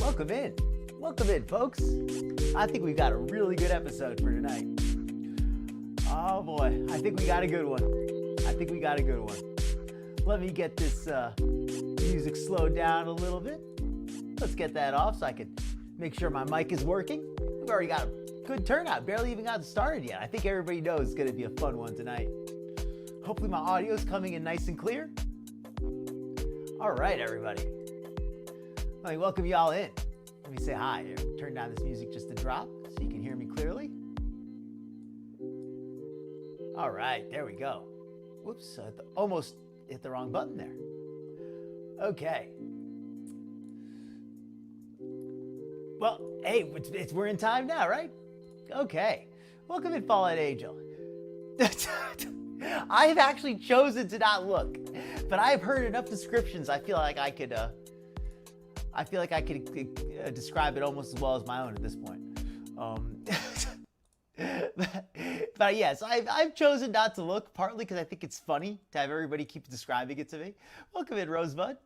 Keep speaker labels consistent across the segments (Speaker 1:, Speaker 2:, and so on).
Speaker 1: Welcome in. Welcome in, folks. I think we've got a really good episode for tonight. Oh boy, I think we got a good one. Let me get this music slowed down a little bit. Let's get that off so I can make sure my mic is working. We've already got a good turnout. Barely even got started yet. I think everybody knows it's going to be a fun one tonight. Hopefully my audio is coming in nice and clear. All right, everybody. Let me welcome you all in. Let me say hi here. Turn down this music just a drop so you can hear me clearly. All right, there we go. Whoops, I almost hit the wrong button there. Okay. Well, hey, we're in time now, right? Okay. Welcome in, Fallen Angel. I've actually chosen to not look, but I've heard enough descriptions. I feel like I could describe it almost as well as my own at this point. But yes, I've chosen not to look, partly because I think it's funny to have everybody keep describing it to me. Welcome in, Rosebud.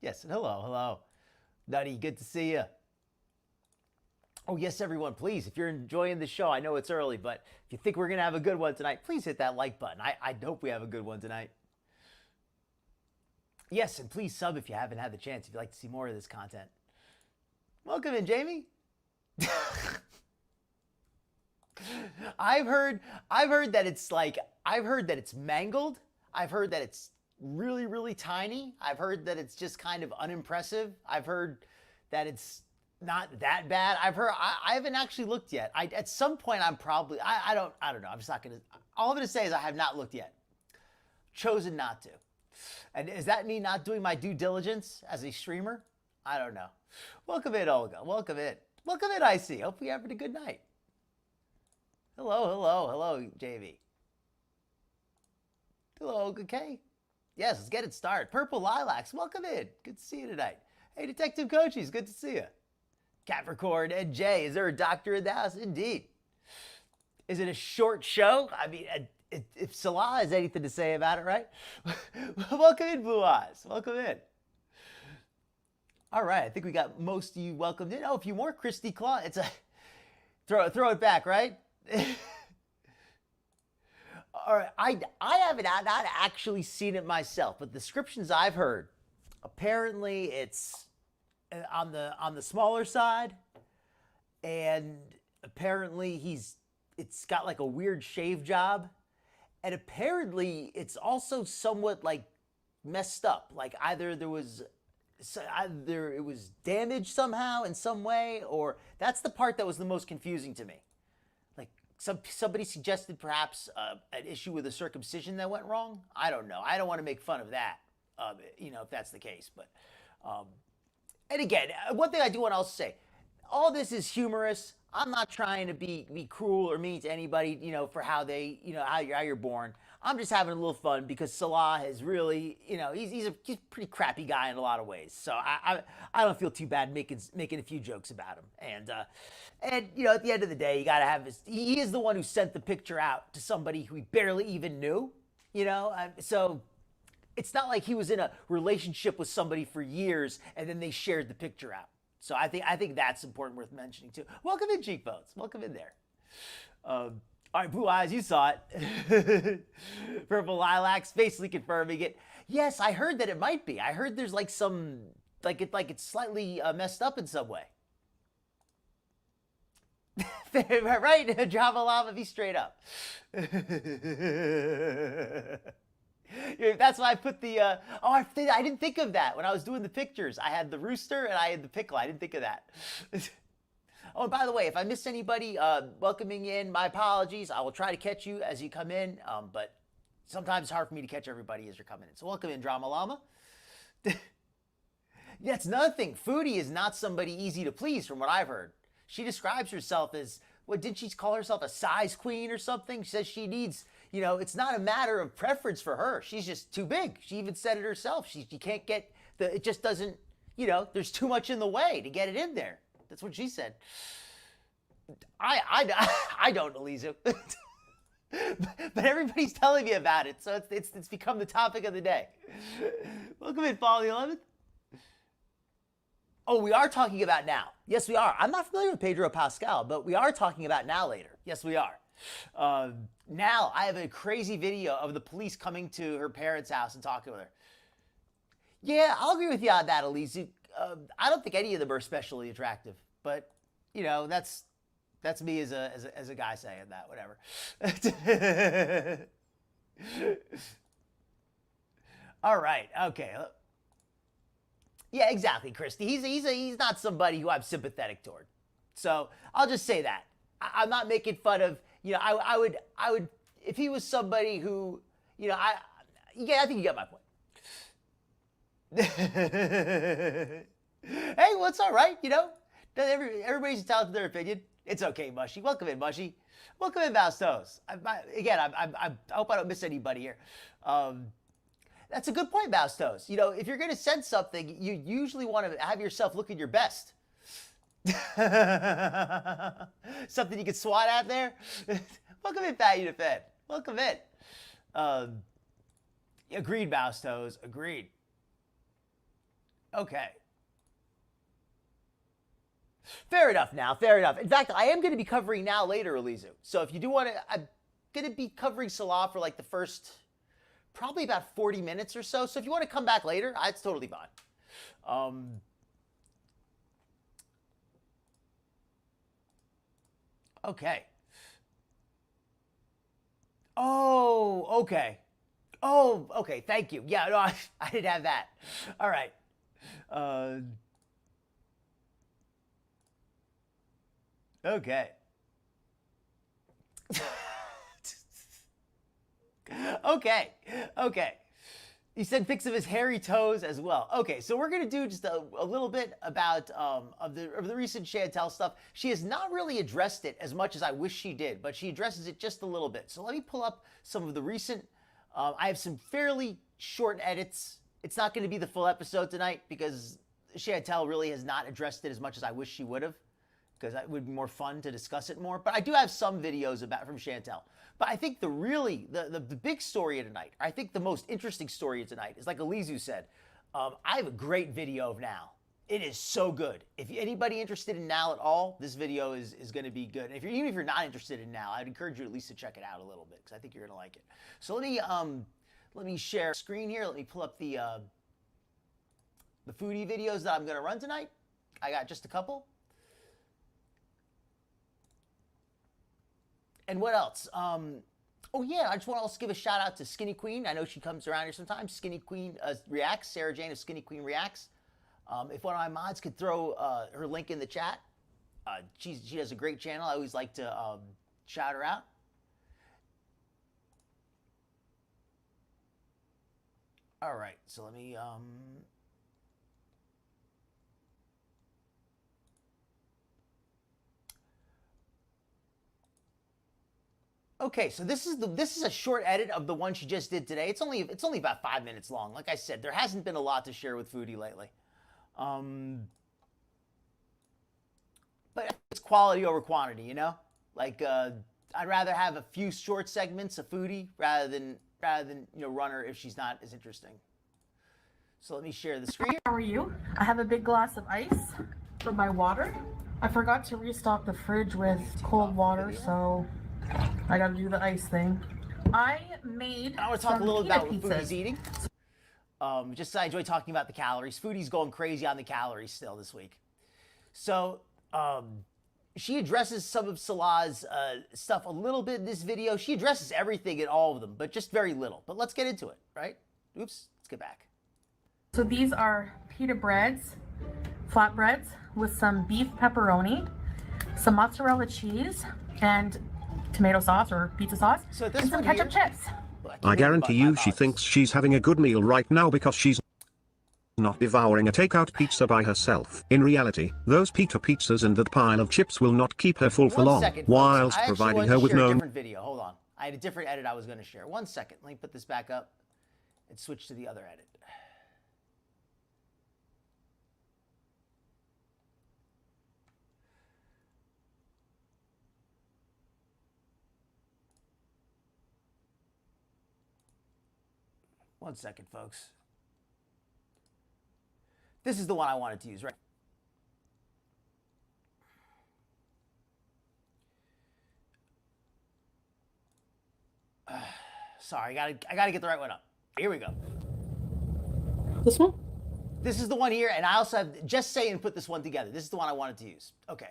Speaker 1: Yes, and hello. Nutty, good to see you. Oh, yes, everyone, please, if you're enjoying the show, I know it's early, but if you think we're going to have a good one tonight, please hit that like button. I hope we have a good one tonight. Yes, and please sub if you haven't had the chance, if you'd like to see more of this content. Welcome in, Jamie. I've heard that it's mangled. I've heard that it's really, really tiny. I've heard that it's just kind of unimpressive. I've heard that it's not that bad. I haven't actually looked yet. At some point I don't know. I'm just not going to, all I'm going to say is I have not looked yet. Chosen not to. And is that me not doing my due diligence as a streamer? I don't know. Welcome in, Olga. Welcome in, IC. Hope you're having a good night. Hello, JV. Hello, Olga K. Yes, let's get it started. Purple Lilacs, welcome in. Good to see you tonight. Hey, Detective Coaches, good to see you. Capricorn and Jay, is there a doctor in the house? Indeed. Is it a short show? I mean, if Salah has anything to say about it, right? Welcome in, Blue Eyes. Welcome in. All right, I think we got most of you welcomed in. Oh, a few more. Christy Claw. It's a throw it back, right? All right, I haven't not actually seen it myself, but the descriptions I've heard, apparently it's on the smaller side, and apparently it's got like a weird shave job, and apparently it's also somewhat like messed up, like either it was damaged somehow in some way, or that's the part that was the most confusing to me. Like somebody suggested perhaps an issue with a circumcision that went wrong. I don't know. I don't want to make fun of that, if that's the case, but and again, one thing I do want to also say, all this is humorous. I'm not trying to be cruel or mean to anybody, for how they, how you're born. I'm just having a little fun because Salah has really, he's a pretty crappy guy in a lot of ways. So I don't feel too bad making a few jokes about him. And at the end of the day, you got to have he is the one who sent the picture out to somebody who he barely even knew, so it's not like he was in a relationship with somebody for years and then they shared the picture out. So I think that's important, worth mentioning too. Welcome in, Cheekbones. Welcome in there. All right, Blue Eyes, you saw it. Purple Lilacs, basically confirming it. Yes, I heard that it might be. I heard there's like it's slightly messed up in some way. Right? Java Lava, be straight up. That's why I put the, I didn't think of that when I was doing the pictures. I had the rooster and I had the pickle. I didn't think of that. Oh, and by the way, if I missed anybody welcoming in, my apologies. I will try to catch you as you come in, but sometimes it's hard for me to catch everybody as you're coming in. So welcome in, Drama Llama. That's another thing. Foodie is not somebody easy to please from what I've heard. She describes herself as, did she call herself a size queen or something? She says she needs... it's not a matter of preference for her. She's just too big. She even said it herself. She can't get it just doesn't, there's too much in the way to get it in there. That's what she said. I don't, Elisa. But everybody's telling me about it, so it's become the topic of the day. Welcome in, Fall the 11th. Oh, we are talking about now. Yes, we are. I'm not familiar with Pedro Pascal, but we are talking about now later. Yes, we are. Now, I have a crazy video of the police coming to her parents' house and talking with her. Yeah, I'll agree with you on that, Elise. I don't think any of them are especially attractive, but you know, that's me as a guy saying that. Whatever. All right. Okay. Yeah, exactly, Christy. He's not somebody who I'm sympathetic toward. So I'll just say that. I'm not making fun of. You know, I would if he was somebody who, you know, I think you get my point. Hey, well, it's all right, you know. Everybody's entitled to their opinion. It's okay, Mushy. Welcome in, Mushy. Welcome in, Mouse Toes. I hope I don't miss anybody here. That's a good point, Mouse Toes. You know, if you're going to send something, you usually want to have yourself looking your best. Something you can swat at there. Welcome in, Fat Unifed. Welcome in. Agreed, Mouse Toes. Agreed. Okay. Fair enough now. Fair enough. In fact, I am going to be covering now later, Elizu. So if you do want to, I'm going to be covering Salah for like the first, probably about 40 minutes or so. So if you want to come back later, it's totally fine. Okay. Oh, okay. Oh, okay. Thank you. Yeah, no, I didn't have that. All right. Okay. Okay. He said pics of his hairy toes as well. Okay, so we're gonna do just a little bit about of the recent Chantel stuff. She has not really addressed it as much as I wish she did, but she addresses it just a little bit. So let me pull up some of the recent. I have some fairly short edits. It's not going to be the full episode tonight because Chantel really has not addressed it as much as I wish she would have, because it would be more fun to discuss it more. But I do have some videos about from Chantel. But I think the big story of tonight, I think the most interesting story of tonight is like Elizu said, I have a great video of NAL. It is so good. If anybody interested in NAL at all, this video is going to be good. And even if you're not interested in NAL, I'd encourage you at least to check it out a little bit because I think you're going to like it. So let me share screen here. Let me pull up the foodie videos that I'm going to run tonight. I got just a couple. And what else? Oh yeah, I just want to also give a shout out to Skinny Queen. I know she comes around here sometimes. Skinny Queen Reacts. Sarah Jane of Skinny Queen Reacts. If one of my mods could throw her link in the chat, she has a great channel. I always like to shout her out. All right, so let me. Okay, so this is a short edit of the one she just did today. It's only about 5 minutes long. Like I said, there hasn't been a lot to share with Foodie lately. But it's quality over quantity, you know? Like I'd rather have a few short segments of Foodie rather than run her if she's not as interesting. So let me share the screen.
Speaker 2: How are you? I have a big glass of ice for my water. I forgot to restock the fridge with cold water, so I gotta do the ice thing. I want to talk a little about what Foodie's eating.
Speaker 1: Just I enjoy talking about the calories. Foodie's going crazy on the calories still this week. So she addresses some of Salah's stuff a little bit in this video. She addresses everything in all of them, but just very little. But let's get into it, right? Oops, let's get back.
Speaker 2: So these are pita breads, flatbreads with some beef pepperoni, some mozzarella cheese, and tomato sauce or pizza sauce,
Speaker 1: so
Speaker 2: and some ketchup chips.
Speaker 3: I guarantee you she thinks she's having a good meal right now because she's not devouring a takeout pizza by herself. In reality, those pita pizzas and that pile of chips will not keep her full for long, whilst providing her with no...
Speaker 1: a different video. Hold on. I had a different edit I was going to share. 1 second. Let me put this back up and switch to the other edit. One second, folks. This is the one I wanted to use, right? Sorry, I gotta get the right one up. Here we go.
Speaker 2: This one?
Speaker 1: This is the one here, and I also have Just Saying put this one together. This is the one I wanted to use. Okay.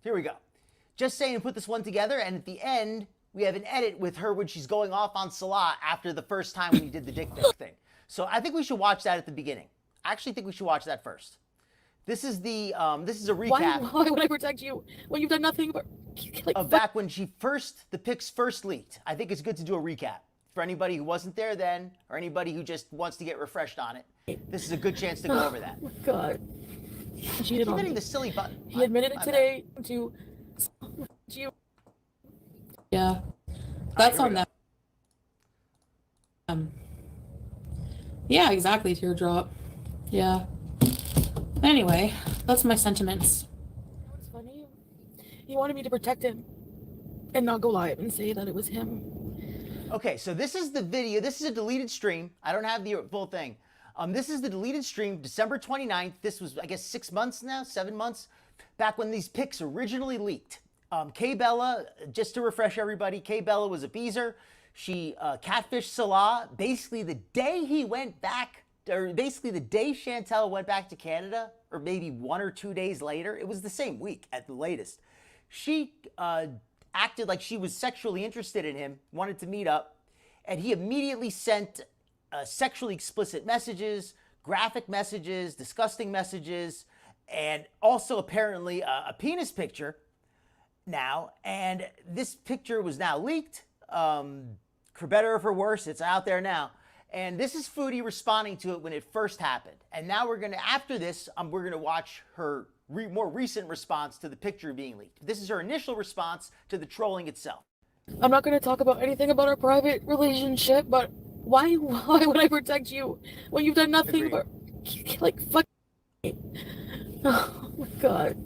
Speaker 1: Here we go. Just Saying put this one together, and at the end, we have an edit with her when she's going off on Salah after the first time when he did the dick pic thing. So I think we should watch that at the beginning. I actually think we should watch that first. This is the this is a recap.
Speaker 2: Why would I protect you when you've done nothing but
Speaker 1: of back when the pics first leaked. I think it's good to do a recap for anybody who wasn't there then, or anybody who just wants to get refreshed on it. This is a good chance to go over that.
Speaker 2: Oh my God. He cheated on me.
Speaker 1: The silly button.
Speaker 2: He admitted it today to you. Yeah, that's on them. Yeah, exactly. Teardrop. Yeah. Anyway, that's my sentiments. What's funny? He wanted me to protect him and not go live and say that it was him.
Speaker 1: Okay, so this is the video. This is a deleted stream. I don't have the full thing. This is the deleted stream, December 29th. This was, I guess, 6 months now, 7 months, back when these pics originally leaked. Kaibella, just to refresh everybody, Kaibella was a beezer. She catfished Salah basically the day he went back, or basically the day Chantel went back to Canada, or maybe 1 or 2 days later. It was the same week at the latest. She acted like she was sexually interested in him, wanted to meet up, and he immediately sent sexually explicit messages, graphic messages, disgusting messages, and also apparently a penis picture now. And this picture was now leaked. For better or for worse, it's out there now. And this is Foodie responding to it when it first happened. And now we're going to, after this, we're going to watch her more recent response to the picture being leaked. This is her initial response to the trolling itself.
Speaker 2: I'm not going to talk about anything about our private relationship, but why would I protect you when you've done nothing but, like, fuck me? Oh my God.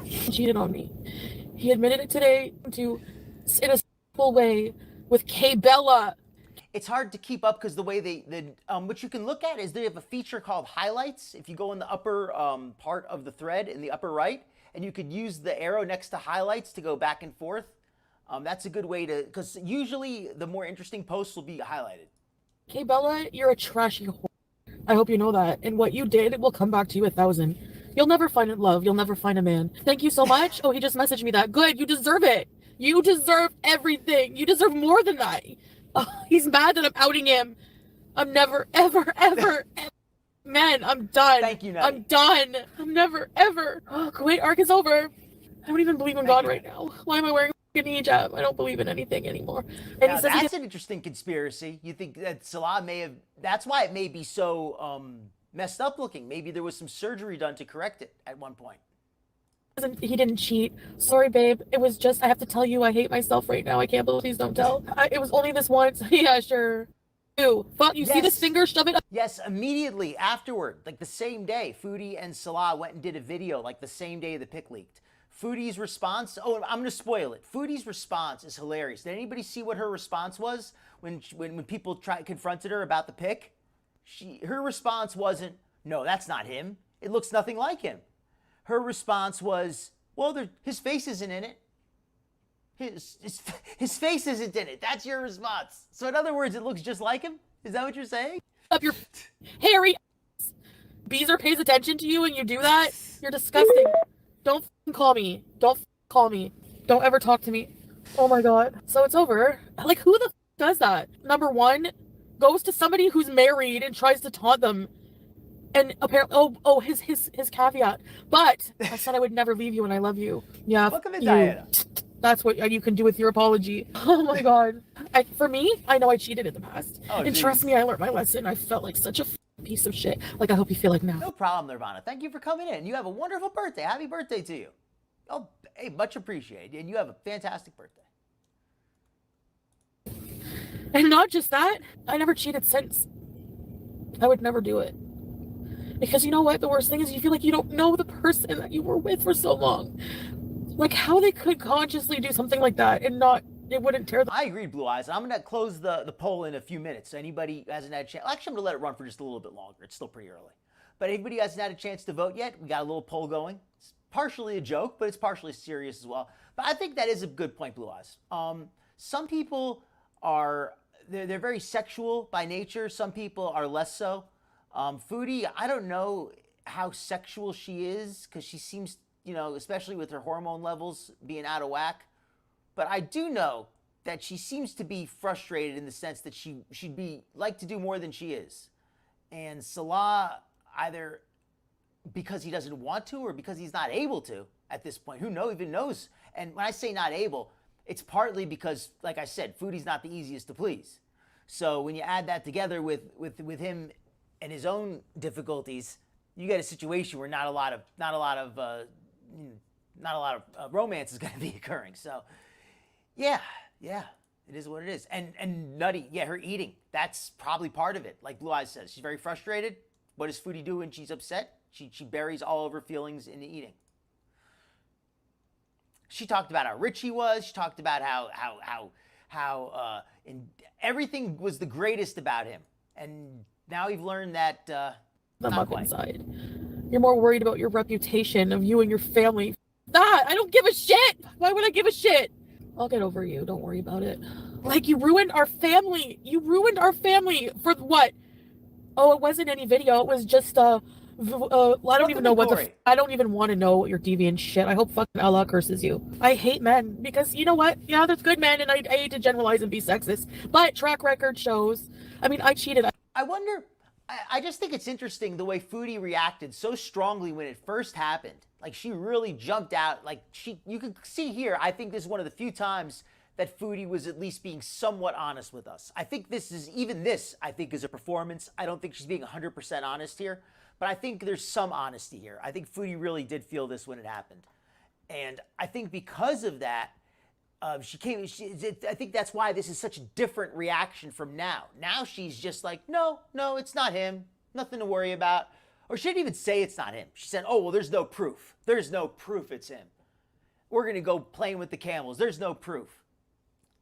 Speaker 2: He cheated on me. He admitted it today in a simple way with Kaibella.
Speaker 1: It's hard to keep up because the way what you can look at is they have a feature called highlights. If you go in the upper part of the thread in the upper right, and you could use the arrow next to highlights to go back and forth. That's a good way to, because usually the more interesting posts will be highlighted.
Speaker 2: Kaibella, you're a trashy whore. I hope you know that. And what you did will come back to you 1,000. You'll never find love. You'll never find a man. Thank you so much. Oh, he just messaged me that. Good. You deserve it. You deserve everything. You deserve more than that. Oh, he's mad that I'm outing him. I'm never, ever, ever, ever. Man, I'm done.
Speaker 1: Thank you, Nutty.
Speaker 2: I'm done. I'm never, ever. Oh, Kuwait arc is over. I don't even believe in God right now. Why am I wearing a hijab? I don't believe in anything anymore. And
Speaker 1: now,
Speaker 2: he says
Speaker 1: that's an interesting conspiracy. You think that Salah may have, that's why it may be so messed up looking. Maybe there was some surgery done to correct it at one point.
Speaker 2: He didn't cheat. Sorry, babe. It was just, I have to tell you, I hate myself right now. I can't believe, please don't tell. It was only this once. Yeah, sure. Fuck, you see this finger? Shove it up.
Speaker 1: Yes, immediately afterward, like the same day, Foodie and Salah went and did a video like the same day the pic leaked. Foodie's response, I'm going to spoil it. Foodie's response is hilarious. Did anybody see what her response was when people confronted her about the pic? Her response wasn't, no, that's not him. It looks nothing like him. Her response was, well, his face isn't in it. His face isn't in it. That's your response. So in other words, it looks just like him? Is that what you're saying?
Speaker 2: Up your hairy ass. Beezer pays attention to you and you do that? You're disgusting. Don't call me. Don't call me. Don't ever talk to me. Oh my God. So it's over. Like, who the does that? Number one, goes to somebody who's married and tries to taunt them. And apparently, his caveat. But I said I would never leave you and I love you. Yeah.
Speaker 1: Welcome to Diana.
Speaker 2: That's what you can do with your apology. Oh my God. For me, I know I cheated in the past. Oh, and trust me, I learned my lesson. I felt like such a piece of shit. Like, I hope you feel like now.
Speaker 1: No problem, Nirvana. Thank you for coming in. You have a wonderful birthday. Happy birthday to you. Oh, hey, much appreciated. And you have a fantastic birthday.
Speaker 2: And not just that, I never cheated since. I would never do it. Because you know what? The worst thing is you feel like you don't know the person that you were with for so long. Like, how they could consciously do something like that and not, it wouldn't tear them.
Speaker 1: I agree, Blue Eyes. I'm going to close the poll in a few minutes. Anybody who hasn't had a chance, actually, I'm going to let it run for just a little bit longer. It's still pretty early. But anybody who hasn't had a chance to vote yet, we got a little poll going. It's partially a joke, but it's partially serious as well. But I think that is a good point, Blue Eyes. Some people are they're very sexual by nature. Some people are less so. Foodie, I don't know how sexual she is because she seems, especially with her hormone levels being out of whack. But I do know that she seems to be frustrated in the sense that she'd be like to do more than she is. And Salah, either because he doesn't want to or because he's not able to at this point, even knows? And when I say not able, it's partly because, like I said, Foodie's not the easiest to please. So when you add that together with him and his own difficulties, you get a situation where not a lot of romance is going to be occurring. So, yeah, it is what it is. And Nutty, her eating, that's probably part of it. Like Blue Eyes says, she's very frustrated. What does Foodie do when she's upset? She buries all of her feelings in the eating. She talked about how rich he was. She talked about how everything was the greatest about him. And now you've learned that
Speaker 4: I'm up inside. You're more worried about your reputation of you and your family. That I don't give a shit. Why would I give a shit? I'll get over you. Don't worry about it. Like, you ruined our family. You ruined our family for what? Oh, it wasn't any video. It was just I don't even know I don't even want to know what your deviant shit. I hope fucking Allah curses you. I hate men because you know what? Yeah, there's good men, and I hate to generalize and be sexist, but track record shows. I mean, I cheated.
Speaker 1: I wonder. I just think it's interesting the way Foodie reacted so strongly when it first happened. Like, she really jumped out. Like, you could see here, I think this is one of the few times that Foodie was at least being somewhat honest with us. I think this is a performance. I don't think she's being 100% honest here, but I think there's some honesty here. I think Foodie really did feel this when it happened. And I think because of that, I think that's why this is such a different reaction from now. Now she's just like, no, it's not him. Nothing to worry about. Or she didn't even say it's not him. She said, oh, well, there's no proof. There's no proof it's him. We're going to go playing with the camels. There's no proof.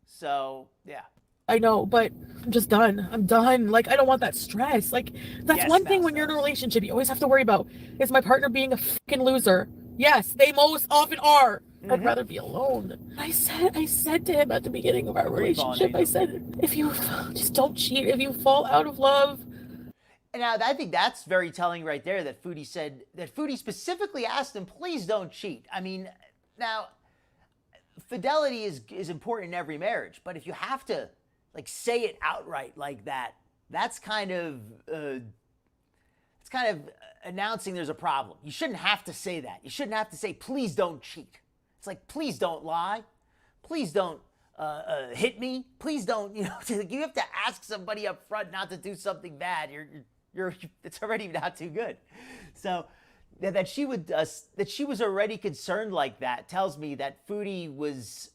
Speaker 1: So, yeah.
Speaker 4: I know, but I'm just done. I'm done. Like, I don't want that stress. Like, that's one thing when you're in a relationship, you always have to worry about, is my partner being a fucking loser? Yes, they most often are. Mm-hmm. I'd rather be alone. I said to him at the beginning of our relationship, I said, if you just don't cheat, if you fall out of love.
Speaker 1: And now I think that's very telling right there that Foodie said, that Foodie specifically asked him, please don't cheat. I mean, now, fidelity is important in every marriage, but if you have to, like, say it outright like that, that's kind of announcing there's a problem. You shouldn't have to say that. You shouldn't have to say, please don't cheat. It's like, please don't lie. Please don't hit me. Please don't, you have to ask somebody up front not to do something bad. It's already not too good. So that she was already concerned like that tells me that Foodie was,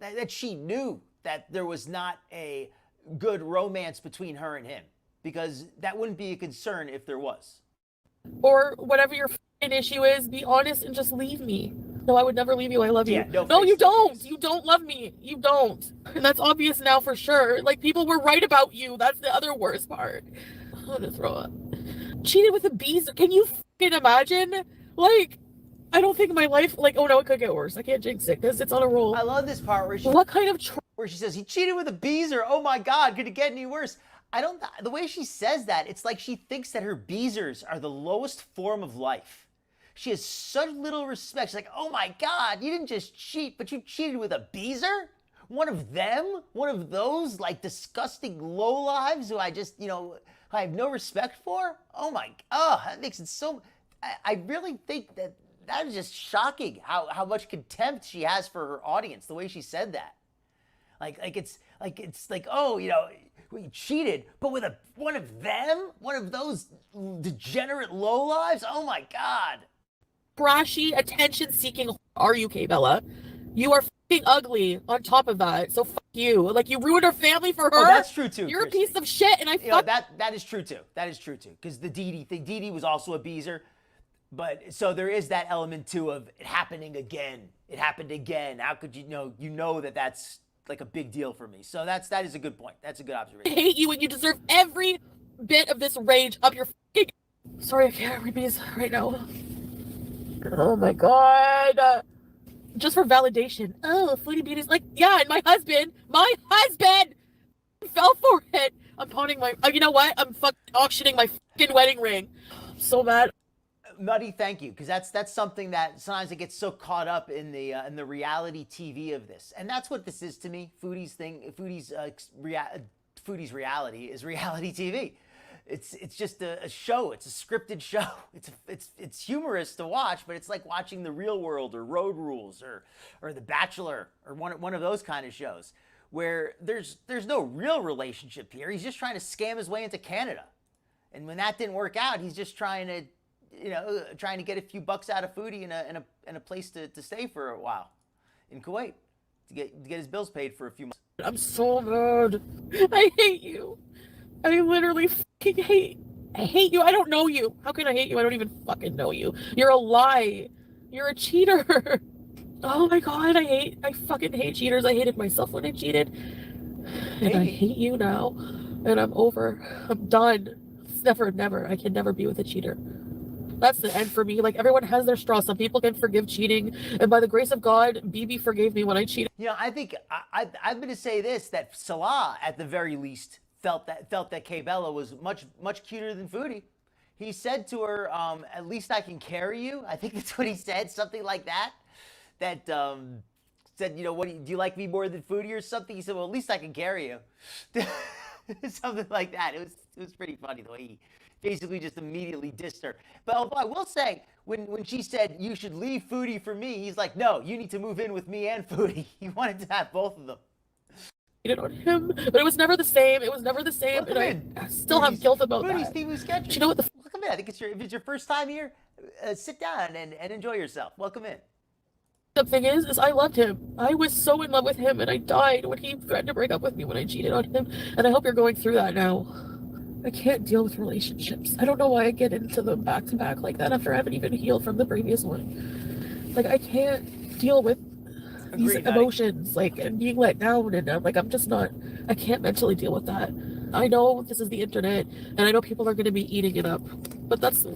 Speaker 1: that she knew that there was not a good romance between her and him, because that wouldn't be a concern if there was.
Speaker 4: Or whatever your issue is, be honest and just leave me. No, I would never leave you. I love you. No, you don't. You don't love me. You don't. And that's obvious now for sure. Like, people were right about you. That's the other worst part. I'm gonna throw up. Cheated with a bees. Can you fucking imagine? Like, I don't think my life, like, oh no, it could get worse. I can't jinx it because it's on a roll.
Speaker 1: I love this part where where she says, he cheated with a beezer. Oh my God, could it get any worse? The way she says that, it's like she thinks that her beezers are the lowest form of life. She has such little respect. She's like, oh my God, you didn't just cheat, but you cheated with a beezer? One of them? One of those, like, disgusting lowlives who I just, I have no respect for? That makes it so... I really think that is just shocking how much contempt she has for her audience, the way she said that. It's like, oh, we cheated, but with one of them? One of those degenerate lowlives? Oh my God.
Speaker 4: Brashy, attention-seeking are you, Kaibella? You are f***ing ugly on top of that, so fuck you. Like, you ruined our family for her?
Speaker 1: Oh, that's true too,
Speaker 4: You're
Speaker 1: Christy.
Speaker 4: A piece of shit, and
Speaker 1: that is true too. That is true too, because the Dee was also a beezer. But, so there is that element too of it happening again. It happened again. How could you know that that's like a big deal for me. So that is a good point. That's a good observation.
Speaker 4: I hate you and you deserve every bit of this rage up your f***ing... Sorry, I can't read these right now. Oh my God. just for validation. Oh, Foodie Beauty's like, yeah, and my husband fell for it. I'm pawning my, you know what? I'm auctioning my fucking wedding ring. I'm so mad.
Speaker 1: Nutty, thank you, because that's something that sometimes it gets so caught up in the reality TV of this, and that's what this is to me. Foodie's reality is reality TV. It's just a show. It's a scripted show. It's humorous to watch, but it's like watching The Real World or Road Rules or The Bachelor or one of those kind of shows where there's no real relationship here. He's just trying to scam his way into Canada, and when that didn't work out, he's just trying to get a few bucks out of Foodie and a place to stay for a while in Kuwait to get his bills paid for a few months.
Speaker 4: I'm so mad. I hate you. I literally fucking I hate you. I don't know you. How can I hate you? I don't even fucking know you. You're a lie. You're a cheater. Oh my god, I fucking hate cheaters. I hated myself when I cheated. And I hate you now. And I'm over. I'm done. It's never. I can never be with a cheater. That's the end for me. Like, everyone has their straw. Some people can forgive cheating, and by the grace of God, BB forgave me when I cheated.
Speaker 1: You know, I think I'm going to say this: that Salah, at the very least, felt that Kaibella was much cuter than Foodie. He said to her, "At least I can carry you." I think that's what he said, something like that. That said, you know, what do you like me more than Foodie or something? He said, "Well, at least I can carry you." Something like that. It was pretty funny the way he basically just immediately dissed her. But I will say, when she said, "You should leave Foodie for me," he's like, "No, you need to move in with me and Foodie." He wanted to have both of them.
Speaker 4: On him, but it was never the same. It was never the same, and I still have guilt about that.
Speaker 1: Foodie's sketchy.
Speaker 4: You know what?
Speaker 1: Welcome in. I think if it's your first time here, sit down and enjoy yourself. Welcome in.
Speaker 4: The thing is I loved him. I was so in love with him, and I died when he threatened to break up with me when I cheated on him. And I hope you're going through that now. I can't deal with relationships. I don't know why I get into them back to back like that after I haven't even healed from the previous one. Like, I can't deal with these emotions, like, and being let down, and I'm just not. I can't mentally deal with that. I know this is the internet, and I know people are going to be eating it up, but that's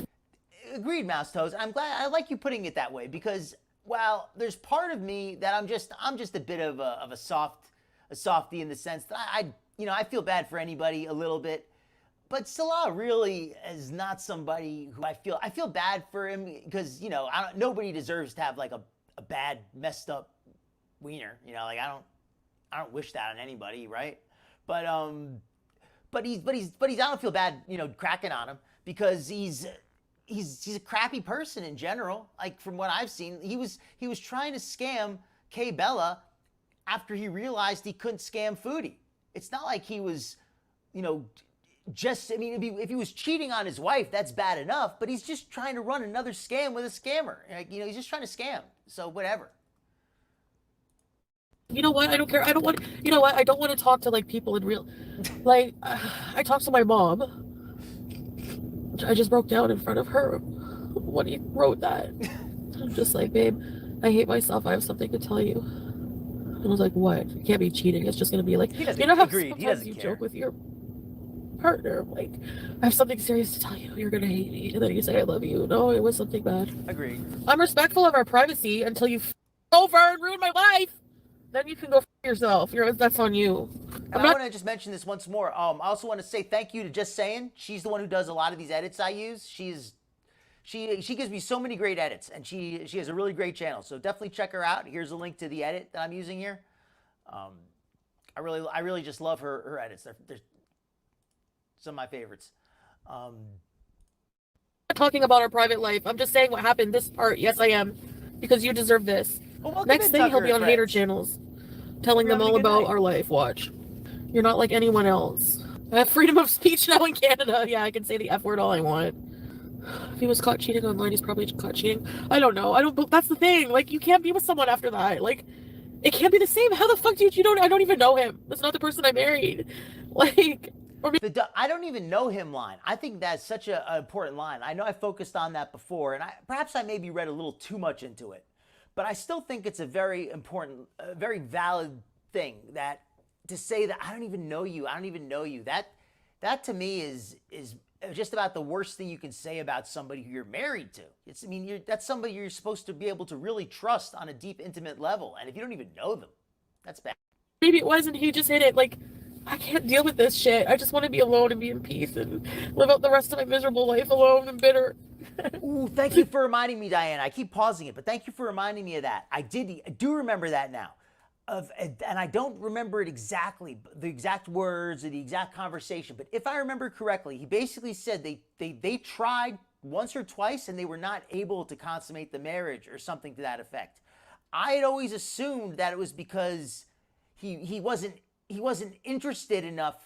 Speaker 1: agreed, Mouse Toes. I'm glad. I like you putting it that way because, well, there's part of me that I'm just a bit of a softie in the sense that I feel bad for anybody a little bit. But Salah really is not somebody who I feel bad for him because, you know, nobody deserves to have like a bad, messed up wiener. You know, like I don't wish that on anybody, right? But I don't feel bad, you know, cracking on him because he's a crappy person in general. Like, from what I've seen, he was trying to scam Kaibella after he realized he couldn't scam Foodie. It's not like he was, you know, if he was cheating on his wife, that's bad enough, but he's just trying to run another scam with a scammer. Like, you know, he's just trying to scam. So whatever.
Speaker 4: You know what? I don't care. I don't want. You know what? I don't want to talk to like people in real. Like, I talked to my mom. I just broke down in front of her when he wrote that. I'm just like, babe, I hate myself. I have something to tell you. And I was like, what? It can't be cheating. It's just gonna be like, you know how sometimes you joke with your partner, like, I have something serious to tell you. You're gonna hate me, and then you say I love you. No, it was something bad.
Speaker 1: Agreed.
Speaker 4: I'm respectful of our privacy until you over and ruin my life. Then you can go yourself. That's on you.
Speaker 1: I want to just mention this once more. I also want to say thank you to Just Saying. She's the one who does a lot of these edits I use. She gives me so many great edits, and she has a really great channel. So definitely check her out. Here's a link to the edit that I'm using here. I really just love her edits. They're some of my favorites.
Speaker 4: I'm not talking about our private life. I'm just saying what happened. This part, yes, I am, because you deserve this.
Speaker 1: Well,
Speaker 4: next thing, he'll be on hater channels, telling them all about our life. Watch. You're not like anyone else. I have freedom of speech now in Canada. Yeah, I can say the F word all I want. If he was caught cheating online, he's probably caught cheating. I don't know. That's the thing. Like, you can't be with someone after that. Like, it can't be the same. How the fuck do you I don't even know him. That's not the person I married. Like,
Speaker 1: I don't even know him line. I think that's such an important line. I know I focused on that before, and perhaps I maybe read a little too much into it. But I still think it's a very important, very valid thing that to say that I don't even know you. That to me is just about the worst thing you can say about somebody who you're married to. I mean, that's somebody you're supposed to be able to really trust on a deep, intimate level. And if you don't even know them, that's bad.
Speaker 4: Maybe it wasn't. He just hit it. Like, I can't deal with this shit. I just want to be alone and be in peace and live out the rest of my miserable life alone and bitter.
Speaker 1: Ooh, thank you for reminding me, Diana. I keep pausing it, but thank you for reminding me of that. I do remember that now. And I don't remember it exactly, the exact words or the exact conversation, but if I remember correctly, he basically said they tried once or twice and they were not able to consummate the marriage or something to that effect. I had always assumed that it was because he wasn't interested enough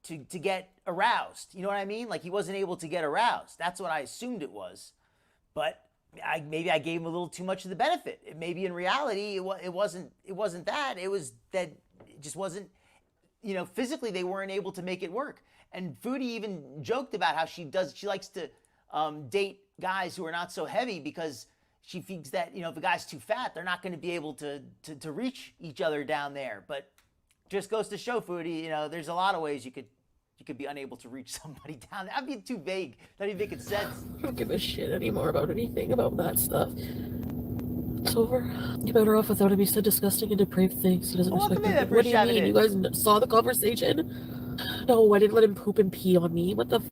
Speaker 1: to get aroused. You know what I mean? Like he wasn't able to get aroused. That's what I assumed it was. But maybe I gave him a little too much of the benefit. Maybe in reality, it wasn't that. It was that it just wasn't, physically they weren't able to make it work. And Foodie even joked about how she likes to date guys who are not so heavy because she thinks that, if a guy's too fat, they're not going to be able to reach each other down there. But just goes to show, Foodie, there's a lot of ways you could be unable to reach somebody down there. That'd be too vague. That even making sense.
Speaker 4: I don't give a shit anymore about anything about that stuff. It's over. You're better off without him. He said disgusting and depraved things. He doesn't respect me. What do you mean? You guys saw the conversation? No, I didn't let him poop and pee on me. What the fuck?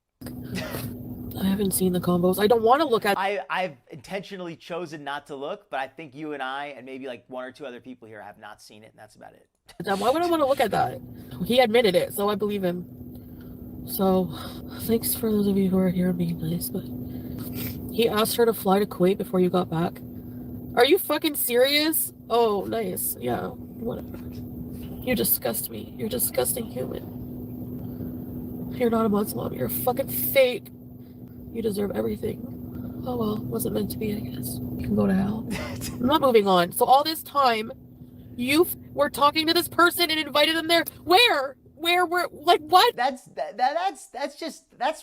Speaker 4: I haven't seen the combos. I don't want to look at.
Speaker 1: I've intentionally chosen not to look, but I think you and I and maybe like one or two other people here have not seen it, and that's about it.
Speaker 4: Why would I want to look at that? He admitted it, so I believe him. So, thanks for those of you who are here and being nice, but he asked her to fly to Kuwait before you got back. Are you fucking serious? Oh, nice. Yeah, whatever. You disgust me. You're a disgusting human. You're not a Muslim. You're fucking fake. You deserve everything. Oh well, wasn't meant to be, I guess. You can go to hell. I'm not moving on. So all this time, you were talking to this person and invited them there. Where, like, what?
Speaker 1: That's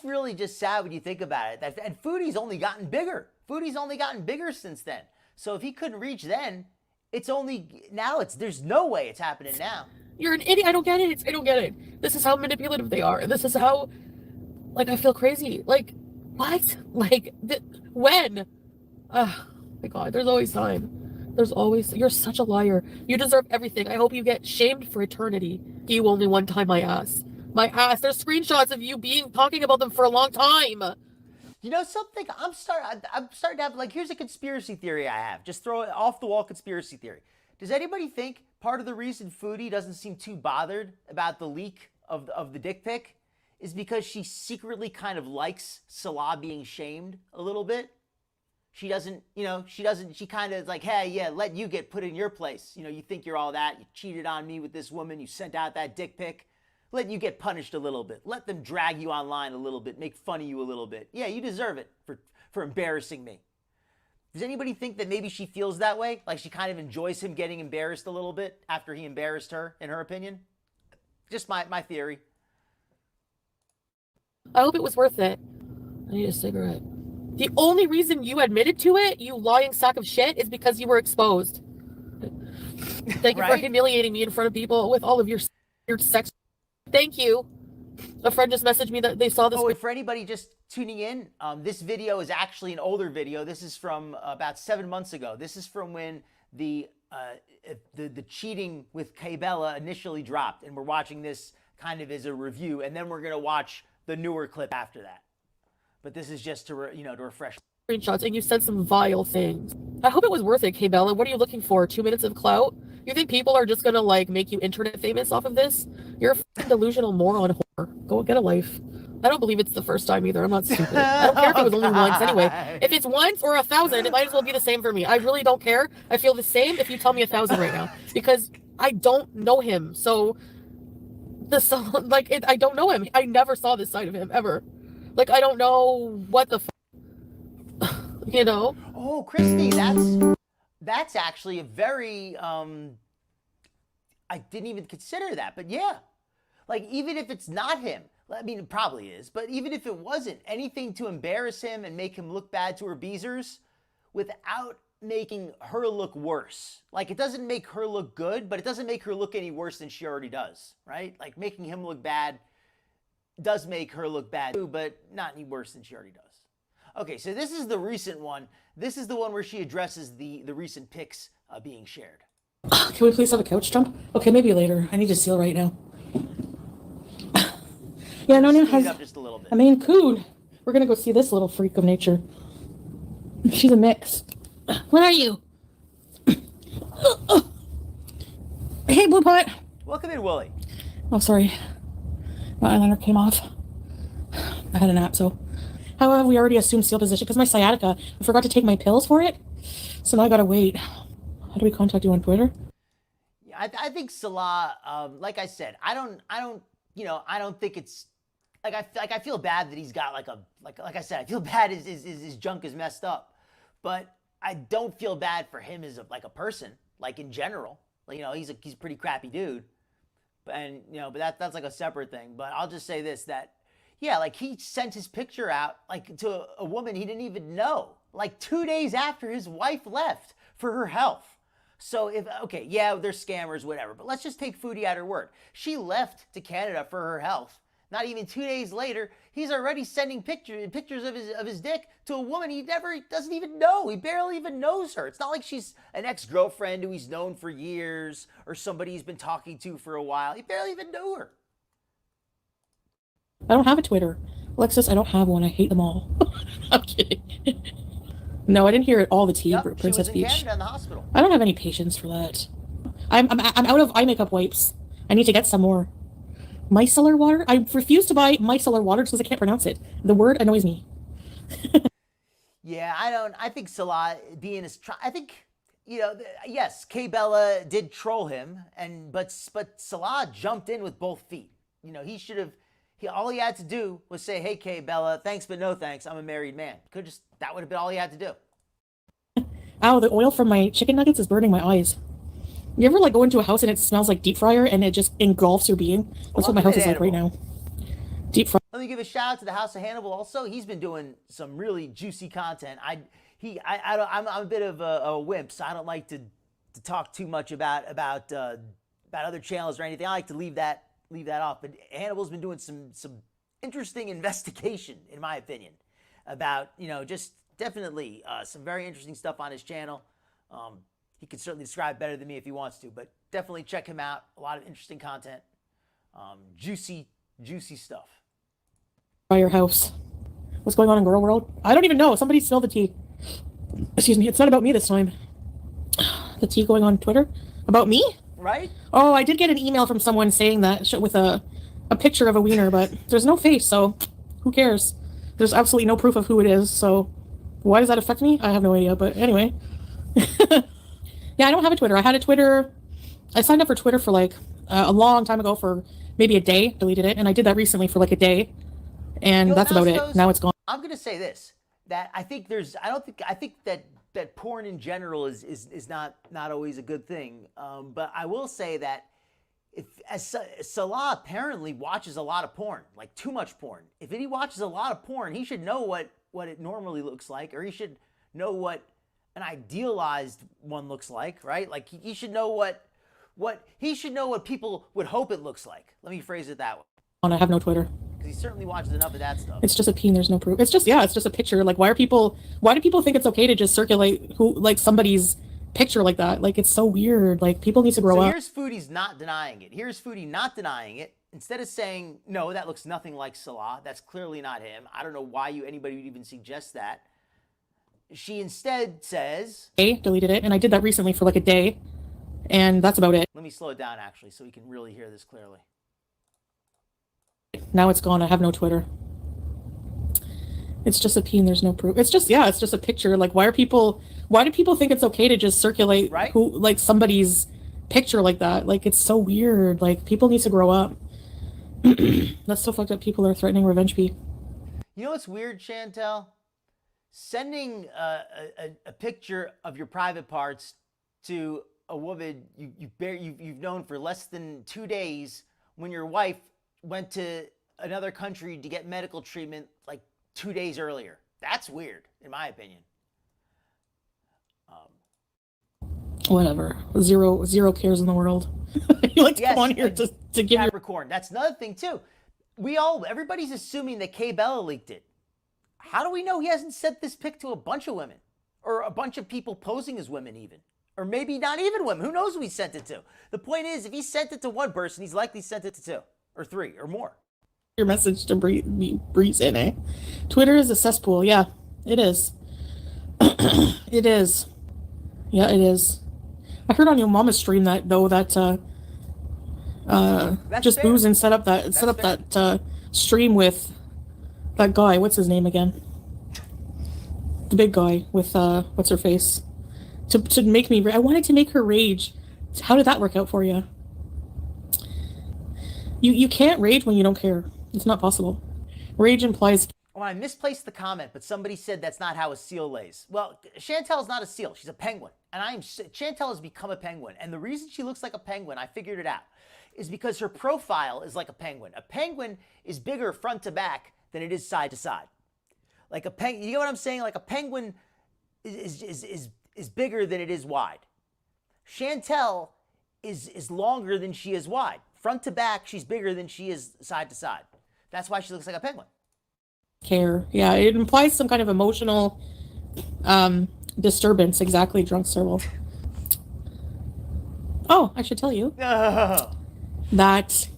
Speaker 1: really just sad when you think about it. And Foodie's only gotten bigger. Foodie's only gotten bigger since then. So if he couldn't reach then, there's no way it's happening now.
Speaker 4: You're an idiot. I don't get it. I don't get it. This is how manipulative they are. This is how, like, I feel crazy. Like, what? Like, when? Oh my God, there's always time. You're such a liar. You deserve everything. I hope you get shamed for eternity. You only one time my ass. There's screenshots of you talking about them for a long time.
Speaker 1: You know something? I'm starting to have, like, here's a conspiracy theory I have. Just throw it off the wall conspiracy theory. Does anybody think part of the reason Foodie doesn't seem too bothered about the leak of the dick pic is because she secretly kind of likes Salah being shamed a little bit? She kind of is like, hey, yeah, let you get put in your place. You think you're all that. You cheated on me with this woman. You sent out that dick pic. Let you get punished a little bit. Let them drag you online a little bit, make fun of you a little bit. Yeah, you deserve it for embarrassing me. Does anybody think that maybe she feels that way? Like she kind of enjoys him getting embarrassed a little bit after he embarrassed her, in her opinion? Just my theory.
Speaker 4: I hope it was worth it. I need a cigarette. The only reason you admitted to it, you lying sack of shit, is because you were exposed. Thank you for humiliating me in front of people with all of your sex. Thank you. A friend just messaged me that they saw this.
Speaker 1: Oh, and for anybody just tuning in, this video is actually an older video. This is from about 7 months ago. This is from when the cheating with Kaibella initially dropped, and we're watching this kind of as a review, and then we're gonna watch the newer clip after that. But this is just to refresh.
Speaker 4: Screenshots, and you said some vile things. I hope it was worth it, Kaibella. What are you looking for? 2 minutes of clout? You think people are just gonna like make you internet famous off of this? You're a fucking delusional moron whore. Go get a life. I don't believe it's the first time either. I'm not stupid. I don't care if it was only once anyway. If it's once or 1,000, it might as well be the same for me. I really don't care. I feel the same if you tell me 1,000 right now because I don't know him. So I don't know him. I never saw this side of him ever. Like, I don't know what the
Speaker 1: Oh, Christy, that's actually a very, I didn't even consider that, but yeah. Like, even if it's not him, I mean, it probably is, but even if it wasn't, anything to embarrass him and make him look bad to her beezers without making her look worse. Like, it doesn't make her look good, but it doesn't make her look any worse than she already does, right? Like, making him look bad does make her look bad too, but not any worse than she already does. Okay, so this is the recent one. This is the one where she addresses the recent pics being shared.
Speaker 4: Can we please have a couch jump? Okay, maybe later. I need to seal right now. Yeah, Nonia has
Speaker 1: up just a little bit.
Speaker 4: a Maine Coon. We're gonna go see this little freak of nature. She's a mix. Where are you? Hey, Blue Pot.
Speaker 1: Welcome in, Willie.
Speaker 4: Oh, sorry. My eyeliner came off. I had a nap, so. How have we already assumed seal position? Because my sciatica, I forgot to take my pills for it. So now I gotta wait. How do we contact you on Twitter?
Speaker 1: Yeah, I think Salah, like I said, I don't think it's, I feel bad that he's got like I said, I feel bad his junk is messed up. But I don't feel bad for him as a person, like in general. Like, he's a pretty crappy dude. And, but that's like a separate thing. But I'll just say this, that, yeah, like he sent his picture out like to a woman he didn't even know, like 2 days after his wife left for her health. So okay, yeah, they're scammers, whatever, but let's just take Foodie at her word. She left to Canada for her health. Not even 2 days later, he's already sending pictures of his dick to a woman he doesn't even know. He barely even knows her. It's not like she's an ex-girlfriend who he's known for years or somebody he's been talking to for a while. He barely even knew her.
Speaker 4: I don't have a Twitter. Alexis, I don't have one. I hate them all. I'm kidding. No, I didn't hear it all the tea,
Speaker 1: Yep,
Speaker 4: Princess
Speaker 1: she was in
Speaker 4: Peach.
Speaker 1: Canada in the hospital.
Speaker 4: I don't have any patience for that. I'm out of eye makeup wipes. I need to get some more. Micellar water? I refuse to buy micellar water because I can't pronounce it. The word annoys me.
Speaker 1: Yeah, I think Salah being I think, yes, Kaibella did troll him, but Salah jumped in with both feet. He should have, all he had to do was say, hey, Kaibella, thanks but no thanks, I'm a married man. That would have been all he had to do.
Speaker 4: Ow, the oil from my chicken nuggets is burning my eyes. You ever go into a house and it smells like deep fryer and it just engulfs your being? That's what my house is like right now. Deep fryer.
Speaker 1: Let me give a shout out to the House of Hannibal also. He's been doing some really juicy content. I'm a bit of a wimp, so I don't like to talk too much about other channels or anything. I like to leave that off. But Hannibal's been doing some interesting investigation, in my opinion, about just definitely some very interesting stuff on his channel. He can certainly describe better than me if he wants to, but definitely check him out. A lot of interesting content, juicy stuff.
Speaker 4: By your house. What's going on in Girl World? I don't even know. Somebody spill the tea. Excuse me. It's not about me this time. The tea going on Twitter? About me?
Speaker 1: Right?
Speaker 4: Oh, I did get an email from someone saying that with a picture of a wiener, but there's no face, so who cares? There's absolutely no proof of who it is, so why does that affect me? I have no idea, but anyway. Yeah, I don't have a Twitter. I had a Twitter. I signed up for Twitter for a long time ago for maybe a day, deleted it, and I did that recently for a day, and that's about it. Now it's gone.
Speaker 1: I'm going to say this, that I think that porn in general is not always a good thing, but I will say that as Salah apparently watches a lot of porn, like too much porn. If he watches a lot of porn, he should know what it normally looks like, or he should know what an idealized one looks like, right? Like he should know what people would hope it looks like. Let me phrase it that way.
Speaker 4: I have no Twitter.
Speaker 1: Because he certainly watches enough of that stuff.
Speaker 4: It's just a peen, there's no proof. It's just a picture. Why do people think it's okay to just circulate somebody's picture like that? It's so weird. People need to grow up.
Speaker 1: Here's Foodie's not denying it. Here's Foodie not denying it. Instead of saying, no, that looks nothing like Salah, that's clearly not him. I don't know why anybody would even suggest that. She instead says,
Speaker 4: I deleted it, and I did that recently for a day, and that's about it.
Speaker 1: Let me slow it down, actually, so we can really hear this clearly.
Speaker 4: Now it's gone. I have no Twitter. It's just a peen, there's no proof. It's just a picture. Why do people think it's okay to just circulate somebody's picture like that? It's so weird. People need to grow up. That's so fucked up. People are threatening revenge P.
Speaker 1: You know what's weird, Chantel? Sending a picture of your private parts to a woman you've known for less than 2 days when your wife went to another country to get medical treatment 2 days earlier. That's weird, in my opinion.
Speaker 4: Whatever. Zero cares in the world. You come on here to give
Speaker 1: Capricorn. That's another thing too. everybody's assuming that Kaibella leaked it. How do we know he hasn't sent this pic to a bunch of women? Or a bunch of people posing as women even? Or maybe not even women. Who knows who he sent it to? The point is, if he sent it to one person, he's likely sent it to 2 or 3 or more.
Speaker 4: Your message to breeze in, eh? Twitter is a cesspool. Yeah, it is. It is. Yeah, it is. I heard on your mama's stream that though that just
Speaker 1: fair.
Speaker 4: Booze and set up that stream with that guy. What's his name again? The big guy with what's her face? To make me. I wanted to make her rage. How did that work out for you? You can't rage when you don't care. It's not possible. Rage implies.
Speaker 1: Well, I misplaced the comment, but somebody said that's not how a seal lays. Well, Chantel's not a seal. She's a penguin. And Chantel has become a penguin. And the reason she looks like a penguin, I figured it out, is because her profile is like a penguin. A penguin is bigger front to back than it is side to side. Like a penguin, you know what I'm saying? Like a penguin is bigger than it is wide. Chantel is longer than she is wide. Front to back, she's bigger than she is side to side. That's why she looks like a penguin.
Speaker 4: Care. Yeah, it implies some kind of emotional disturbance. Exactly, drunk serval. Oh, I should tell you that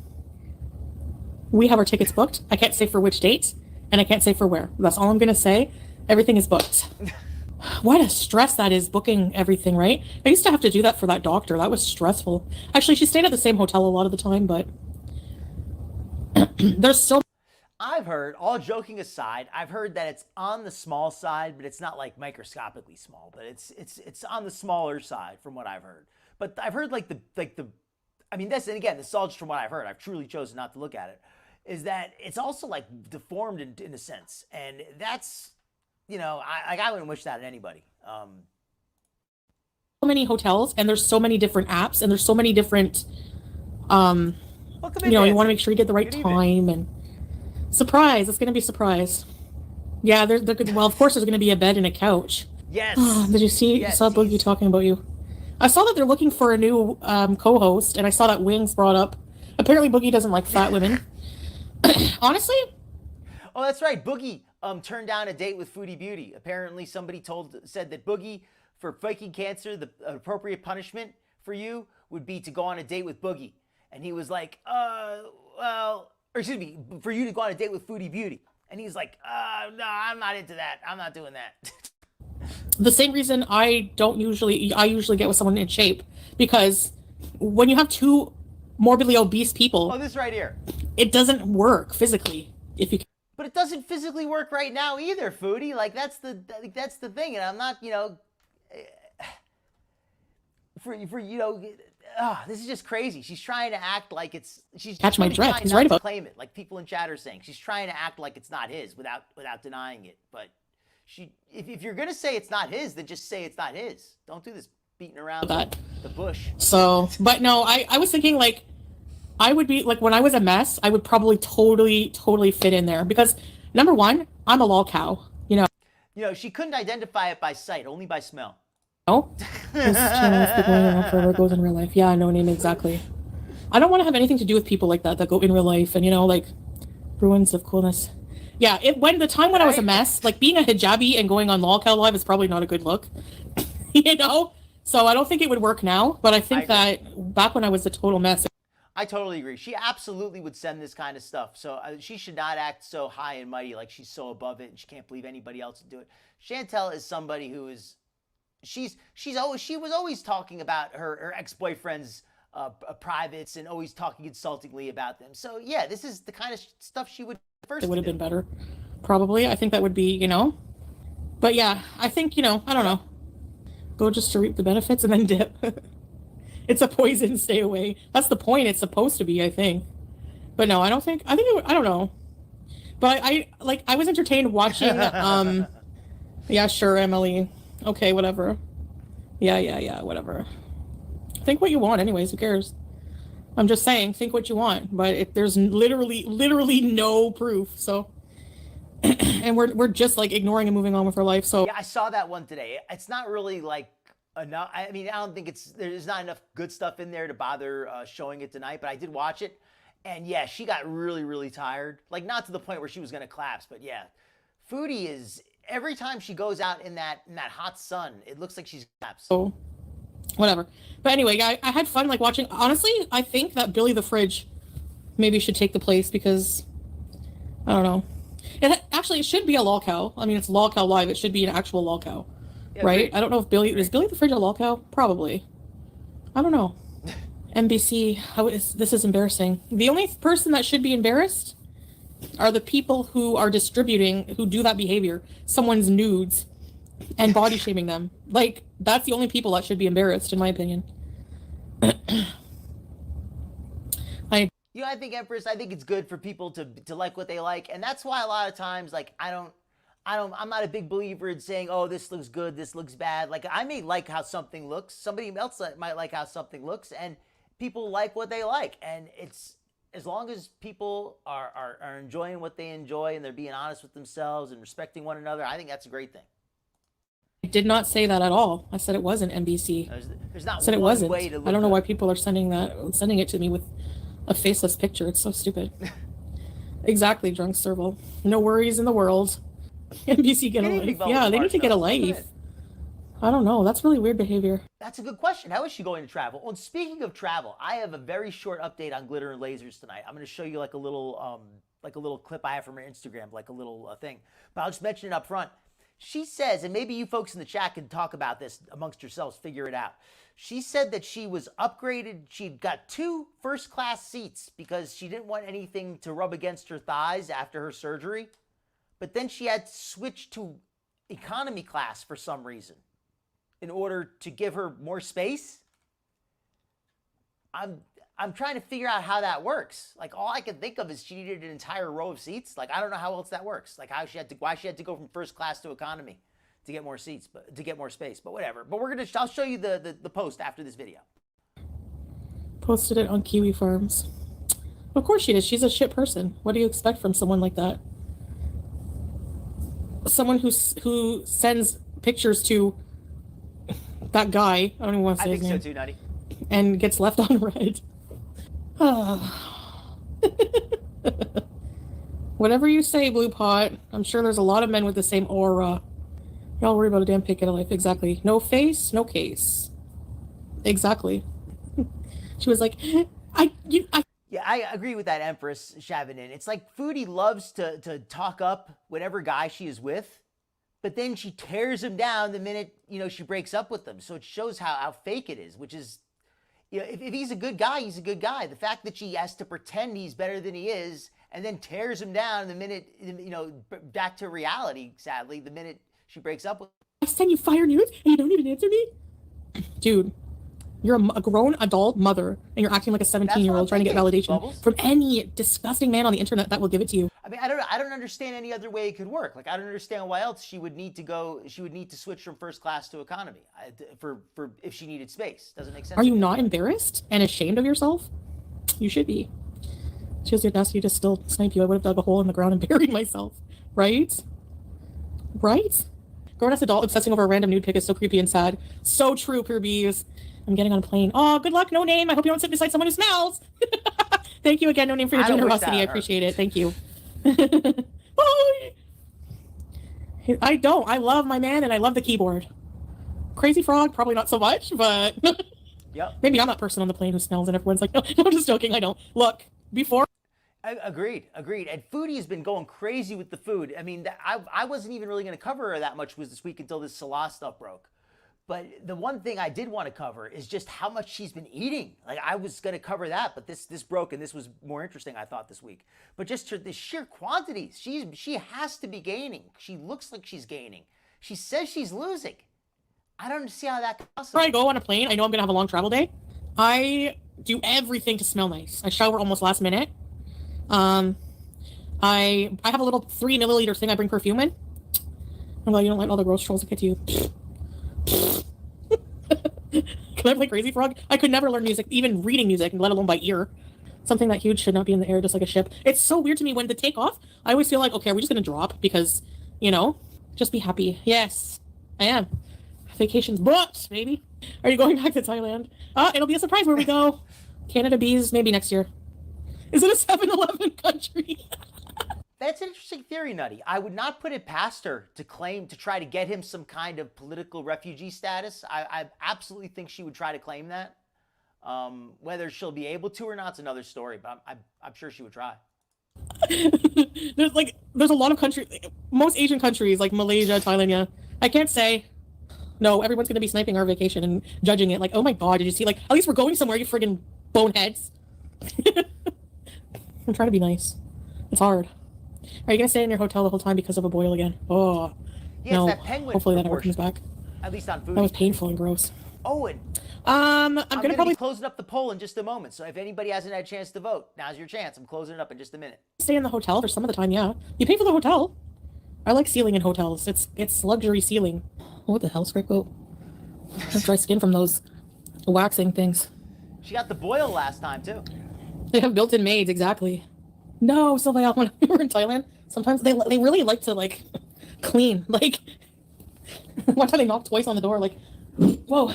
Speaker 4: we have our tickets booked. I can't say for which date, and I can't say for where. That's all I'm going to say. Everything is booked. What a stress that is, booking everything, right? I used to have to do that for that doctor. That was stressful. Actually, she stayed at the same hotel a lot of the time, but there's still...
Speaker 1: I've heard, all joking aside, I've heard that it's on the small side, but it's not like microscopically small, but it's on the smaller side from what I've heard. But I've heard I mean, this, and again, this is all just from what I've heard. I've truly chosen not to look at it. Is that it's also like deformed in a sense, and that's, you know, I wouldn't wish that on anybody.
Speaker 4: So many hotels, and there's so many different apps, and there's so many different, you know, you want to make sure you get the right time, and surprise, it's going to be a surprise. Yeah, well, of course there's going to be a bed and a couch.
Speaker 1: Yes.
Speaker 4: Did you see?
Speaker 1: Yes,
Speaker 4: I saw Boogie talking about you. I saw that they're looking for a new co-host, and I saw that Wings brought up. Apparently Boogie doesn't like fat women. Honestly?
Speaker 1: Oh, that's right. Boogie turned down a date with Foodie Beauty. Apparently somebody said that Boogie, for faking cancer, the appropriate punishment for you would be to go on a date with Boogie. And he was like, well, or excuse me, for you to go on a date with Foodie Beauty. And he's like, no, I'm not into that. I'm not doing that.
Speaker 4: The same reason I usually get with someone in shape, because when you have two morbidly obese people,
Speaker 1: oh, this right here,
Speaker 4: it doesn't work physically.
Speaker 1: But it doesn't physically work right now either, Foodie. Like that's the thing, and I'm not, you know, for you know, this is just crazy. She's trying to act like she's
Speaker 4: catch my drift. He's right about
Speaker 1: claim it, like people in chat are saying. She's trying to act like it's not his without denying it, but. If you're gonna say it's not his, then just say it's not his. Don't do this beating around the bush.
Speaker 4: So, but no, I was thinking like, I would be like, when I was a mess, I would probably totally fit in there, because number one, I'm a lol cow, you know.
Speaker 1: You know, she couldn't identify it by sight, only by smell.
Speaker 4: Oh, this channel has been going on forever. It goes in real life. Yeah, no name exactly. I don't want to have anything to do with people like that go in real life and, you know, like ruins of coolness. Yeah, when I was a mess, like being a hijabi and going on lolcow live is probably not a good look, you know? So I don't think it would work now, but I think that back when I was a total mess.
Speaker 1: I totally agree. She absolutely would send this kind of stuff. So she should not act so high and mighty, like she's so above it and she can't believe anybody else would do it. Chantel is somebody who is, she was always talking about her ex-boyfriend's privates and always talking insultingly about them. So yeah, this is the kind of stuff she would first.
Speaker 4: It would have been better, probably. I think that would be, you know. But yeah, I think, you know, I don't know. Go just to reap the benefits and then dip. It's a poison. Stay away. That's the point. It's supposed to be, I think. But no, I don't think. I don't know. But I was entertained watching. Yeah, sure, Emily. Okay, whatever. Yeah, whatever. Think what you want, anyways. Who cares? I'm just saying, think what you want. But there's literally no proof. So, and we're just like ignoring and moving on with our life. So
Speaker 1: yeah, I saw that one today. It's not really like enough. I mean, I don't think there's not enough good stuff in there to bother showing it tonight. But I did watch it, And yeah, she got really, really tired. Like, not to the point where she was going to collapse, but yeah. Foodie is, every time she goes out in that hot sun, it looks like she's collapsed.
Speaker 4: Oh, whatever. But anyway, I had fun, like, watching. Honestly, I think that Billy the Fridge maybe should take the place because, I don't know. It should be a lol cow. I mean, it's lol cow live. It should be an actual lol cow, yeah, right? Great. I don't know if is Billy the Fridge a lol cow? Probably. I don't know. NBC, this is embarrassing. The only person that should be embarrassed are the people who are distributing, who do that behavior, someone's nudes, and body shaming them. Like, that's the only people that should be embarrassed, in my opinion.
Speaker 1: I think, Empress, I think it's good for people to like what they like, and that's why a lot of times, like, I'm not a big believer in saying, oh, this looks good, this looks bad. Like, I may like how something looks, somebody else might like how something looks, and people like what they like, and it's, as long as people are enjoying what they enjoy and they're being honest with themselves and respecting one another, I think that's a great thing.
Speaker 4: I did not say that at all. I said it wasn't NBC.
Speaker 1: There's not
Speaker 4: I said
Speaker 1: one
Speaker 4: it wasn't.
Speaker 1: way to look.
Speaker 4: I don't know why people are sending it to me with a faceless picture. It's so stupid. Exactly, drunk Serval. No worries in the world. NBC get a life. Yeah, they need to get a life. I don't know. That's really weird behavior.
Speaker 1: That's a good question. How is she going to travel? Well, speaking of travel, I have a very short update on glitter and lasers tonight. I'm going to show you like a little clip I have from her Instagram, like a little thing. But I'll just mention it up front. She says, and maybe you folks in the chat can talk about this amongst yourselves, figure it out. She said that she was upgraded. She'd got 2 first-class seats because she didn't want anything to rub against her thighs after her surgery. But then she had to switch to economy class for some reason in order to give her more space. I'm trying to figure out how that works. Like, all I can think of is she needed an entire row of seats. Like, I don't know how else that works. Like, why she had to go from first class to economy to get more seats, but to get more space. But whatever. But I'll show you the post after this video.
Speaker 4: Posted it on Kiwi Farms. Of course she did. She's a shit person. What do you expect from someone like that? Someone who sends pictures to that guy. I don't even want to say his name.
Speaker 1: I think so too, Nutty.
Speaker 4: And gets left on red. Whatever you say, Blue Pot. I'm sure there's a lot of men with the same aura. Y'all worry about a damn pick in a life. Exactly. No face, no case. Exactly. She was like,
Speaker 1: Yeah, I agree with that, Empress Shavinin. It's like Foodie loves to talk up whatever guy she is with, but then she tears him down the minute, she breaks up with them. So it shows how fake it is, which is, if he's a good guy, he's a good guy. The fact that she has to pretend he's better than he is and then tears him down the minute, back to reality, sadly, the minute she breaks up with him.
Speaker 4: I send you fire news and you don't even answer me? Dude, you're a grown adult mother and you're acting like a 17-year-old trying to get validation Bubbles. From any disgusting man on the internet that will give it to you.
Speaker 1: I mean, I don't understand any other way it could work. Like, I don't understand why else she would need to switch from first class to economy for if she needed space. Doesn't make sense.
Speaker 4: Are you not embarrassed and ashamed of yourself? You should be. She has the audacity to still snipe you. I would have dug a hole in the ground and buried myself. Right? Right? Grown-ass adult obsessing over a random nude pic is so creepy and sad. So true, pure bees. I'm getting on a plane. Oh, good luck, no name. I hope you don't sit beside someone who smells. Thank you again, no name, for your generosity. I appreciate it. Thank you. Bye. I don't. I love my man and I love the keyboard. Crazy Frog, probably not so much, but
Speaker 1: yep.
Speaker 4: Maybe I'm that person on the plane who smells and everyone's like, no, I'm just joking. I don't. Look, before.
Speaker 1: Agreed. And Foodie has been going crazy with the food. I mean, I wasn't even really going to cover her that much this week until this Salah stuff broke. But the one thing I did want to cover is just how much she's been eating. Like, I was going to cover that, but this broke, and this was more interesting, I thought, this week. But just the sheer quantities, she has to be gaining. She looks like she's gaining. She says she's losing. I don't see how that possible.
Speaker 4: Before I go on a plane, I know I'm going to have a long travel day. I do everything to smell nice. I shower almost last minute. I have a little 3 milliliter thing I bring perfume in. I'm glad you don't let all the gross trolls get to you. Can I play Crazy Frog? I could never learn music, even reading music, let alone by ear. Something that huge should not be in the air, just like a ship. It's so weird to me when the takeoff, I always feel like, okay, we're just going to drop because, just be happy. Yes, I am. Vacation's booked, baby. Are you going back to Thailand? It'll be a surprise where we go. Canada bees, maybe next year. Is it a 7-Eleven country?
Speaker 1: That's an interesting theory, Nutty. I would not put it past her to try to get him some kind of political refugee status. I absolutely think she would try to claim that. Whether she'll be able to or not is another story, but I'm sure she would try.
Speaker 4: There's a lot of countries, most Asian countries like Malaysia, Thailand, yeah. I can't say, no, everyone's going to be sniping our vacation and judging it. Like, oh my God, did you see? Like, at least we're going somewhere, you friggin' boneheads. I'm trying to be nice. It's hard. Are you going to stay in your hotel the whole time because of a boil again? Oh,
Speaker 1: yeah,
Speaker 4: no.
Speaker 1: That penguin.
Speaker 4: Hopefully that never comes back.
Speaker 1: At least on Foodie.
Speaker 4: That was painful and gross.
Speaker 1: Oh, and
Speaker 4: I'm gonna probably
Speaker 1: be closing up the poll in just a moment. So if anybody hasn't had a chance to vote, now's your chance. I'm closing it up in just a minute.
Speaker 4: Stay in the hotel for some of the time. Yeah, you pay for the hotel. I like sealing in hotels. It's luxury sealing. What the hell, scrape goat? I have dry skin from those waxing things.
Speaker 1: She got the boil last time too.
Speaker 4: They have built-in maids, exactly. No, Sylvia, when we were in Thailand, sometimes they really like to like clean. Like one time they knocked twice on the door. Like, whoa.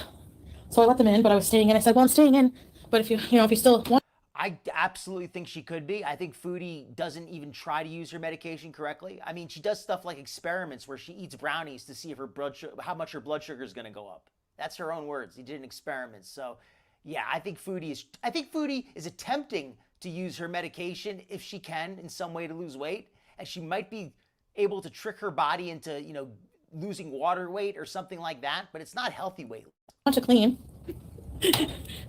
Speaker 4: So I let them in, but I was staying in. I said, well, I'm staying in, but if you still want.
Speaker 1: I absolutely think she could be. I think Foodie doesn't even try to use her medication correctly. I mean, she does stuff like experiments where she eats brownies to see if how much her blood sugar is going to go up. That's her own words. He did an experiment. So, yeah, I think Foodie is attempting to use her medication if she can in some way to lose weight, and she might be able to trick her body into, losing water weight or something like that, but it's not healthy weight.
Speaker 4: Want to clean.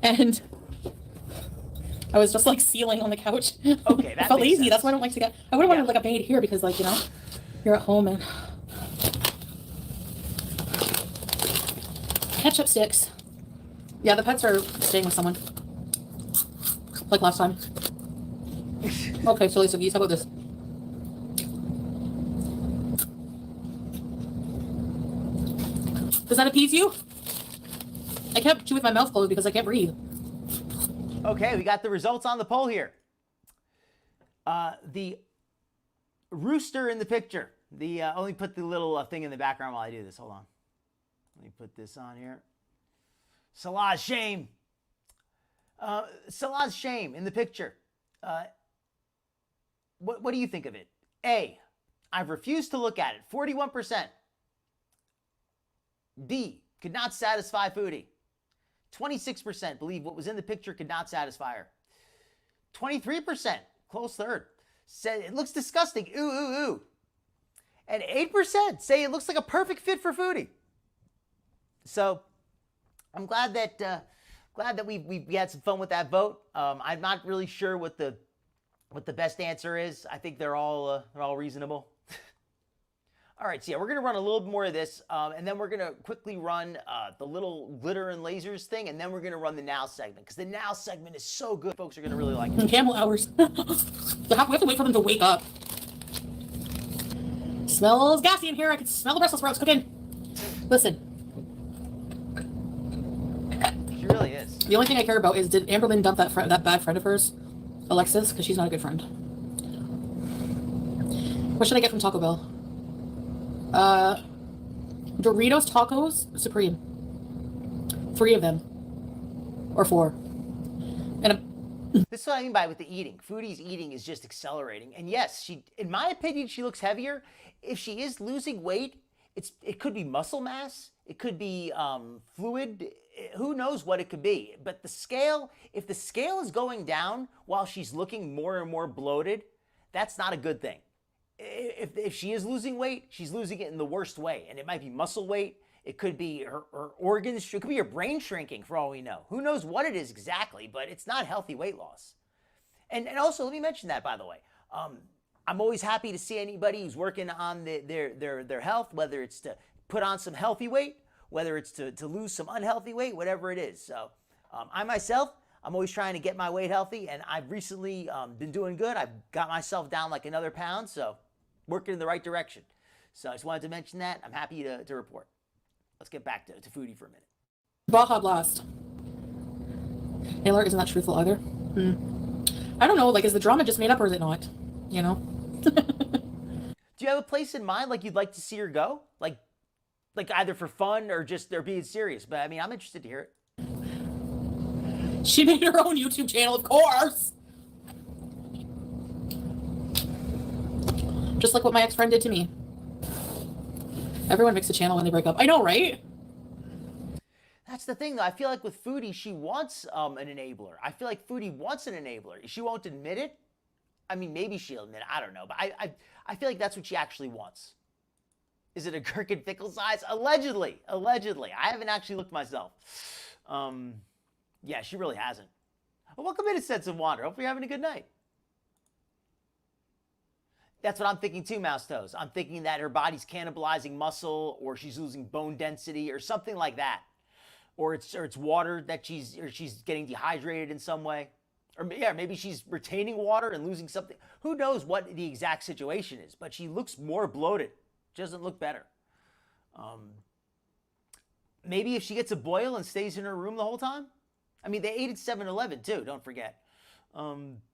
Speaker 4: And I was just like sealing on the couch.
Speaker 1: Okay, that
Speaker 4: I felt lazy.
Speaker 1: sense.
Speaker 4: That's why I don't like to I would have wanted like a maid here because you're at home and ketchup sticks. Yeah, the pets are staying with someone. Like last time. Okay, silly suggies, how about this? Does that appease you? I can't chew with my mouth closed because I can't breathe.
Speaker 1: Okay, we got the results on the poll here. The rooster in the picture. Let me put the little thing in the background while I do this. Hold on. Let me put this on here. Salah's shame. Salah's shame in the picture. What do you think of it? A, I've refused to look at it. 41%. B, could not satisfy Foodie. 26% believe what was in the picture could not satisfy her. 23%, close third, said it looks disgusting. Ooh, ooh, ooh. And 8% say it looks like a perfect fit for Foodie. So I'm glad that we had some fun with that vote. I'm not really sure what the best answer is. I think they're all reasonable. All right, so yeah, we're going to run a little bit more of this, and then we're going to quickly run the little glitter and lasers thing, and then we're going to run the NAL segment, because the NAL segment is so good. Folks are going to really like it.
Speaker 4: Camel hours. We have to wait for them to wake up. Smells gassy in here. I can smell the Brussels sprouts cooking. Listen.
Speaker 1: She really is.
Speaker 4: The only thing I care about is, did Amberlynn dump that bad friend of hers, Alexis? Because she's not a good friend. What should I get from Taco Bell? Doritos Tacos Supreme. 3 of them. Or 4. And
Speaker 1: this is what I mean by with the eating. Foodie's eating is just accelerating. And yes, in my opinion, she looks heavier. If she is losing weight, it could be muscle mass. It could be fluid. Who knows what it could be. But if the scale is going down while she's looking more and more bloated, that's not a good thing. If she is losing weight, she's losing it in the worst way. And it might be muscle weight. It could be her organs. It could be her brain shrinking for all we know. Who knows what it is exactly, but it's not healthy weight loss. And also, let me mention that, by the way. I'm always happy to see anybody who's working on their health, whether it's to put on some healthy weight, whether it's to lose some unhealthy weight, whatever it is. So I myself, I'm always trying to get my weight healthy, and I've recently been doing good. I've got myself down like another pound, so working in the right direction. So I just wanted to mention that. I'm happy to report. Let's get back to Foodie for a minute.
Speaker 4: Baja Blast. Taylor, isn't that truthful either? I don't know, is the drama just made up or is it not? You know?
Speaker 1: Do you have a place in mind you'd like to see her go? Like either for fun or just they're being serious. But I mean, I'm interested to hear it.
Speaker 4: She made her own YouTube channel, of course. Just like what my ex-friend did to me. Everyone makes a channel when they break up. I know, right?
Speaker 1: That's the thing, though. I feel like with Foodie, she wants an enabler. I feel like Foodie wants an enabler. She won't admit it. I mean, maybe she'll admit it. I don't know. But I feel like that's what she actually wants. Is it a gherkin pickle size? Allegedly. Allegedly. I haven't actually looked myself. Yeah, she really hasn't. Well, welcome in to Sense of Wonder. Hope you're having a good night. That's what I'm thinking too, Mouse Toes. I'm thinking that her body's cannibalizing muscle, or she's losing bone density, or something like that. Or it's water that she's getting dehydrated in some way. Or yeah, maybe she's retaining water and losing something. Who knows what the exact situation is, but she looks more bloated. She doesn't look better. Maybe if she gets a boil and stays in her room the whole time. I mean, they ate at 7-Eleven too, don't forget.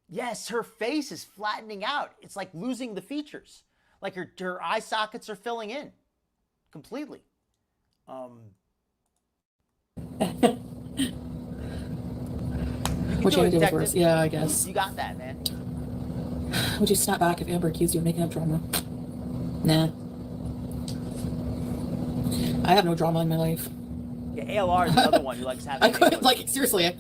Speaker 1: Yes, her face is flattening out. It's like losing the features. Like her eye sockets are filling in completely.
Speaker 4: What you do with worse? Yeah, I guess.
Speaker 1: You got that, man.
Speaker 4: Would you snap back if Amber accused you of making up drama? Nah. I have no drama in my life.
Speaker 1: Yeah, ALR is the other one who likes having.
Speaker 4: I could, like, seriously.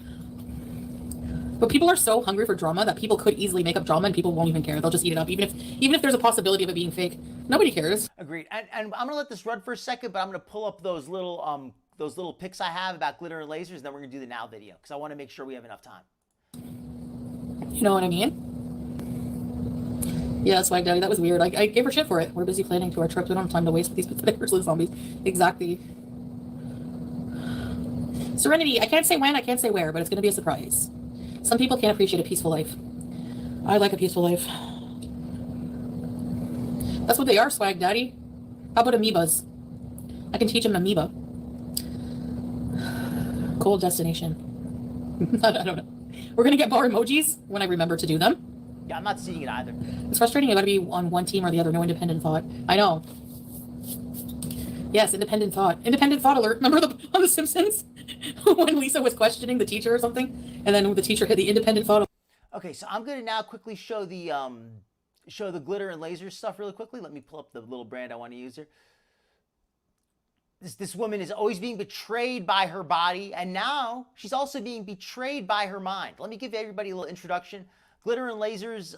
Speaker 4: But people are so hungry for drama that people could easily make up drama and people won't even care. They'll just eat it up, even if there's a possibility of it being fake. Nobody cares.
Speaker 1: Agreed. And I'm gonna let this run for a second, but I'm gonna pull up those little pics I have about glitter and lasers, and then we're gonna do the NAL video because I want to make sure we have enough time.
Speaker 4: You know what I mean? Yeah, Swag Daddy, that was weird. I gave her shit for it. We're busy planning to our trip. We don't have time to waste with these pathetic useless zombies. Exactly. Serenity, I can't say when, I can't say where, but it's going to be a surprise. Some people can't appreciate a peaceful life. I like a peaceful life. That's what they are, Swag Daddy. How about amoebas? I can teach them amoeba. Cold destination. I don't know. We're going to get more emojis when I remember to do them.
Speaker 1: Yeah, I'm not seeing it either.
Speaker 4: It's frustrating. You got to be on one team or the other. No independent thought. I know. Yes, independent thought. Independent thought alert. Remember on The Simpsons when Lisa was questioning the teacher or something, and then the teacher hit the independent thought.
Speaker 1: Okay, so I'm going to now quickly show the glitter and laser stuff really quickly. Let me pull up the little brand I want to use here. This woman is always being betrayed by her body, and now she's also being betrayed by her mind. Let me give everybody a little introduction. Glitter and lasers,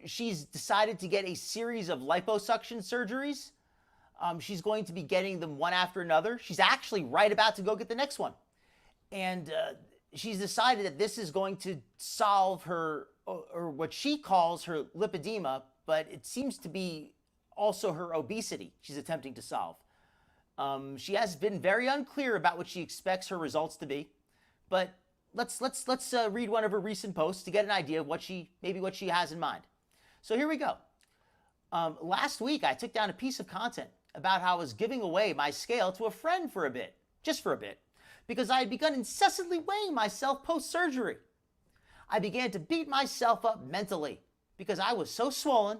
Speaker 1: she's decided to get a series of liposuction surgeries. She's going to be getting them one after another. She's actually right about to go get the next one. And she's decided that this is going to solve her, or what she calls her lipedema, but it seems to be also her obesity she's attempting to solve. She has been very unclear about what she expects her results to be, but let's read one of her recent posts to get an idea of what she has in mind. So here we go. Last week, I took down a piece of content about how I was giving away my scale to a friend for a bit, just for a bit, because I had begun incessantly weighing myself post-surgery. I began to beat myself up mentally because I was so swollen,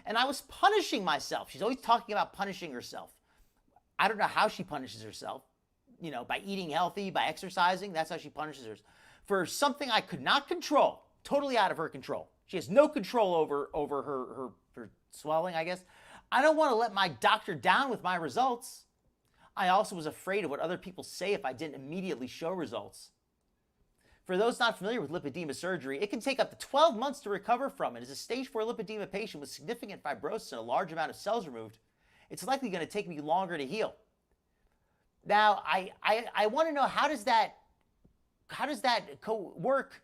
Speaker 1: and I was punishing myself. She's always talking about punishing herself. I don't know how she punishes herself, you know, by eating healthy, by exercising. That's how she punishes herself. For something I could not control, totally out of her control. She has no control over her swelling, I guess. I don't want to let my doctor down with my results. I also was afraid of what other people say if I didn't immediately show results. For those not familiar with lipedema surgery, it can take up to 12 months to recover from it. As a stage 4 lipedema patient with significant fibrosis and a large amount of cells removed, it's likely going to take me longer to heal. Now, I want to know, how does that work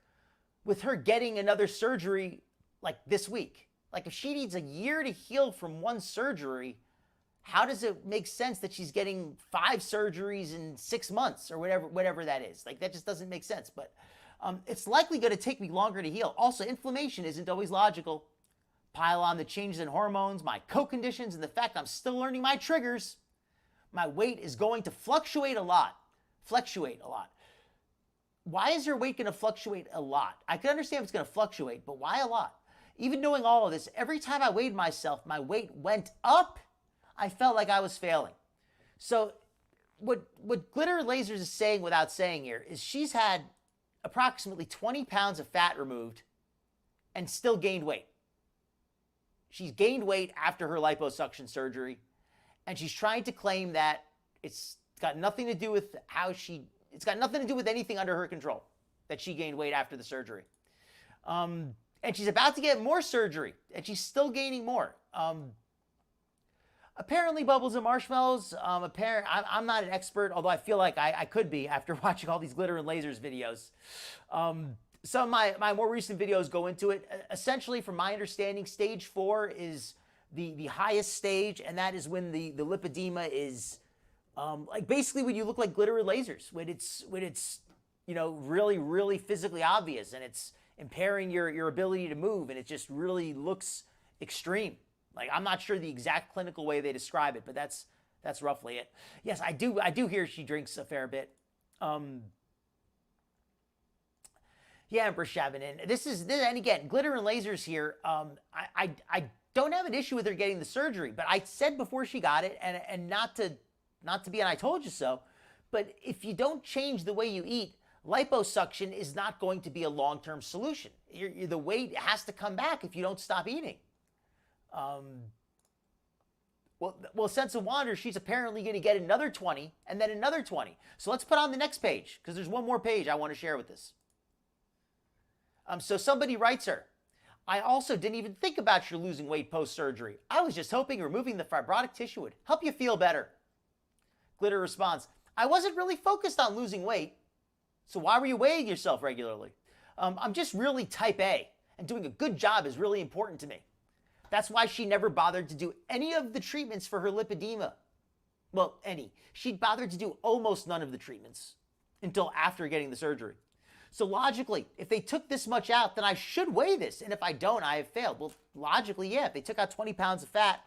Speaker 1: with her getting another surgery like this week? Like, if she needs a year to heal from one surgery, how does it make sense that she's getting 5 surgeries in 6 months or whatever that is? Like, that just doesn't make sense. But it's likely going to take me longer to heal. Also, inflammation isn't always logical. Pile on the changes in hormones, my co-conditions, and the fact I'm still learning my triggers. My weight is going to fluctuate a lot. Why is your weight going to fluctuate a lot? I can understand if it's going to fluctuate, but why a lot? Even knowing all of this, every time I weighed myself, my weight went up. I felt like I was failing. So what Glitter Lasers is saying without saying here is she's had approximately 20 pounds of fat removed and still gained weight. she's gained weight after her liposuction surgery, and she's trying to claim that it's got nothing to do with it's got nothing to do with anything under her control, that she gained weight after the surgery. And she's about to get more surgery, and she's still gaining more. Apparently, Bubbles and Marshmallows, I'm not an expert, although I feel like I could be after watching all these Glitter and Lasers videos. Some of my more recent videos go into it. Essentially, from my understanding, stage 4 is the highest stage, and that is when the lipedema is like basically when you look like Glitter and Lasers, when it's really, really physically obvious, and it's impairing your ability to move, and it just really looks extreme. Like, I'm not sure the exact clinical way they describe it, but that's roughly it. Yes, I do hear she drinks a fair bit. Yeah, Empress Shavinin. And again, Glitter and Lasers here. I don't have an issue with her getting the surgery, but I said before she got it, and not to be an I told you so, but if you don't change the way you eat, liposuction is not going to be a long-term solution. The weight has to come back if you don't stop eating. Well, Sense of Wonder, she's apparently going to get another 20 and then another 20. So let's put on the next page, because there's one more page I want to share with this. So somebody writes her, I also didn't even think about your losing weight post-surgery. I was just hoping removing the fibrotic tissue would help you feel better. Glitter responds, I wasn't really focused on losing weight. So why were you weighing yourself regularly? I'm just really type A, and doing a good job is really important to me. That's why she never bothered to do any of the treatments for her lipedema. Well, any. She'd bothered to do almost none of the treatments until after getting the surgery. So logically, if they took this much out, then I should weigh this. And if I don't, I have failed. Well, logically, yeah, if they took out 20 pounds of fat,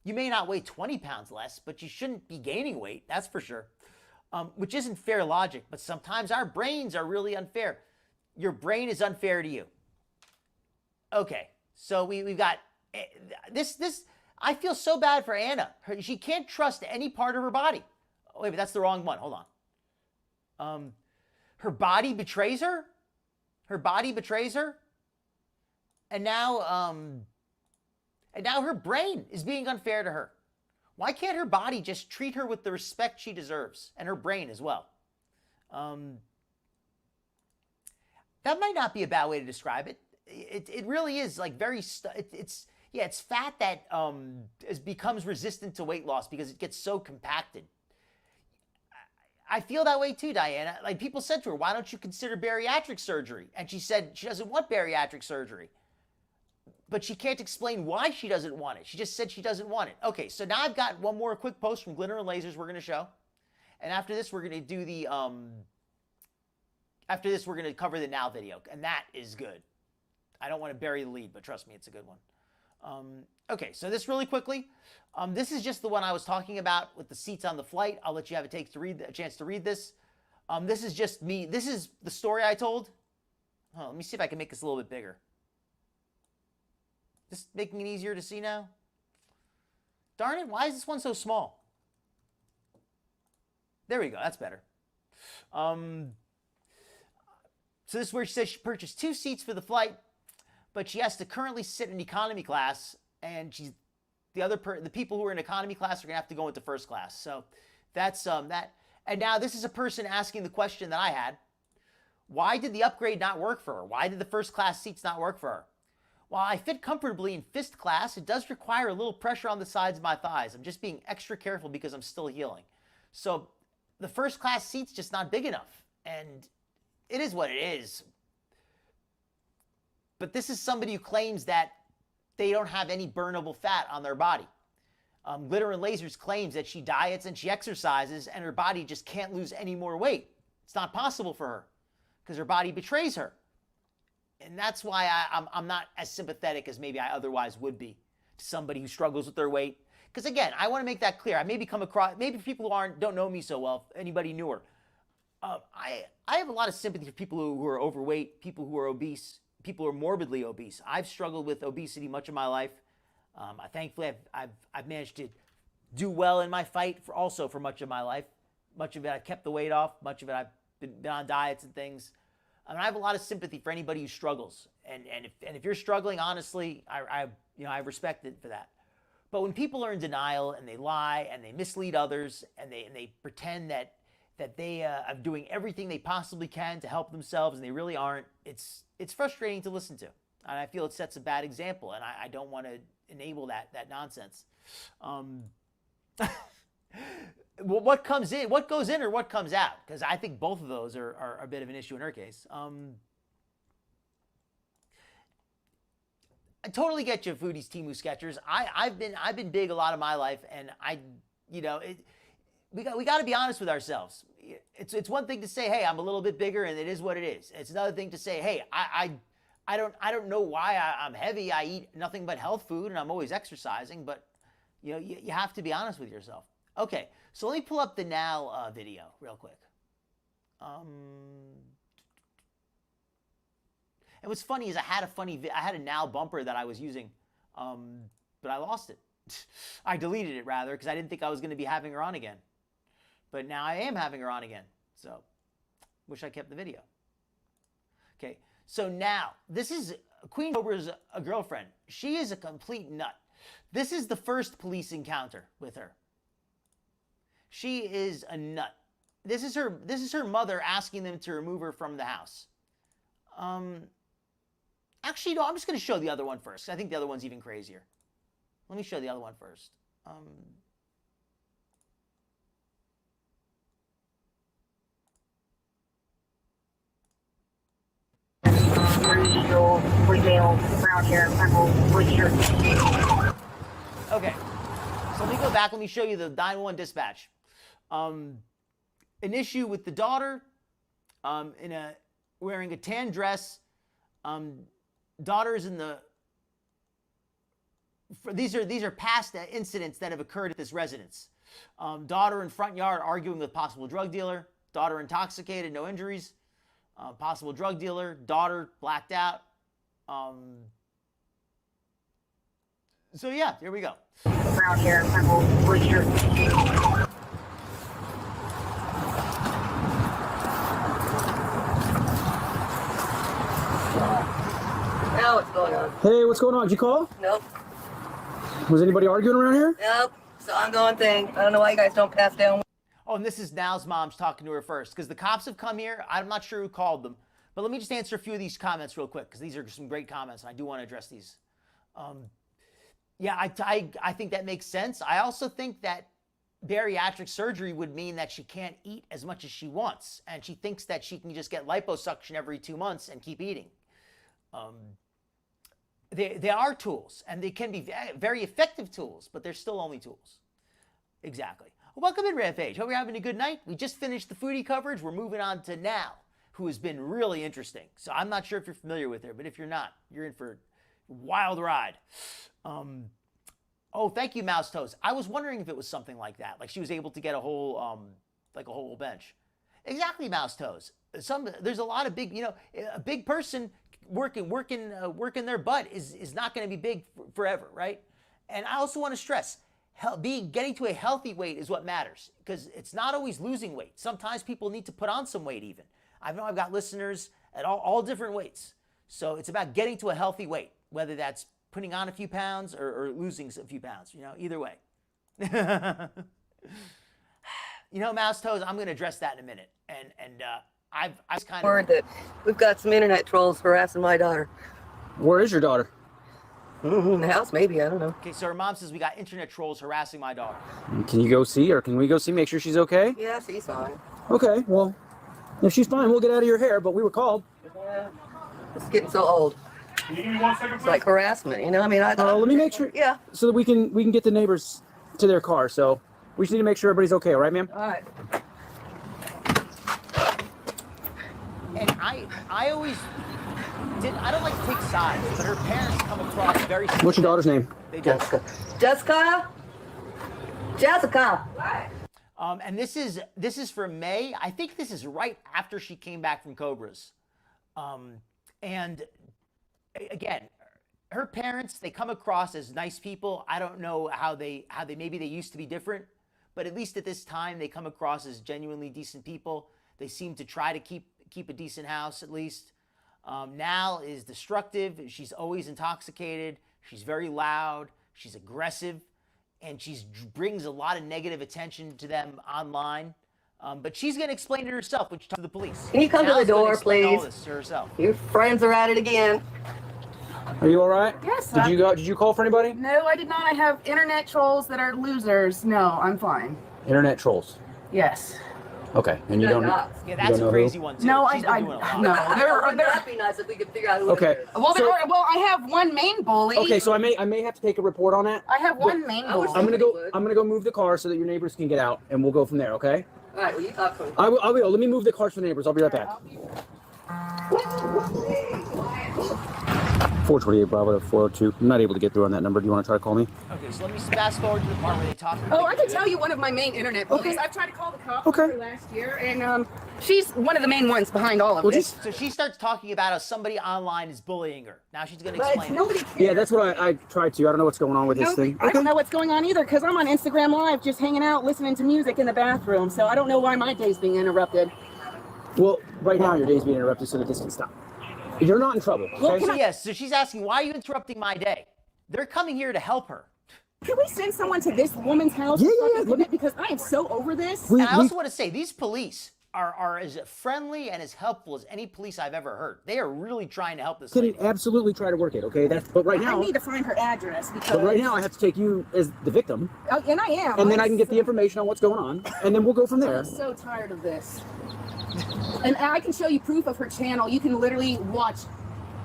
Speaker 1: you may not weigh 20 pounds less, but you shouldn't be gaining weight, that's for sure. Which isn't fair logic, but sometimes our brains are really unfair. Your brain is unfair to you. Okay, so we've got this. I feel so bad for Anna. She can't trust any part of her body. Oh, wait, but that's the wrong one. Hold on. Her body betrays her. Her body betrays her. And now her brain is being unfair to her. Why can't her body just treat her with the respect she deserves, and her brain as well? That might not be a bad way to describe it. It really is like it's fat that becomes resistant to weight loss because it gets so compacted. I feel that way too, Diana. Like, people said to her, why don't you consider bariatric surgery? And she said she doesn't want bariatric surgery. But she can't explain why she doesn't want it. She just said she doesn't want it. Okay, so now I've got one more quick post from Glitter and Lasers we're going to show. And after this, we're going to do the, after this, we're going to cover the NAL video. And that is good. I don't want to bury the lead, but trust me, it's a good one. Okay, so this really quickly. This is just the one I was talking about with the seats on the flight. I'll let you have a chance to read this. This is just me. This is the story I told. Oh, let me see if I can make this a little bit bigger. This making it easier to see now? Darn it, why is this one so small? There we go, that's better. So this is where she says she purchased 2 seats for the flight, but she has to currently sit in economy class, and the people who are in economy class are gonna have to go into first class. So that's that. And now this is a person asking the question that I had. Why did the upgrade not work for her? Why did the first class seats not work for her? While I fit comfortably in fist class, it does require a little pressure on the sides of my thighs. I'm just being extra careful because I'm still healing. So the first class seat's just not big enough. And it is what it is. But this is somebody who claims that they don't have any burnable fat on their body. Glitter and Lasers claims that she diets and she exercises and her body just can't lose any more weight. It's not possible for her because her body betrays her. And that's why I'm not as sympathetic as maybe I otherwise would be to somebody who struggles with their weight. Because again, I want to make that clear. I maybe come across, maybe people who don't know me so well, anybody newer. I have a lot of sympathy for people who are overweight, people who are obese, people who are morbidly obese. I've struggled with obesity much of my life. Thankfully, I've managed to do well in my fight for much of my life. Much of it I've kept the weight off. Much of it I've been on diets and things. I mean, I have a lot of sympathy for anybody who struggles, and if you're struggling, honestly, I respect it for that. But when people are in denial and they lie and they mislead others and they pretend that they are doing everything they possibly can to help themselves and they really aren't, it's frustrating to listen to, and I feel it sets a bad example, and I don't want to enable that nonsense. Well, what goes in or what comes out? Because I think both of those are a bit of an issue in her case. I totally get you, Foodie's Temu Sketchers. I've been big a lot of my life, and we got to be honest with ourselves. It's one thing to say, hey, I'm a little bit bigger, and it is what it is. It's another thing to say, hey, I don't know why I'm heavy. I eat nothing but health food, and I'm always exercising. But you have to be honest with yourself. Okay, so let me pull up the NAL video real quick. And what's funny is I had a NAL bumper that I was using, but I lost it. I deleted it rather because I didn't think I was going to be having her on again. But now I am having her on again. So, wish I kept the video. Okay, so now this is Queen Cobra's a girlfriend. She is a complete nut. This is the first police encounter with her. She is a nut. This is her mother asking them to remove her from the house. Actually, no, I'm just going to show the other one first. I think the other one's even crazier. Let me show the other one first. Okay, so let me go back. Let me show you the 911 dispatch. An issue with the daughter, wearing a tan dress. Daughters in the. These are past incidents that have occurred at this residence. Daughter in front yard arguing with possible drug dealer. Daughter intoxicated, no injuries. Possible drug dealer. Daughter blacked out. So yeah, here we go.
Speaker 5: Around here, Now what's going on?
Speaker 6: Hey, what's going on? Did you call?
Speaker 5: Nope.
Speaker 6: Was anybody arguing around here?
Speaker 5: Nope. It's an ongoing thing. I don't know why you guys don't pass down.
Speaker 1: Oh, and this is NAL's mom's talking to her first because the cops have come here. I'm not sure who called them, but let me just answer a few of these comments real quick because these are some great comments and I do want to address these. Yeah, I think that makes sense. I also think that bariatric surgery would mean that she can't eat as much as she wants, and she thinks that she can just get liposuction every 2 months and keep eating. They are tools, and they can be very effective tools, but they're still only tools. Exactly. Welcome in, Rampage. Hope you're having a good night. We just finished the Foodie coverage. We're moving on to NAL, who has been really interesting. So I'm not sure if you're familiar with her, but if you're not, you're in for a wild ride. Oh, thank you, Mouse Toast. I was wondering if it was something like that, like she was able to get a whole bench. Exactly, Mouse Toes. There's a lot of big, a big person working their butt is not going to be big forever, right? And I also want to stress, getting to a healthy weight is what matters, because it's not always losing weight. Sometimes people need to put on some weight even. I know I've got listeners at all different weights. So it's about getting to a healthy weight, whether that's putting on a few pounds or losing a few pounds, either way. Mouse Toes, I'm going to address that in a minute. And I was kind of
Speaker 5: Word that we've got some internet trolls harassing my daughter.
Speaker 6: Where is your daughter?
Speaker 5: In the house, maybe. I don't know.
Speaker 1: Okay, so her mom says we got internet trolls harassing my daughter.
Speaker 6: Can you go see, or can we go see, make sure she's okay?
Speaker 5: Yeah, she's fine.
Speaker 6: Okay, well, if she's fine, we'll get out of your hair, but we were called.
Speaker 5: Yeah. It's getting so old.
Speaker 7: Can you give me 1 second,
Speaker 5: It's
Speaker 7: please?
Speaker 5: like harassment, I mean,
Speaker 6: Let me make sure.
Speaker 5: Yeah.
Speaker 6: So that we can get the neighbors to their car. So we just need to make sure everybody's okay, all right, ma'am?
Speaker 5: All right.
Speaker 1: And I always did. I don't like to take sides, but her parents come across very.
Speaker 6: What's your daughter's name?
Speaker 1: They do.
Speaker 5: Jessica.
Speaker 1: And this is for May. I think this is right after she came back from Cobra's. And again, her parents, they come across as nice people. I don't know how they maybe they used to be different, but at least at this time they come across as genuinely decent people. They seem to try to keep a decent house at least. NAL is destructive. She's always intoxicated. She's very loud. She's aggressive, and she brings a lot of negative attention to them online. But she's going to explain it herself when she talks to the police.
Speaker 5: Can you come to the
Speaker 1: NAL's gonna
Speaker 5: door,
Speaker 1: explain all
Speaker 5: please?
Speaker 1: this to herself.
Speaker 5: Your friends are at it again.
Speaker 6: Are you all right?
Speaker 7: Yes.
Speaker 6: Did you call for anybody?
Speaker 7: No, I did not. I have internet trolls that are losers. No, I'm fine.
Speaker 6: Internet trolls.
Speaker 7: Yes.
Speaker 6: Okay, and you don't.
Speaker 1: Yeah, that's a crazy one too.
Speaker 7: No,
Speaker 1: She's been doing a lot.
Speaker 7: no.
Speaker 5: Wouldn't that be nice if we could figure out who
Speaker 6: Okay.
Speaker 5: it is?
Speaker 7: Well,
Speaker 6: So-
Speaker 7: I have one main bully.
Speaker 6: Okay, so I may have to take a report on that.
Speaker 7: I have one main bully.
Speaker 6: I'm gonna go move the car so that your neighbors can get out, and we'll go from there. Okay?
Speaker 5: All right, well, you talk to him.
Speaker 6: I will. Let me move the cars for the neighbors. I'll be right back. 428 Bravo to 402. I'm not able to get through on that number. Do you want to try to call me?
Speaker 1: Okay, so let me fast forward to the part where they talk.
Speaker 7: Oh, I can tell you one of my main internet bullies. I've tried to call the cops on her last year, and she's one of the main ones behind all of this.
Speaker 1: So she starts talking about how somebody online is bullying her. Now she's going to explain it.
Speaker 7: Nobody cares.
Speaker 6: Yeah, that's what I tried to. I don't know what's going on with this thing.
Speaker 7: I don't know what's going on either, because I'm on Instagram Live just hanging out, listening to music in the bathroom, so I don't know why my day's being interrupted.
Speaker 6: Well, right now your day's being interrupted so that this can stop. You're not in trouble. Okay?
Speaker 1: So yes, so she's asking, why are you interrupting my day? They're coming here to help her.
Speaker 7: Can we send someone to this woman's house?
Speaker 6: Yeah.
Speaker 7: Because I am so over this.
Speaker 1: And I also want to say, these police are as friendly and as helpful as any police I've ever heard. They are really trying to help this
Speaker 6: Can
Speaker 1: lady.
Speaker 6: absolutely try to work it. Okay, but right now.
Speaker 7: I need to find her address because.
Speaker 6: But right now, I have to take you as the victim,
Speaker 7: And I am.
Speaker 6: and then I can get the information on what's going on, and then we'll go from there.
Speaker 7: I'm so tired of this. And I can show you proof of her channel. You can literally watch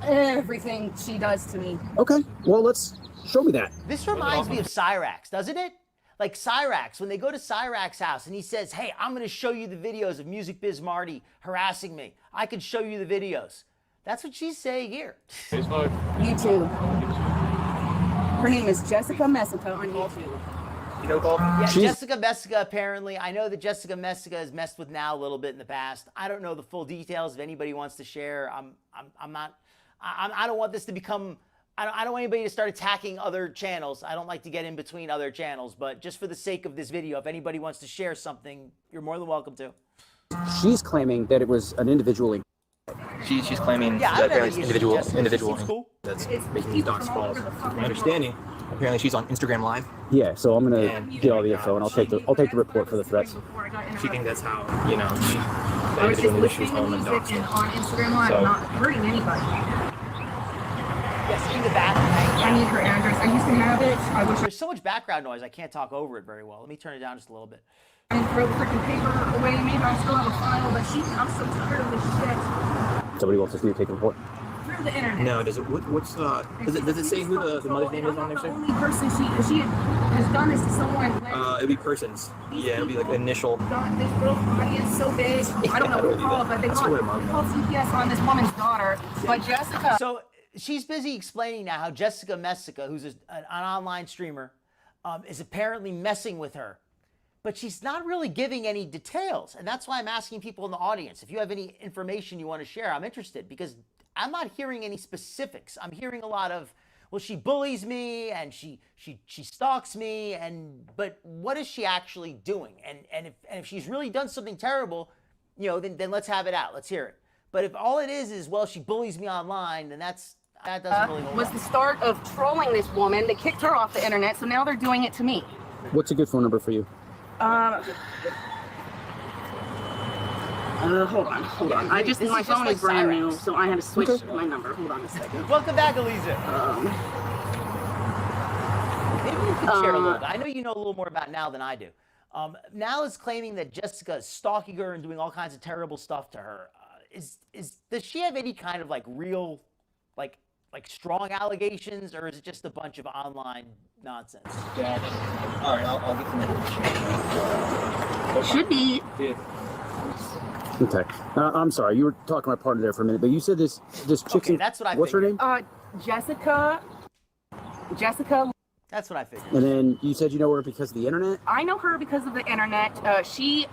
Speaker 7: everything she does to me.
Speaker 6: Okay, well, let's show me that.
Speaker 1: This reminds me of Cyrax, doesn't it? Like Cyrax, when they go to Cyrax's house and he says, hey, I'm going to show you the videos of Music Biz Marty harassing me. I can show you the videos. That's what she's saying here.
Speaker 7: YouTube. Her name is Jessica Messica on YouTube.
Speaker 6: You know, Paul?
Speaker 1: Yeah, Jessica Messica, apparently. I know that Jessica Messica has messed with NAL a little bit in the past. I don't know the full details. If anybody wants to share, I don't want this to become, I don't want anybody to start attacking other channels. I don't like to get in between other channels, but just for the sake of this video, if anybody wants to share something, you're more than welcome to.
Speaker 6: She's claiming that it was an individual.
Speaker 8: She's claiming
Speaker 1: Yeah, I
Speaker 8: that
Speaker 1: don't have
Speaker 8: apparently
Speaker 1: any
Speaker 8: it's
Speaker 1: issue with Jessica. She
Speaker 8: individual
Speaker 1: seems cool.
Speaker 8: that's making these docs false. From my understanding, apparently she's on Instagram Live.
Speaker 6: Yeah, so I'm gonna
Speaker 8: And-
Speaker 6: get all the info, and I'll take the report for the threats.
Speaker 8: She thinks that's how
Speaker 7: I was just listening to music and on Instagram Live,
Speaker 8: So-
Speaker 7: not hurting anybody.
Speaker 1: Yes, in the back.
Speaker 7: I need her address. I used to have it. I wish
Speaker 1: There's so much background noise, I can't talk over it very well. Let me turn it down just a little bit.
Speaker 7: I didn't throw the freaking paper away. Maybe I still have a file, but I'm so tired of this shit.
Speaker 6: Somebody wants us to take a report.
Speaker 7: Through the internet.
Speaker 8: No, does it say who the mother's name is on there,
Speaker 7: The
Speaker 8: sir?
Speaker 7: only person she has done this to someone.
Speaker 8: It'd be persons. Yeah, it'd be like initial.
Speaker 7: Got this girl's audience so big. I don't know what to call it, but they called CPS on this woman's daughter. But Jessica.
Speaker 1: So she's busy explaining now how Jessica Messica, who's an online streamer, is apparently messing with her. But she's not really giving any details. And that's why I'm asking people in the audience, if you have any information you want to share, I'm interested, because I'm not hearing any specifics. I'm hearing a lot of, well, she bullies me and she stalks me, but what is she actually doing? And if she's really done something terrible, then let's have it out. Let's hear it. But if all it is, well, she bullies me online, then that doesn't really hold
Speaker 7: Was
Speaker 1: up.
Speaker 7: the start of trolling this woman. They kicked her off the internet, so now they're doing it to me.
Speaker 6: What's a good phone number for you?
Speaker 7: Hold on. My phone is brand new, so I had to switch my number. Hold on a second.
Speaker 1: Welcome back, Eliza. Maybe you can share a little bit. I know you know a little more about NAL than I do. NAL is claiming that Jessica is stalking her and doing all kinds of terrible stuff to her. Does she have any kind of real, strong allegations, or is it just a bunch of online nonsense?
Speaker 8: Yeah. All right, I'll get some.
Speaker 7: It should be.
Speaker 6: Okay. I'm sorry, you were talking to my partner there for a minute, but you said this chick.
Speaker 1: Okay, that's what I
Speaker 6: What's her
Speaker 1: figured.
Speaker 6: name?
Speaker 7: Jessica.
Speaker 1: That's what I figured.
Speaker 6: And then you said you know her because of the internet?
Speaker 7: I know her because of the internet. She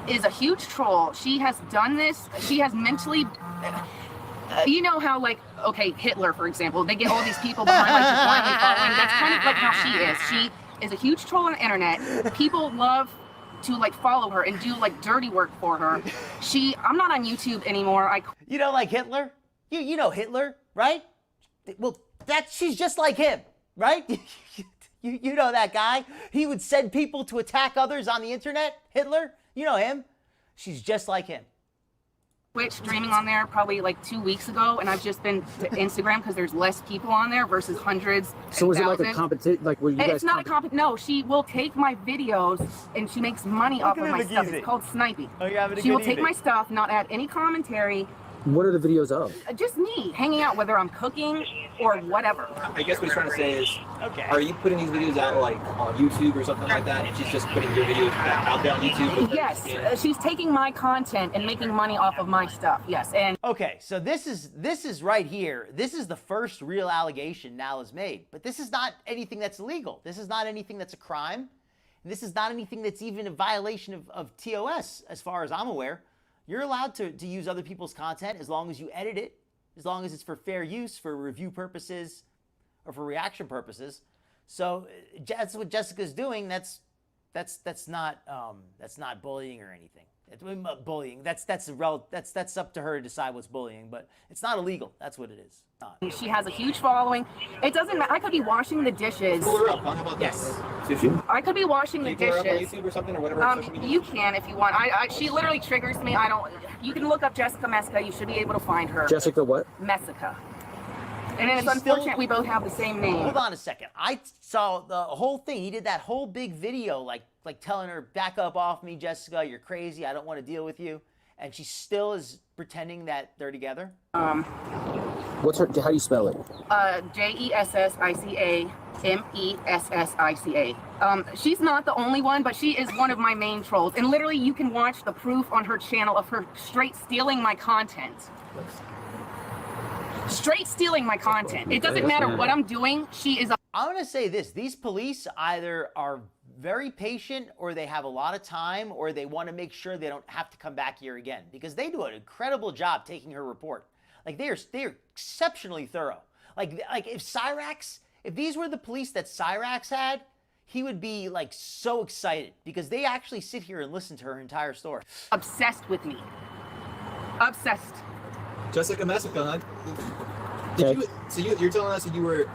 Speaker 7: is a huge troll. She has done this. She has mentally. You know how, Hitler, for example, they get all these people behind, the blindly following. That's kind of like how she is. She is a huge troll on the internet. People love to like follow her and do like dirty work for her. I'm not on YouTube anymore.
Speaker 1: You know, like Hitler? You know Hitler, right? Well, she's just like him, right? You know that guy? He would send people to attack others on the internet. Hitler? You know him. She's just like him.
Speaker 7: quit streaming on there probably like 2 weeks ago, and I've just been to Instagram because there's less people on there versus hundreds.
Speaker 6: So is it like a competition? Like were you guys?
Speaker 7: It's not a competition. No, she will take my videos and she makes money off of my stuff. It's called sniping.
Speaker 1: Oh, you're having a
Speaker 7: She
Speaker 1: good
Speaker 7: will take
Speaker 1: evening.
Speaker 7: my stuff, not add any commentary.
Speaker 6: What are the videos of?
Speaker 7: Just me hanging out, whether I'm cooking or whatever.
Speaker 8: I guess what he's trying to say is,
Speaker 1: Okay.
Speaker 8: are you putting these videos out like on YouTube or something like that? And she's just putting your videos back out there on YouTube?
Speaker 7: Yes, she's taking my content and making money off of my stuff. Yes, and
Speaker 1: Okay, so this is right here. This is the first real allegation NAL has made. But this is not anything that's illegal. This is not anything that's a crime. And this is not anything that's even a violation of TOS, as far as I'm aware. You're allowed to use other people's content as long as you edit it, as long as it's for fair use, for review purposes, or for reaction purposes. So that's what Jessica's doing. That's not bullying or anything. Bullying. That's up to her to decide what's bullying, but it's not illegal. That's what it is. Not.
Speaker 7: she has a huge following. It doesn't matter. I could be washing the dishes.
Speaker 8: Pull her up. How about
Speaker 1: Yes.
Speaker 8: this? Did you?
Speaker 7: I could be washing the
Speaker 8: Can you pull her up on
Speaker 7: dishes.
Speaker 8: YouTube or something or whatever? social media?
Speaker 7: You can if you want. She literally triggers me. You can look up Jessica Messica. You should be able to find her.
Speaker 6: Jessica what?
Speaker 7: Messica. And it's
Speaker 1: She's
Speaker 7: unfortunate
Speaker 1: still-
Speaker 7: we both have the same name.
Speaker 1: Hold on a second. I saw the whole thing. He did that whole big video, like telling her, "Back up off me, Jessica. You're crazy. I don't want to deal with you." And she still is pretending that they're together.
Speaker 6: What's her? How do you spell it?
Speaker 7: JESSICA MESSICA. She's not the only one, but she is one of my main trolls. And literally, you can watch the proof on her channel of her straight stealing my content. Straight stealing my content. It doesn't matter what I'm doing. She is.
Speaker 1: I'm going to say this. These police either are very patient or they have a lot of time or they want to make sure they don't have to come back here again because they do an incredible job taking her report. Like they are exceptionally thorough. Like if Cyrax, if these were the police that Cyrax had, he would be like so excited because they actually sit here and listen to her entire story.
Speaker 7: Obsessed with me. Obsessed.
Speaker 8: Jessica Messica, huh?
Speaker 6: Okay.
Speaker 8: You're telling us that you were,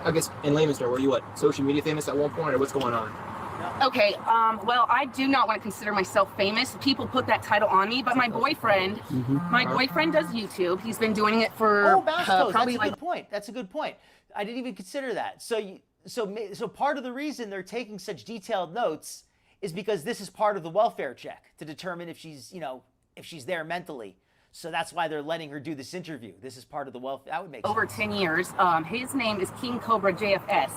Speaker 8: I guess, in layman's terms, were you what, social media famous at one point, or what's going on?
Speaker 7: Okay, well, I do not want to consider myself famous. People put that title on me, but my boyfriend does YouTube. He's been doing it for
Speaker 1: Oh, mouse toes.
Speaker 7: probably
Speaker 1: That's a
Speaker 7: like
Speaker 1: good point. That's a good point. I didn't even consider that. So part of the reason they're taking such detailed notes is because this is part of the welfare check to determine if she's there mentally. So that's why they're letting her do this interview. This is part of the welfare. That would make
Speaker 7: over
Speaker 1: sense.
Speaker 7: 10 years. His name is King Cobra JFS.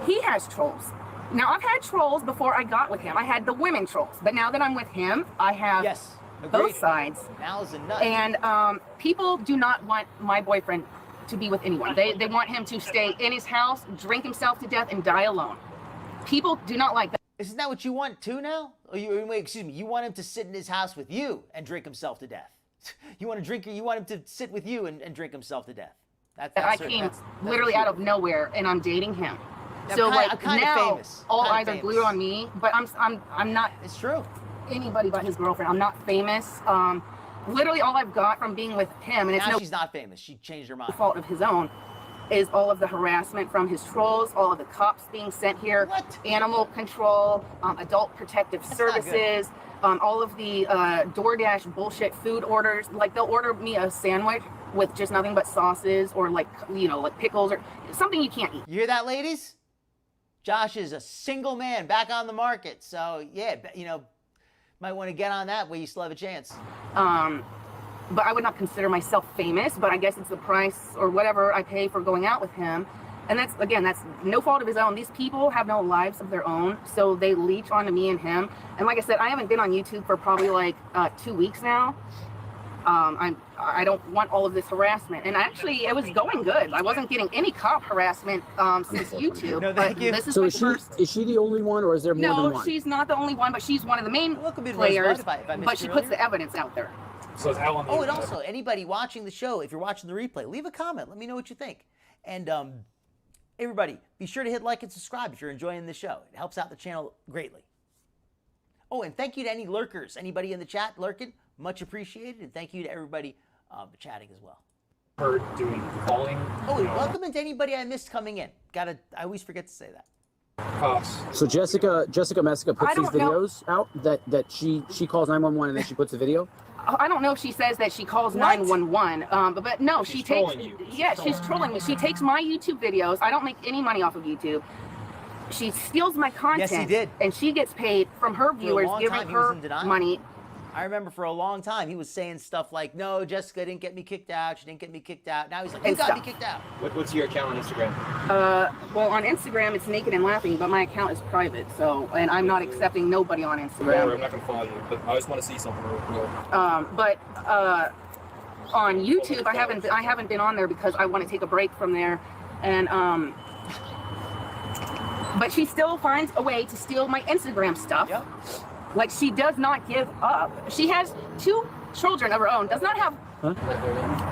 Speaker 7: He has trolls. Now, I've had trolls before I got with him. I had the women trolls, but now that I'm with him, I have
Speaker 1: Yes.
Speaker 7: both
Speaker 1: Agreed.
Speaker 7: sides.
Speaker 1: Now is a nut.
Speaker 7: And people do not want my boyfriend to be with anyone. They want him to stay in his house, drink himself to death, and die alone. People do not like that.
Speaker 1: Isn't that what you want too now? Or you want him to sit in his house with you and drink himself to death. You want him to sit with you and drink himself to death.
Speaker 7: I came literally out of nowhere, and I'm dating him.
Speaker 1: I'm
Speaker 7: So
Speaker 1: kinda
Speaker 7: now
Speaker 1: famous.
Speaker 7: all
Speaker 1: Kinda
Speaker 7: eyes are
Speaker 1: famous.
Speaker 7: glued on me, but I'm not
Speaker 1: It's true.
Speaker 7: anybody but his girlfriend. I'm not famous. Literally all I've got from being with him, and it's
Speaker 1: Now
Speaker 7: no
Speaker 1: she's not famous. She changed her mind.
Speaker 7: fault of his own, is all of the harassment from his trolls, all of the cops being sent here,
Speaker 1: What?
Speaker 7: animal control, adult protective
Speaker 1: That's not good.
Speaker 7: services, all of the DoorDash bullshit food orders. Like they'll order me a sandwich with just nothing but sauces or like pickles or something you can't eat.
Speaker 1: You hear that, ladies? Josh is a single man back on the market. So, yeah, might want to get on that where you still have a chance.
Speaker 7: But I would not consider myself famous, but I guess it's the price or whatever I pay for going out with him. And that's no fault of his own. These people have no lives of their own, so they leech onto me and him. And like I said, I haven't been on YouTube for probably like 2 weeks now. I don't want all of this harassment. And actually, it was going good. I wasn't getting any cop harassment since YouTube.
Speaker 1: No,
Speaker 7: but
Speaker 1: thank you.
Speaker 7: This is
Speaker 6: So
Speaker 7: my
Speaker 6: is
Speaker 7: first.
Speaker 6: she the only one, or is there more than
Speaker 7: No,
Speaker 6: one?
Speaker 7: she's not the only one, but she's one of the main
Speaker 1: Well, it could be the
Speaker 7: players.
Speaker 1: Rosebud if I missed
Speaker 7: But she
Speaker 1: you
Speaker 7: puts
Speaker 1: earlier.
Speaker 7: the evidence out there.
Speaker 8: So it's out on the
Speaker 1: Oh, and also, anybody watching the show, if you're watching the replay, leave a comment. Let me know what you think. And everybody, be sure to hit like and subscribe if you're enjoying the show. It helps out the channel greatly. Oh, and thank you to any lurkers. Anybody in the chat lurking, much appreciated. And thank you to everybody chatting as well.
Speaker 8: Her doing calling.
Speaker 1: Oh, and welcome into anybody I missed coming in. I always forget to say that.
Speaker 8: Cops.
Speaker 6: So Jessica Messica puts
Speaker 7: I
Speaker 6: these
Speaker 7: don't know.
Speaker 6: videos out that she calls 911 and then she puts the video.
Speaker 7: I don't know if she says that she calls
Speaker 1: What?
Speaker 7: 911, but no, she takes.
Speaker 8: trolling you.
Speaker 7: Yeah, she's trolling me. She takes my YouTube videos. I don't make any money off of YouTube. She steals my content.
Speaker 1: Yes, he did.
Speaker 7: And she gets paid from her viewers
Speaker 1: long
Speaker 7: giving
Speaker 1: time, he was
Speaker 7: her
Speaker 1: in denial.
Speaker 7: money.
Speaker 1: I remember for a long time he was saying stuff like, "No, Jessica didn't get me kicked out. She didn't get me kicked out." Now he's like, "You
Speaker 7: And
Speaker 1: got me
Speaker 7: stuff.
Speaker 1: kicked out."
Speaker 8: What's your account on Instagram?
Speaker 7: Well, on Instagram it's naked and laughing, but my account is private, so and I'm not accepting nobody on
Speaker 8: I'm
Speaker 7: Instagram.
Speaker 8: not gonna follow you, but I just want to see something real quick.
Speaker 7: But on YouTube, I haven't been on there because I want to take a break from there, and but she still finds a way to steal my Instagram stuff.
Speaker 1: Yep.
Speaker 7: Like she does not give up. She has 2 children of her own. Does not have.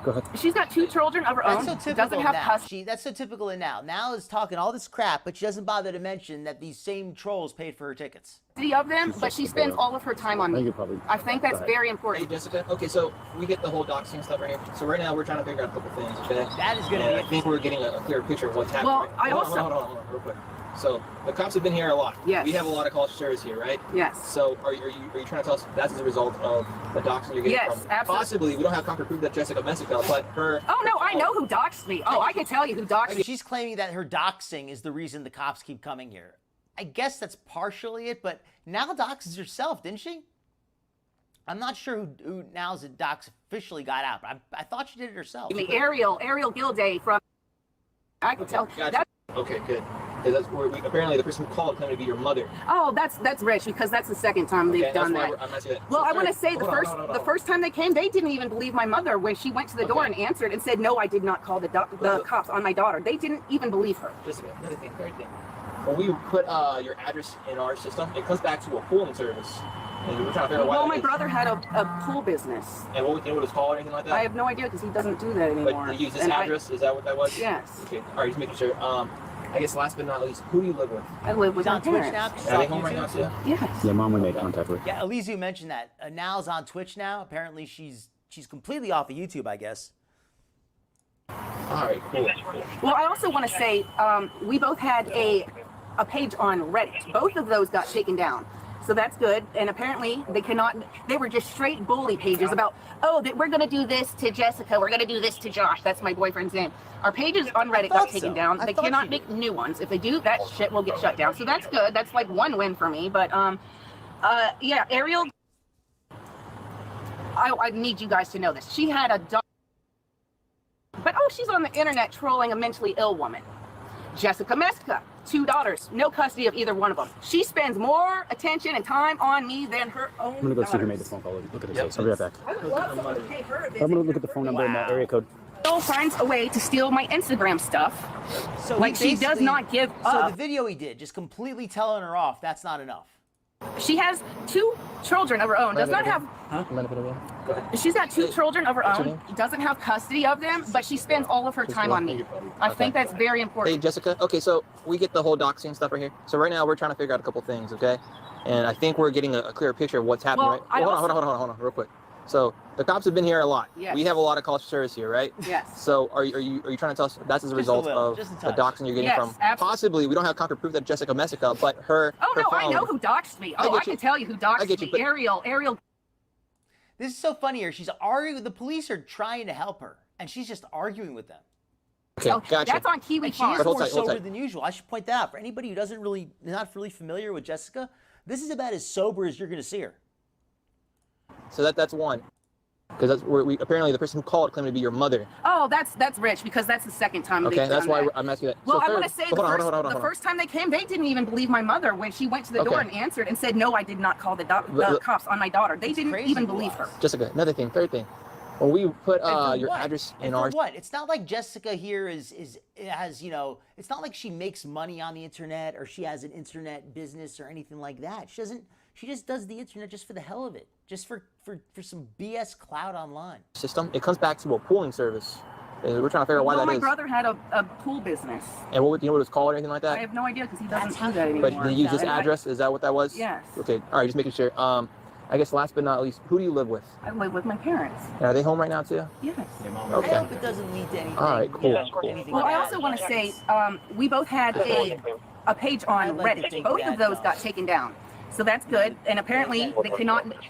Speaker 6: Go ahead.
Speaker 7: She's got 2 children of her
Speaker 1: That's
Speaker 7: own.
Speaker 1: so typical
Speaker 7: Doesn't have
Speaker 1: now.
Speaker 7: custody.
Speaker 1: That's so typical in now. Now is talking all this crap, but she doesn't bother to mention that these same trolls paid for her tickets.
Speaker 7: Of them, but she spends all of her time on
Speaker 6: I think
Speaker 7: me.
Speaker 6: you probably.
Speaker 7: I think that's very
Speaker 8: Hey
Speaker 7: important.
Speaker 8: Jessica. Okay, so we get the whole doxing stuff right here. So right now we're trying to figure out a couple things. Okay.
Speaker 1: That is gonna
Speaker 8: And
Speaker 1: be
Speaker 8: I think we're getting a clearer picture of what's happening.
Speaker 7: Well,
Speaker 8: right?
Speaker 7: I
Speaker 8: Hold on,
Speaker 7: also-
Speaker 8: hold on, real quick. So the cops have been here a lot.
Speaker 7: Yes.
Speaker 8: We have a lot of calls for service here, right?
Speaker 7: Yes.
Speaker 8: So are you trying to tell us that's as a result of the doxing you're getting
Speaker 7: Yes,
Speaker 8: from?
Speaker 7: absolutely.
Speaker 8: Possibly, we don't have concrete proof that Jessica Messica, but her.
Speaker 7: Oh no, I know who doxed me. Oh, I can tell you who doxed
Speaker 1: I
Speaker 7: me.
Speaker 1: mean, she's claiming that her doxing is the reason the cops keep coming here. I guess that's partially it, but Nal doxes herself, didn't she? I'm not sure who Nal's dox officially got out, but I thought she did it herself.
Speaker 7: I mean, Ariel Gilday from. I can tell.
Speaker 8: Gotcha.
Speaker 7: That,
Speaker 8: Okay, good. Because that's where apparently the person who called claimed to be your mother.
Speaker 7: oh, that's rich because that's the second time
Speaker 8: Okay,
Speaker 7: they've
Speaker 8: that's
Speaker 7: done
Speaker 8: why
Speaker 7: that.
Speaker 8: I'm asking that.
Speaker 7: Well,
Speaker 8: So
Speaker 7: I want to
Speaker 8: first-
Speaker 7: say the
Speaker 8: hold on,
Speaker 7: first
Speaker 8: hold on, hold
Speaker 7: the
Speaker 8: on.
Speaker 7: first time they came, they didn't even believe my mother when she went to the door and answered and said, "No, I did not call the cops on my daughter." They didn't even believe her.
Speaker 8: Just another thing, third thing. When we put your address in our system, it comes back to a pooling service. And we're trying to figure out why
Speaker 7: Well,
Speaker 8: that
Speaker 7: my
Speaker 8: is.
Speaker 7: brother had a pool business.
Speaker 8: And what, you know what it's called or anything like that?
Speaker 7: I have no idea because he doesn't do that anymore.
Speaker 8: But you use this
Speaker 7: And
Speaker 8: address? Is that what that was?
Speaker 7: Yes,
Speaker 8: Okay. All right, just making sure. I guess last but not least, who do you live with?
Speaker 7: I live with
Speaker 1: She's
Speaker 7: my
Speaker 1: on Twitch now.
Speaker 7: parents.
Speaker 1: She's
Speaker 8: Are they
Speaker 1: on
Speaker 8: home right now
Speaker 1: YouTube.
Speaker 8: too?
Speaker 7: Yes.
Speaker 6: Yeah, Mom, we made contact with.
Speaker 1: Yeah, Elizu mentioned that. Nal's on Twitch now. Apparently, she's completely off of YouTube, I guess.
Speaker 8: All right, cool.
Speaker 7: Well, I also want to say we both had a page on Reddit. Both of those got taken down. So that's good. And apparently they were just straight bully pages about, oh, that we're going to do this to Jessica. We're going to do this to Josh. That's my boyfriend's name. Our pages on Reddit got
Speaker 1: thought
Speaker 7: taken
Speaker 1: so.
Speaker 7: down.
Speaker 1: I
Speaker 7: They
Speaker 1: thought
Speaker 7: cannot
Speaker 1: you
Speaker 7: make new ones. If they do, that shit will get shut down. So that's good. That's like one win for me. But yeah, Ariel, I need you guys to know this. She had a dog. But oh, she's on the internet trolling a mentally ill woman. Jessica Messica, 2 daughters, no custody of either one of them. She spends more attention and time on me than her own
Speaker 6: I'm gonna go see who
Speaker 7: daughters.
Speaker 6: made the phone call. Look at this.
Speaker 8: Yep.
Speaker 6: I'll be right back.
Speaker 7: I would love someone to pay her a visit.
Speaker 6: I'm gonna look at the phone number and the area code.
Speaker 7: Still finds a way to steal my Instagram stuff.
Speaker 1: So
Speaker 7: Like,
Speaker 1: he
Speaker 7: she does
Speaker 1: basically-
Speaker 7: not give
Speaker 1: So
Speaker 7: up.
Speaker 1: the video he did, just completely telling her off, that's not enough.
Speaker 7: She has 2 children of her own. Does not have. She's got 2 children of her
Speaker 6: What's her
Speaker 7: own. Doesn't have custody of them, but she spends all of her time on me. I think that's very
Speaker 8: Hey,
Speaker 7: important.
Speaker 8: Jessica. Okay, so we get the whole doxing stuff right here. So right now we're trying to figure out a couple things, okay? And I think we're getting a clearer picture of what's happening.
Speaker 7: Well,
Speaker 8: Right?
Speaker 7: I
Speaker 8: Hold
Speaker 7: also-
Speaker 8: on, real quick. So the cops have been here a lot.
Speaker 7: Yes.
Speaker 8: We have a lot of calls for service here, right?
Speaker 7: Yes.
Speaker 8: So are you trying to tell us that's as a
Speaker 1: Just a
Speaker 8: result
Speaker 1: little,
Speaker 8: of
Speaker 1: just a
Speaker 8: the
Speaker 1: touch.
Speaker 8: doxing you're getting
Speaker 7: Yes,
Speaker 8: from
Speaker 7: absolutely.
Speaker 8: possibly, we don't have concrete proof that Jessica Messica, but her
Speaker 7: Oh
Speaker 8: her
Speaker 7: no, I
Speaker 8: phone-
Speaker 7: know who doxed me.
Speaker 8: I
Speaker 7: Oh,
Speaker 8: get
Speaker 7: I can
Speaker 8: you.
Speaker 7: tell you who doxed
Speaker 8: I get you,
Speaker 7: me.
Speaker 8: but-
Speaker 7: Ariel.
Speaker 1: This is so funny here. She's arguing. The police are trying to help her, and she's just arguing with them.
Speaker 8: Okay,
Speaker 7: Oh,
Speaker 8: gotcha.
Speaker 7: that's on Kiwi
Speaker 1: And she
Speaker 7: Farm.
Speaker 1: is
Speaker 8: hold
Speaker 1: more
Speaker 8: tight, hold
Speaker 1: sober
Speaker 8: tight.
Speaker 1: than usual. I should point that out for anybody who not really familiar with Jessica. This is about as sober as you're going to see her.
Speaker 8: So that's one. Because that's where apparently the person who called claimed to be your mother.
Speaker 7: Oh, that's rich because that's the second time
Speaker 8: Okay,
Speaker 7: they've
Speaker 8: that's
Speaker 7: done
Speaker 8: why
Speaker 7: that.
Speaker 8: I'm asking that.
Speaker 7: Well,
Speaker 8: so
Speaker 7: I want to
Speaker 8: third-
Speaker 7: say
Speaker 8: hold on, hold on,
Speaker 7: the
Speaker 8: hold on.
Speaker 7: first time they came, they didn't even believe my mother when she went to the door and answered and said, "No, I did not call the cops on my daughter." They didn't
Speaker 1: crazy
Speaker 7: even
Speaker 1: to
Speaker 7: believe
Speaker 1: us.
Speaker 7: her.
Speaker 8: Jessica, another thing, third thing. When we put
Speaker 1: And for
Speaker 8: your
Speaker 1: what?
Speaker 8: address in
Speaker 1: And
Speaker 8: our
Speaker 1: for what? It's not like Jessica here has it's not like she makes money on the internet or she has an internet business or anything like that. She just does the internet just for the hell of it, just for some BS clout online.
Speaker 8: system, it comes back to a pooling service. We're trying to figure out why
Speaker 7: Well,
Speaker 8: that
Speaker 7: my
Speaker 8: is.
Speaker 7: brother had a pool business.
Speaker 8: And what, you know what it's called or anything like
Speaker 7: I
Speaker 8: that?
Speaker 7: have no idea because he doesn't do that anymore.
Speaker 8: But they use this address. Is that what that was?
Speaker 7: Yes.
Speaker 8: Okay. All right. Just making sure. I guess last but not least, who do you live with?
Speaker 7: I live with my parents.
Speaker 8: Are they home right now too?
Speaker 7: Yes.
Speaker 1: I
Speaker 8: Okay.
Speaker 1: hope it doesn't lead to anything.
Speaker 8: All right, cool,
Speaker 1: you know,
Speaker 8: cool.
Speaker 1: anything
Speaker 7: Well, I
Speaker 1: bad.
Speaker 7: also want to say we both had a page on
Speaker 1: I'd like to
Speaker 7: Reddit.
Speaker 1: think
Speaker 7: Both
Speaker 1: that,
Speaker 7: of those got taken down. So that's good. And apparently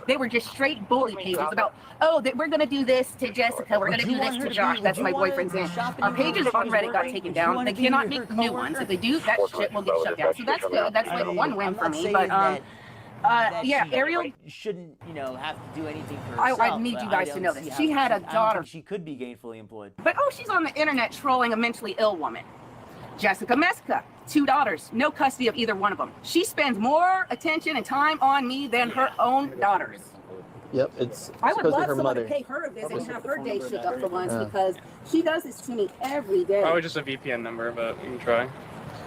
Speaker 7: they were just straight bully pages about, oh, that we're going to do this to Jessica. We're going to do this to Josh. That's my boyfriend's name. Our pages on Reddit got taken down. They cannot make new ones. If they do, that shit will get shut down. So that's good. That's like one win for me. But yeah, Ariel
Speaker 1: shouldn't, you know, have to do anything for
Speaker 7: I
Speaker 1: herself.
Speaker 7: need
Speaker 1: but
Speaker 7: you
Speaker 1: I
Speaker 7: guys to
Speaker 1: don't
Speaker 7: know
Speaker 1: see
Speaker 7: this.
Speaker 1: how
Speaker 7: She had a
Speaker 1: I don't
Speaker 7: daughter.
Speaker 1: think she could be gainfully employed.
Speaker 7: But oh, she's on the internet trolling a mentally ill woman. Jessica Meska, 2 daughters, no custody of either one of them. She spends more attention and time on me than her own daughters.
Speaker 8: Yep. It's
Speaker 5: I would
Speaker 8: supposed to
Speaker 5: love
Speaker 8: be her
Speaker 5: someone
Speaker 8: mother.
Speaker 5: to pay her a visit and have her day shook up for once
Speaker 8: Yeah.
Speaker 5: because she does this to me every day.
Speaker 9: Probably just a VPN number, but we can try.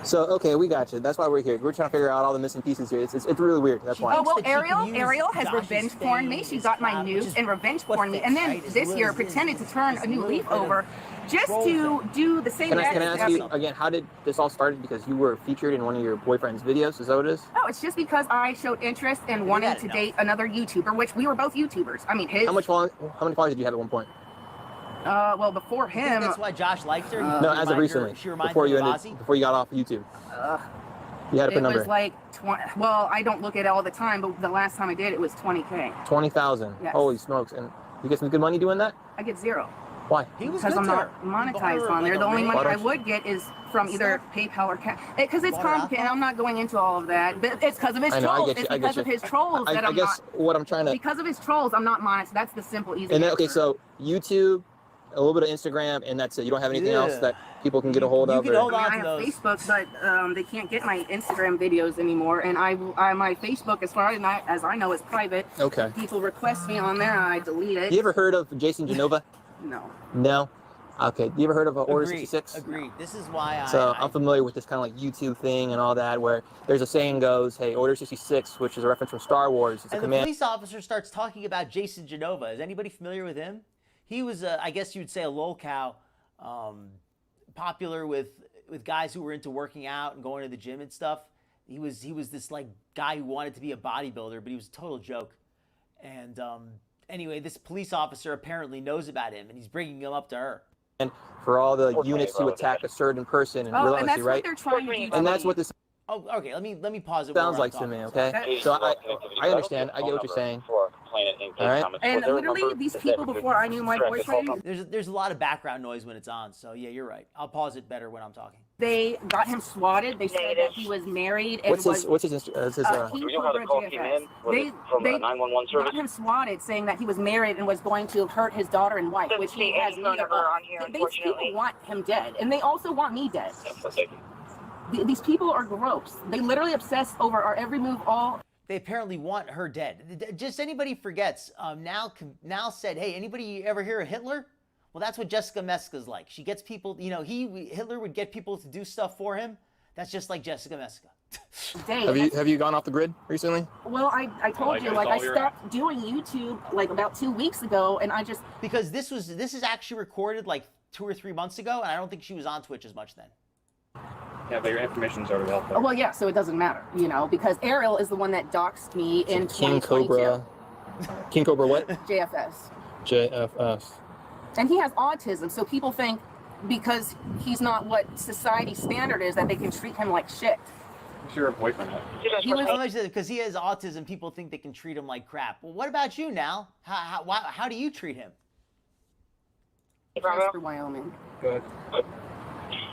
Speaker 8: So okay, we got you. That's why we're here. We're trying to figure out all the missing pieces here. It's really weird. That's why.
Speaker 7: Oh, well,
Speaker 1: that she can use
Speaker 7: Ariel has
Speaker 1: Josh's
Speaker 7: revenge porn me.
Speaker 1: fame,
Speaker 7: She
Speaker 1: his
Speaker 7: got my
Speaker 1: clout,
Speaker 7: news
Speaker 1: which is
Speaker 7: and revenge
Speaker 1: what
Speaker 7: porn me.
Speaker 1: fits,
Speaker 7: And then
Speaker 1: right? As
Speaker 7: this
Speaker 1: little
Speaker 7: year
Speaker 1: as it is,
Speaker 7: pretended to turn a new
Speaker 1: little
Speaker 7: leaf
Speaker 1: bit of
Speaker 7: over just
Speaker 1: trolls
Speaker 7: to do the same
Speaker 8: Can I
Speaker 7: as
Speaker 8: ask you again? How did this all start? Because you were featured in one of your boyfriend's videos. Is that what it is?
Speaker 7: No, it's just because I showed interest in wanting
Speaker 1: gotta
Speaker 7: to
Speaker 1: know.
Speaker 7: date another YouTuber, which we were both YouTubers. I mean, his.
Speaker 8: How many followers did you have at one point?
Speaker 7: Well, before
Speaker 1: I think
Speaker 7: him.
Speaker 1: that's why Josh liked her.
Speaker 8: No, as of recently.
Speaker 1: She reminded
Speaker 8: Before you
Speaker 1: him of
Speaker 8: ended,
Speaker 1: Ozzy.
Speaker 8: before you got off YouTube. You had to put
Speaker 7: It
Speaker 8: a number.
Speaker 7: was like 20. Well, I don't look at it all the time, but the last time I did, it was 20K.
Speaker 8: 20,000.
Speaker 7: Yes.
Speaker 8: Holy smokes! And you get some good money doing that?
Speaker 7: I get 0
Speaker 8: Why?
Speaker 1: He was
Speaker 7: because
Speaker 1: good
Speaker 7: I'm
Speaker 1: to
Speaker 7: not
Speaker 1: her. He bought
Speaker 7: monetized
Speaker 1: her,
Speaker 7: on there.
Speaker 1: like,
Speaker 7: The
Speaker 1: a
Speaker 7: only
Speaker 1: ring.
Speaker 7: money I would get is from either PayPal or cash. Because it's
Speaker 1: Bought her
Speaker 7: complicated. I'm not going into all of that. But it's because of his
Speaker 8: I know, I
Speaker 7: trolls.
Speaker 8: get you,
Speaker 7: It's
Speaker 8: I get
Speaker 7: because
Speaker 8: you.
Speaker 7: of his trolls that
Speaker 8: I
Speaker 7: I'm
Speaker 8: guess
Speaker 7: not.
Speaker 8: what I'm trying to.
Speaker 7: Because of his trolls, I'm not monetized. That's the simple, easy
Speaker 8: And then okay,
Speaker 7: answer.
Speaker 8: so YouTube, a little bit of Instagram, and that's it. You don't have anything else
Speaker 1: Yeah.
Speaker 8: that people can get a hold
Speaker 1: You
Speaker 8: of.
Speaker 1: can
Speaker 8: or-
Speaker 1: hold
Speaker 7: I
Speaker 1: on
Speaker 7: mean,
Speaker 1: to
Speaker 7: I have
Speaker 1: those.
Speaker 7: Facebook, but they can't get my Instagram videos anymore. And my Facebook, as far as I know, is private.
Speaker 8: Okay.
Speaker 7: People request me on there, and I delete it.
Speaker 8: You ever heard of Jason Genova?
Speaker 7: No.
Speaker 8: No. Okay. You ever heard of Order
Speaker 1: Agreed.
Speaker 8: 66?
Speaker 1: Agreed. This is why
Speaker 8: So I'm familiar with this kind of like YouTube thing and all that, where there's a saying goes, "Hey, Order 66," which is a reference from Star Wars. It's a
Speaker 1: And the
Speaker 8: command.
Speaker 1: police officer starts talking about Jason Genova. Is anybody familiar with him? He was, I guess you would say, a lolcow, popular with guys who were into working out and going to the gym and stuff. He was this like guy who wanted to be a bodybuilder, but he was a total joke. And anyway, this police officer apparently knows about him, and he's bringing him up to her.
Speaker 8: And for all the units to attack a certain person and
Speaker 7: Oh, and
Speaker 8: relentlessly,
Speaker 7: that's what
Speaker 8: right?
Speaker 7: they're trying to do.
Speaker 8: And that's what this
Speaker 1: Oh, okay. Let me pause it.
Speaker 8: sounds like to me. Okay. So I understand. I get what you're saying. All right.
Speaker 7: And literally, these people, before I knew my boyfriend,
Speaker 1: There's a lot of background noise when it's on, so yeah, you're right. I'll pause it better when I'm talking.
Speaker 7: they got him swatted. They said that he was married and
Speaker 8: What's his?
Speaker 7: was
Speaker 8: What's his?
Speaker 7: King Cobra JFS. They got him swatted, saying that he was married and was going to hurt his daughter and wife, which he has neither of. These people want him dead, and they also want me dead. These people are gross. They literally obsess over our every move.
Speaker 1: They apparently want her dead. Just anybody forgets. NAL said, "Hey, anybody ever hear of Hitler?" Well, that's what Jessica Meska's like. She gets people. You know, Hitler would get people to do stuff for him. That's just like Jessica Meska.
Speaker 8: Have you gone off the grid recently?
Speaker 7: Well, I told you, like, I stopped doing YouTube like about 2 weeks ago, and I just
Speaker 1: Because this is actually recorded like 2 or 3 months ago, and I don't think she was on Twitch as much then.
Speaker 9: Yeah, but your information's already out there.
Speaker 7: well, yeah, so it doesn't matter, you know, because Ariel is the one that doxed me in
Speaker 8: King
Speaker 7: 2022.
Speaker 8: Cobra. King Cobra what?
Speaker 7: JFS.
Speaker 8: JFS.
Speaker 7: And he has autism, so people think because he's not what society standard is that they can treat him like shit.
Speaker 9: What's your boyfriend?
Speaker 7: He was
Speaker 1: Because he has autism, people think they can treat him like crap. Well, what about you, Nal? How do you treat him?
Speaker 7: Jasper, Wyoming.
Speaker 9: Good.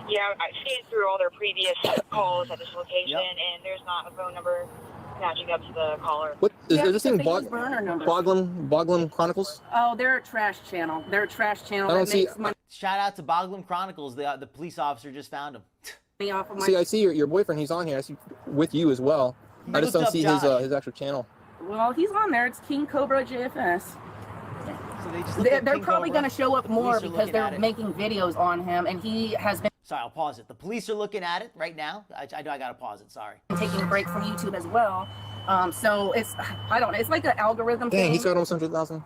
Speaker 10: Yeah, I've seen through all their previous calls at this location,
Speaker 1: Yep.
Speaker 10: and there's not a phone number matching up to the caller.
Speaker 8: What is
Speaker 7: Yeah,
Speaker 8: this thing?
Speaker 7: because they use burner numbers.
Speaker 8: Boglum Chronicles?
Speaker 7: Oh, they're a trash channel. They're a trash channel
Speaker 8: I don't
Speaker 7: that
Speaker 8: see-
Speaker 7: makes money
Speaker 1: Shout out to Boglum Chronicles. The police officer just found him.
Speaker 7: off of my.
Speaker 8: See, I see your boyfriend. He's on here. I see with you as well. I just
Speaker 1: looked
Speaker 8: don't
Speaker 1: up
Speaker 8: see
Speaker 1: Josh.
Speaker 8: his actual channel.
Speaker 7: Well, he's on there. It's King Cobra JFS.
Speaker 1: So they just looked up
Speaker 7: They're
Speaker 1: King
Speaker 7: probably
Speaker 1: Cobra.
Speaker 7: going to show up more
Speaker 1: Police are
Speaker 7: because
Speaker 1: looking at
Speaker 7: they're
Speaker 1: it.
Speaker 7: making videos on him, and he has been
Speaker 1: Sorry, I'll pause it. The police are looking at it right now. I gotta pause it. Sorry.
Speaker 7: taking a break from YouTube as well. So I don't know. It's like an algorithm
Speaker 8: Dang,
Speaker 7: thing.
Speaker 8: he's got almost 100,000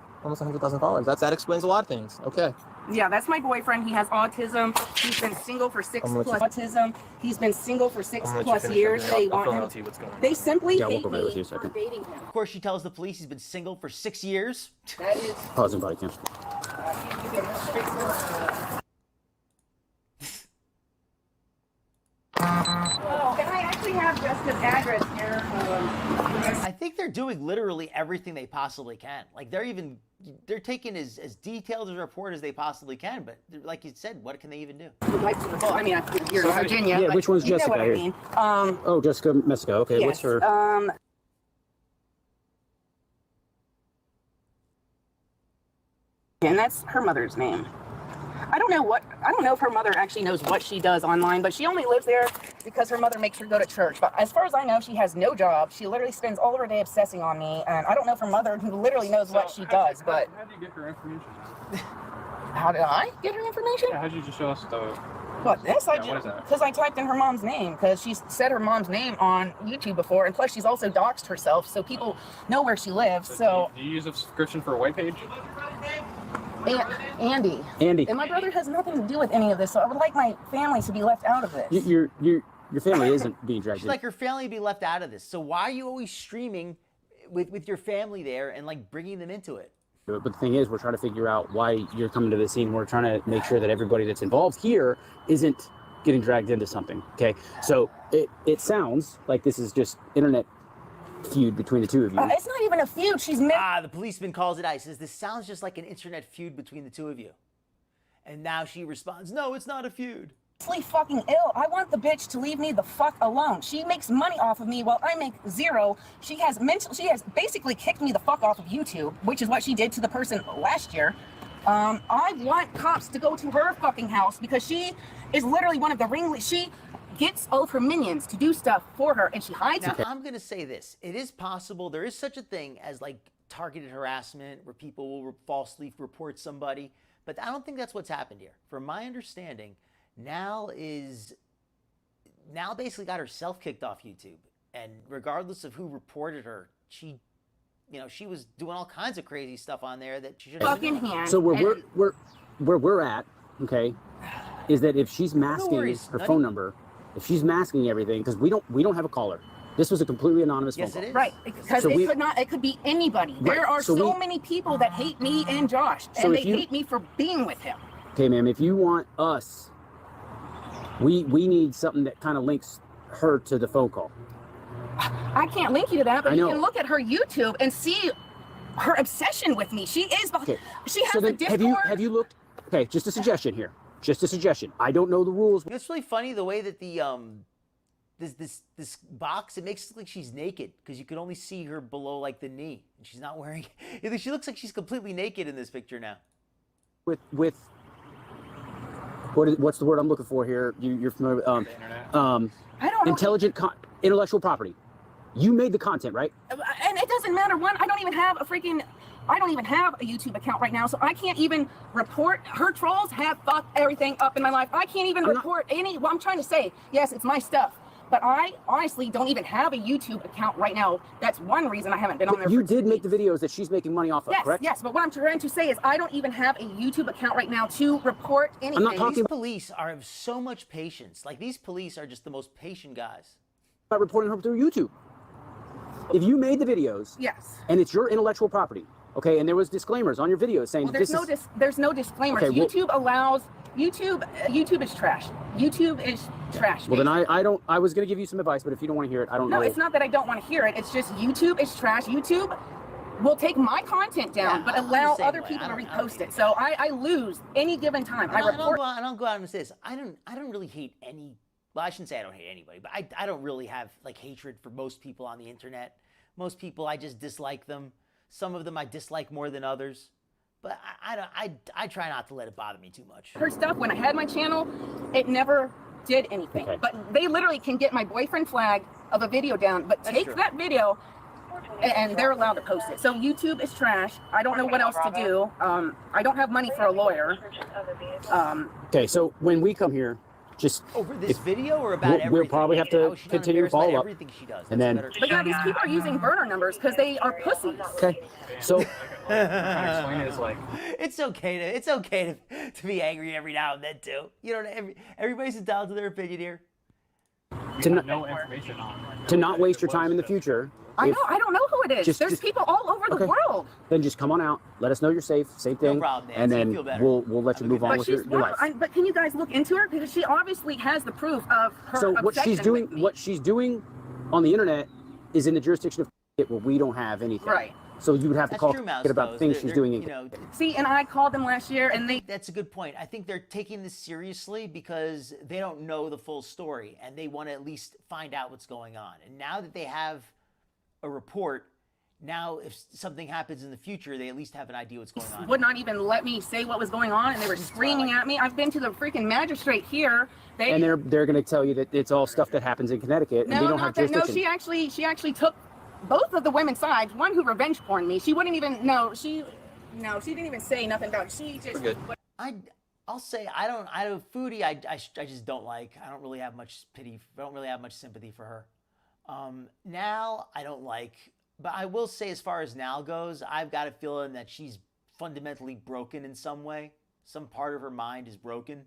Speaker 8: followers. That explains a lot of things. Okay.
Speaker 7: Yeah, that's my boyfriend. He has autism. He's been single for 6 plus autism. He's been single for 6+ years. They want him. They simply hate me for dating him.
Speaker 1: Of course, she tells the police he's been single for 6 years.
Speaker 7: That is.
Speaker 6: Pause and body cam.
Speaker 7: Oh, and I actually have Jessica's address here.
Speaker 1: I think they're doing literally everything they possibly can. Like they're taking as detailed a report as they possibly can. But like you said, what can they even do?
Speaker 7: Well, I mean, you're in Virginia.
Speaker 6: Yeah, which one's
Speaker 7: you
Speaker 6: Jessica?
Speaker 7: Know what I mean.
Speaker 6: Oh, Jessica Messico. Okay,
Speaker 7: yes,
Speaker 6: what's her?
Speaker 7: And that's her mother's name. I don't know if her mother actually knows what she does online, but she only lives there because her mother makes her go to church. But as far as I know, she has no job. She literally spends all of her day obsessing on me, and I don't know if her mother literally knows what she does, but...
Speaker 9: How did you get her information?
Speaker 7: How did I get her information?
Speaker 9: Yeah, how did you just show us the...
Speaker 7: What, this?
Speaker 9: Yeah, what is that?
Speaker 7: Because I typed in her mom's name, because she's said her mom's name on YouTube before, and plus she's also doxed herself, so people know where she lives, so...
Speaker 9: Do you use a subscription for a white page?
Speaker 7: Andy. And my brother has nothing to do with any of this, so I would like my family to be left out of this.
Speaker 6: Your family isn't being dragged in.
Speaker 1: Like your family be left out of this. So why are you always streaming with your family there and like bringing them into it?
Speaker 6: But the thing is, we're trying to figure out why you're coming to the scene. We're trying to make sure that everybody that's involved here isn't getting dragged into something. Okay, so it sounds like this is just internet feud between the two of you.
Speaker 7: It's not even a feud.
Speaker 1: The policeman calls it ice. Says this sounds just like an internet feud between the two of you. And now she responds, no, it's not a feud.
Speaker 7: Fucking ill. I want the bitch to leave me the fuck alone. She makes money off of me while I make zero. She has basically kicked me the fuck off of YouTube, which is what she did to the person last year. I want cops to go to her fucking house because she is literally one of the ringleaders. She gets all of her minions to do stuff for her, and she hides
Speaker 1: Now,
Speaker 7: it.
Speaker 1: I'm going to say this. It is possible. There is such a thing as like targeted harassment where people will falsely report somebody. But I don't think that's what's happened here. From my understanding, NAL basically got herself kicked off YouTube. And regardless of who reported her, she was doing all kinds of crazy stuff on there that she shouldn't have been doing.
Speaker 6: So where we're at, okay, is that if she's masking her phone number, if she's masking everything, because we don't have a caller. This was a completely anonymous phone call.
Speaker 1: Yes, it is.
Speaker 7: Right, because
Speaker 6: So
Speaker 7: it could be anybody.
Speaker 6: Right,
Speaker 7: There are
Speaker 6: so
Speaker 7: many people that hate me and Josh,
Speaker 6: So
Speaker 7: and
Speaker 6: if
Speaker 7: they hate me for being with him.
Speaker 6: Okay, ma'am, if you want us, we need something that kind of links her to the phone call.
Speaker 7: I can't link you to that, but
Speaker 6: I
Speaker 7: you
Speaker 6: know.
Speaker 7: can look at her YouTube and see her obsession with me. She is.
Speaker 6: Okay.
Speaker 7: She has
Speaker 6: So
Speaker 7: the
Speaker 6: then,
Speaker 7: Discord.
Speaker 6: have you looked? Okay, just a suggestion here. Just a suggestion. I don't know the rules.
Speaker 1: It's really funny the way that the this box, it makes it look like she's naked because you can only see her below like the knee, and she's not wearing. She looks like she's completely naked in this picture now.
Speaker 6: With what's the word I'm looking for here? You're familiar with
Speaker 7: I don't know.
Speaker 6: Intellectual property. You made the content, right?
Speaker 7: And it doesn't matter. I don't even have a YouTube account right now, so I can't even report. Her trolls have fucked everything up in my life. I can't even report any. Well, I'm trying to say, yes, it's my stuff, but I honestly don't even have a YouTube account right now. That's one reason I haven't been on there.
Speaker 6: You did make the videos that she's making money off of, correct?
Speaker 7: Yes, but what I'm trying to say is I don't even have a YouTube account right now to report anything.
Speaker 6: I'm not talking
Speaker 1: These police have so much patience. Like these police are just the most patient guys.
Speaker 6: about reporting her through YouTube. If you made the videos,
Speaker 7: yes,
Speaker 6: and it's your intellectual property, okay, and there was disclaimers on your videos saying
Speaker 7: there's no disclaimers.
Speaker 6: Okay, well,
Speaker 7: YouTube allows YouTube is trash. YouTube is trash.
Speaker 6: Well, then I was going to give you some advice, but if you don't want to hear it, I don't know.
Speaker 7: No, it's not that I don't want to hear it. It's just YouTube is trash. YouTube will take my content down, but allow other people to repost it. So I lose any given time. I
Speaker 1: don't go out and say this. I don't really hate any. Well, I shouldn't say I don't hate anybody, but I don't really have like hatred for most people on the internet. Most people, I just dislike them. Some of them I dislike more than others. But I try not to let it bother me too much.
Speaker 7: Her stuff, when I had my channel, it never did anything.
Speaker 6: Okay.
Speaker 7: But they literally can get my boyfriend flag of a video down, but take that video and they're allowed to post it. So YouTube is trash. I don't know what else to do. I don't have money for a lawyer.
Speaker 6: Okay, so when we come here, just
Speaker 1: Over this
Speaker 6: if-
Speaker 1: video or about
Speaker 6: we'll
Speaker 1: everything?
Speaker 6: probably have to
Speaker 1: How is she not
Speaker 6: continue
Speaker 1: embarrassed by
Speaker 6: follow up.
Speaker 1: everything she does?
Speaker 6: And
Speaker 1: That's
Speaker 6: then-
Speaker 1: better.
Speaker 7: But yeah, these people are using burner numbers because they are pussies.
Speaker 6: Okay, so
Speaker 9: Like, trying to explain it is like,
Speaker 1: It's okay to be angry every now and then too. You know, everybody's entitled to their opinion here.
Speaker 6: to not,
Speaker 9: no information on.
Speaker 6: to not waste your time in the future.
Speaker 7: I
Speaker 6: if-
Speaker 7: know. I don't know who it is.
Speaker 6: Just-
Speaker 7: There's
Speaker 6: just-
Speaker 7: people all over the
Speaker 6: okay.
Speaker 7: world.
Speaker 6: Then just come on out. Let us know you're safe. Same thing.
Speaker 1: problem,
Speaker 6: and
Speaker 1: Nancy.
Speaker 6: then
Speaker 1: Feel better.
Speaker 6: we'll let you
Speaker 1: Have a
Speaker 6: move
Speaker 1: good
Speaker 6: on
Speaker 1: day.
Speaker 6: with
Speaker 7: But she's
Speaker 6: your life.
Speaker 7: but can you guys look into her because she obviously has the proof of her
Speaker 6: So what she's
Speaker 7: obsession
Speaker 6: doing,
Speaker 7: with me.
Speaker 6: what she's doing on the internet, is in the jurisdiction of it where we don't have anything.
Speaker 7: Right.
Speaker 6: So you would have to
Speaker 1: That's
Speaker 6: call
Speaker 1: true, Mouse
Speaker 6: about
Speaker 1: Toes.
Speaker 6: things
Speaker 1: They're-
Speaker 6: she's doing.
Speaker 1: You know,
Speaker 7: See, and I called them last year, and they
Speaker 1: that's a good point. I think they're taking this seriously because they don't know the full story and they want to at least find out what's going on. And now that they have a report, now if something happens in the future, they at least have an idea what's going on.
Speaker 7: would not even let me say what was going on, and they were screaming at me. I've been to the freaking magistrate here. They
Speaker 6: And they're going to tell you that it's all stuff that happens in Connecticut, and
Speaker 7: no,
Speaker 6: we don't have
Speaker 7: not that. No,
Speaker 6: jurisdiction.
Speaker 7: she actually took both of the women's sides. One who revenge porned me. She wouldn't even she didn't even say nothing about it. She just
Speaker 8: We're good.
Speaker 1: I'll say I don't Foodie. I just don't like. I don't really have much pity. I don't really have much sympathy for her. NAL I don't like, but I will say as far as NAL goes, I've got a feeling that she's fundamentally broken in some way. Some part of her mind is broken,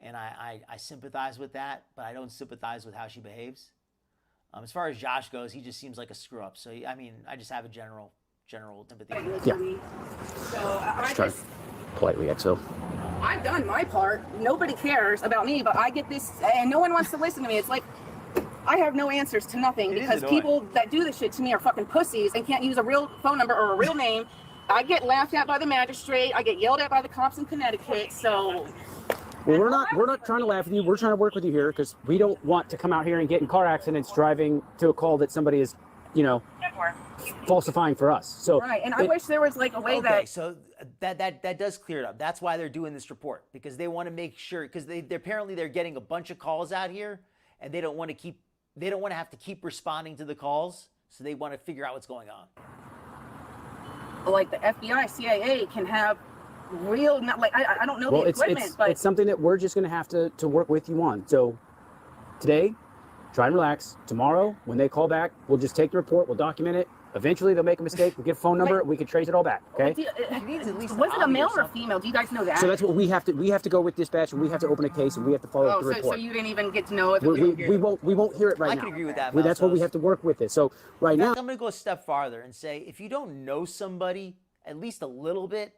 Speaker 1: and I sympathize with that, but I don't sympathize with how she behaves. As far as Josh goes, he just seems like a screw up. So I mean, I just have a general sympathy.
Speaker 6: Yeah.
Speaker 7: So I
Speaker 6: Try
Speaker 7: just
Speaker 6: politely, XO.
Speaker 7: I've done my part. Nobody cares about me, but I get this, and no one wants to listen to me. It's like I have no answers to nothing because people that do this shit to me are fucking pussies and can't use a real phone number or a real name. I get laughed at by the magistrate. I get yelled at by the cops in Connecticut. So
Speaker 6: Well, we're not trying to laugh at you. We're trying to work with you here because we don't want to come out here and get in car accidents driving to a call that somebody is, falsifying for us. So
Speaker 7: right, and I wish there was like a way
Speaker 1: Okay,
Speaker 7: that
Speaker 1: so that does clear it up. That's why they're doing this report, because they want to make sure, because they're apparently they're getting a bunch of calls out here, and they don't want to have to keep responding to the calls, so they want to figure out what's going on.
Speaker 7: like the FBI, CIA can have real, not like I don't know
Speaker 6: well,
Speaker 7: the
Speaker 6: it's
Speaker 7: equipment, but
Speaker 6: it's something that we're just going to have to work with you on. So today, try and relax. Tomorrow, when they call back, we'll just take the report, we'll document it. Eventually, they'll make a mistake. We'll get a phone number. We can trace it all back. Okay.
Speaker 7: Was it a male or a female? Do you guys know that?
Speaker 6: So that's what we have to go with dispatch, and we have to open a case, and we have to follow up the
Speaker 7: so
Speaker 6: report.
Speaker 7: you didn't even get to know if it was
Speaker 6: we won't hear it right
Speaker 1: I
Speaker 6: now.
Speaker 1: can agree with that.
Speaker 6: That's what we
Speaker 1: Malsos.
Speaker 6: have to work with it. So right
Speaker 1: In
Speaker 6: now,
Speaker 1: fact, I'm going to go a step farther and say, if you don't know somebody at least a little bit,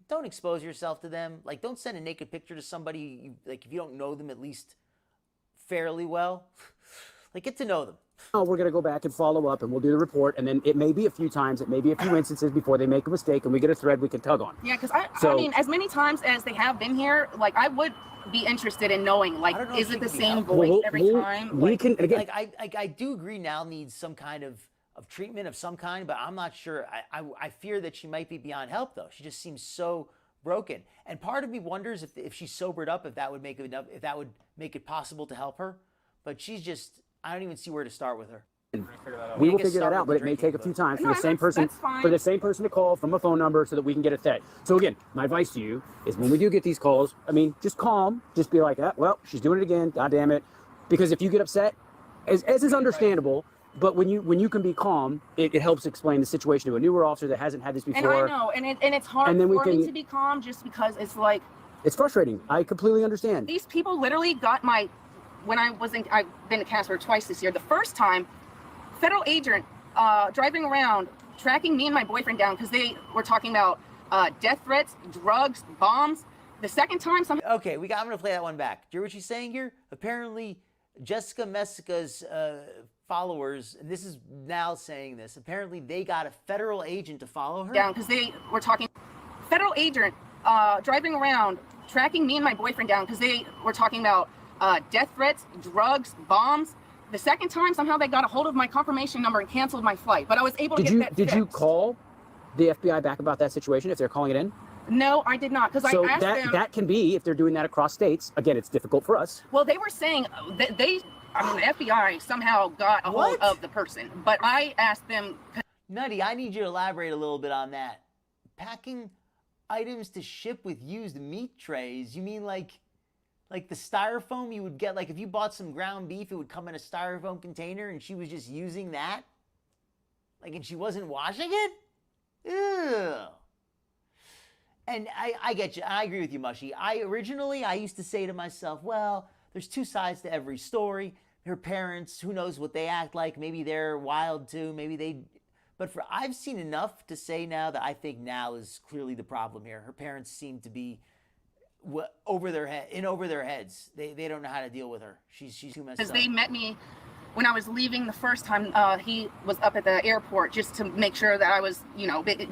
Speaker 1: don't expose yourself to them. Like, don't send a naked picture to somebody, like, if you don't know them at least fairly well. Like, get to know them.
Speaker 6: we're going to go back and follow up, and we'll do the report, and then it may be a few times, it may be a few instances before they make a mistake, and we get a thread we can tug on.
Speaker 7: Yeah, because I mean, as many times as they have been here, like I would be interested in knowing, like,
Speaker 1: I don't know
Speaker 7: is
Speaker 1: if
Speaker 7: it the
Speaker 1: you can be
Speaker 7: same
Speaker 1: helpful.
Speaker 7: voice
Speaker 6: Well,
Speaker 7: every time?
Speaker 6: We
Speaker 7: Like,
Speaker 6: can, and again,
Speaker 1: I do agree NAL needs some kind of treatment of some kind, but I'm not sure. I fear that she might be beyond help, though. She just seems so broken. And part of me wonders if she's sobered up, if that would make it possible to help her. But she's just, I don't even see where to start with her.
Speaker 6: we will
Speaker 1: I guess
Speaker 6: figure that
Speaker 1: start
Speaker 6: out,
Speaker 1: with
Speaker 6: but
Speaker 1: the
Speaker 6: it may take a
Speaker 1: drinking,
Speaker 6: few times for
Speaker 7: No,
Speaker 6: the same person
Speaker 7: that's fine.
Speaker 6: for the same person to call from a phone number so that we can get a thread. So again, my advice to you is when we do get these calls, I mean, just calm, just be like, well, she's doing it again, god damn it. Because if you get upset, as is understandable, but when you can be calm, it helps explain the situation to a newer officer that hasn't had this
Speaker 7: and
Speaker 6: before.
Speaker 7: I know, and it's hard
Speaker 6: And then we
Speaker 7: for me
Speaker 6: can-
Speaker 7: to be calm just because it's like
Speaker 6: It's frustrating. I completely understand.
Speaker 7: these people literally got my. When I've been to Casper twice this year. The first time, federal agent driving around, tracking me and my boyfriend down because they were talking about death threats, drugs, bombs. The second time,
Speaker 1: Okay, I'm going to play that one back. Do you hear what she's saying here? Apparently, Jessica Messica's followers, and this is NAL saying this, apparently they got a federal agent to follow her.
Speaker 7: down because they were talking. Federal agent driving around, tracking me and my boyfriend down because they were talking about death threats, drugs, bombs. The second time, somehow they got a hold of my confirmation number and canceled my flight. But I was able to get that
Speaker 6: Did you
Speaker 7: fixed.
Speaker 6: call the FBI back about that situation if they're calling it in?
Speaker 7: No, I did not, because
Speaker 6: So
Speaker 7: I asked them.
Speaker 6: that can be if they're doing that across states. Again, it's difficult for us.
Speaker 7: Well, they were saying that the FBI somehow got a hold
Speaker 1: What?
Speaker 7: of the person. But I asked them.
Speaker 1: Nutty, I need you to elaborate a little bit on that. Packing items to ship with used meat trays. You mean like Like the styrofoam you would get, like if you bought some ground beef, it would come in a styrofoam container and she was just using that. Like, and she wasn't washing it? Ew. And I get you. I agree with you, Mushy. I used to say to myself, well, there's two sides to every story. Her parents, who knows what they act like. Maybe they're wild too. But I've seen enough to say now that I think NAL is clearly the problem here. Her parents seem to be over their heads. They don't know how to deal with her. She's too messed up.
Speaker 7: Because they met me when I was leaving the first time. He was up at the airport just to make sure that I was,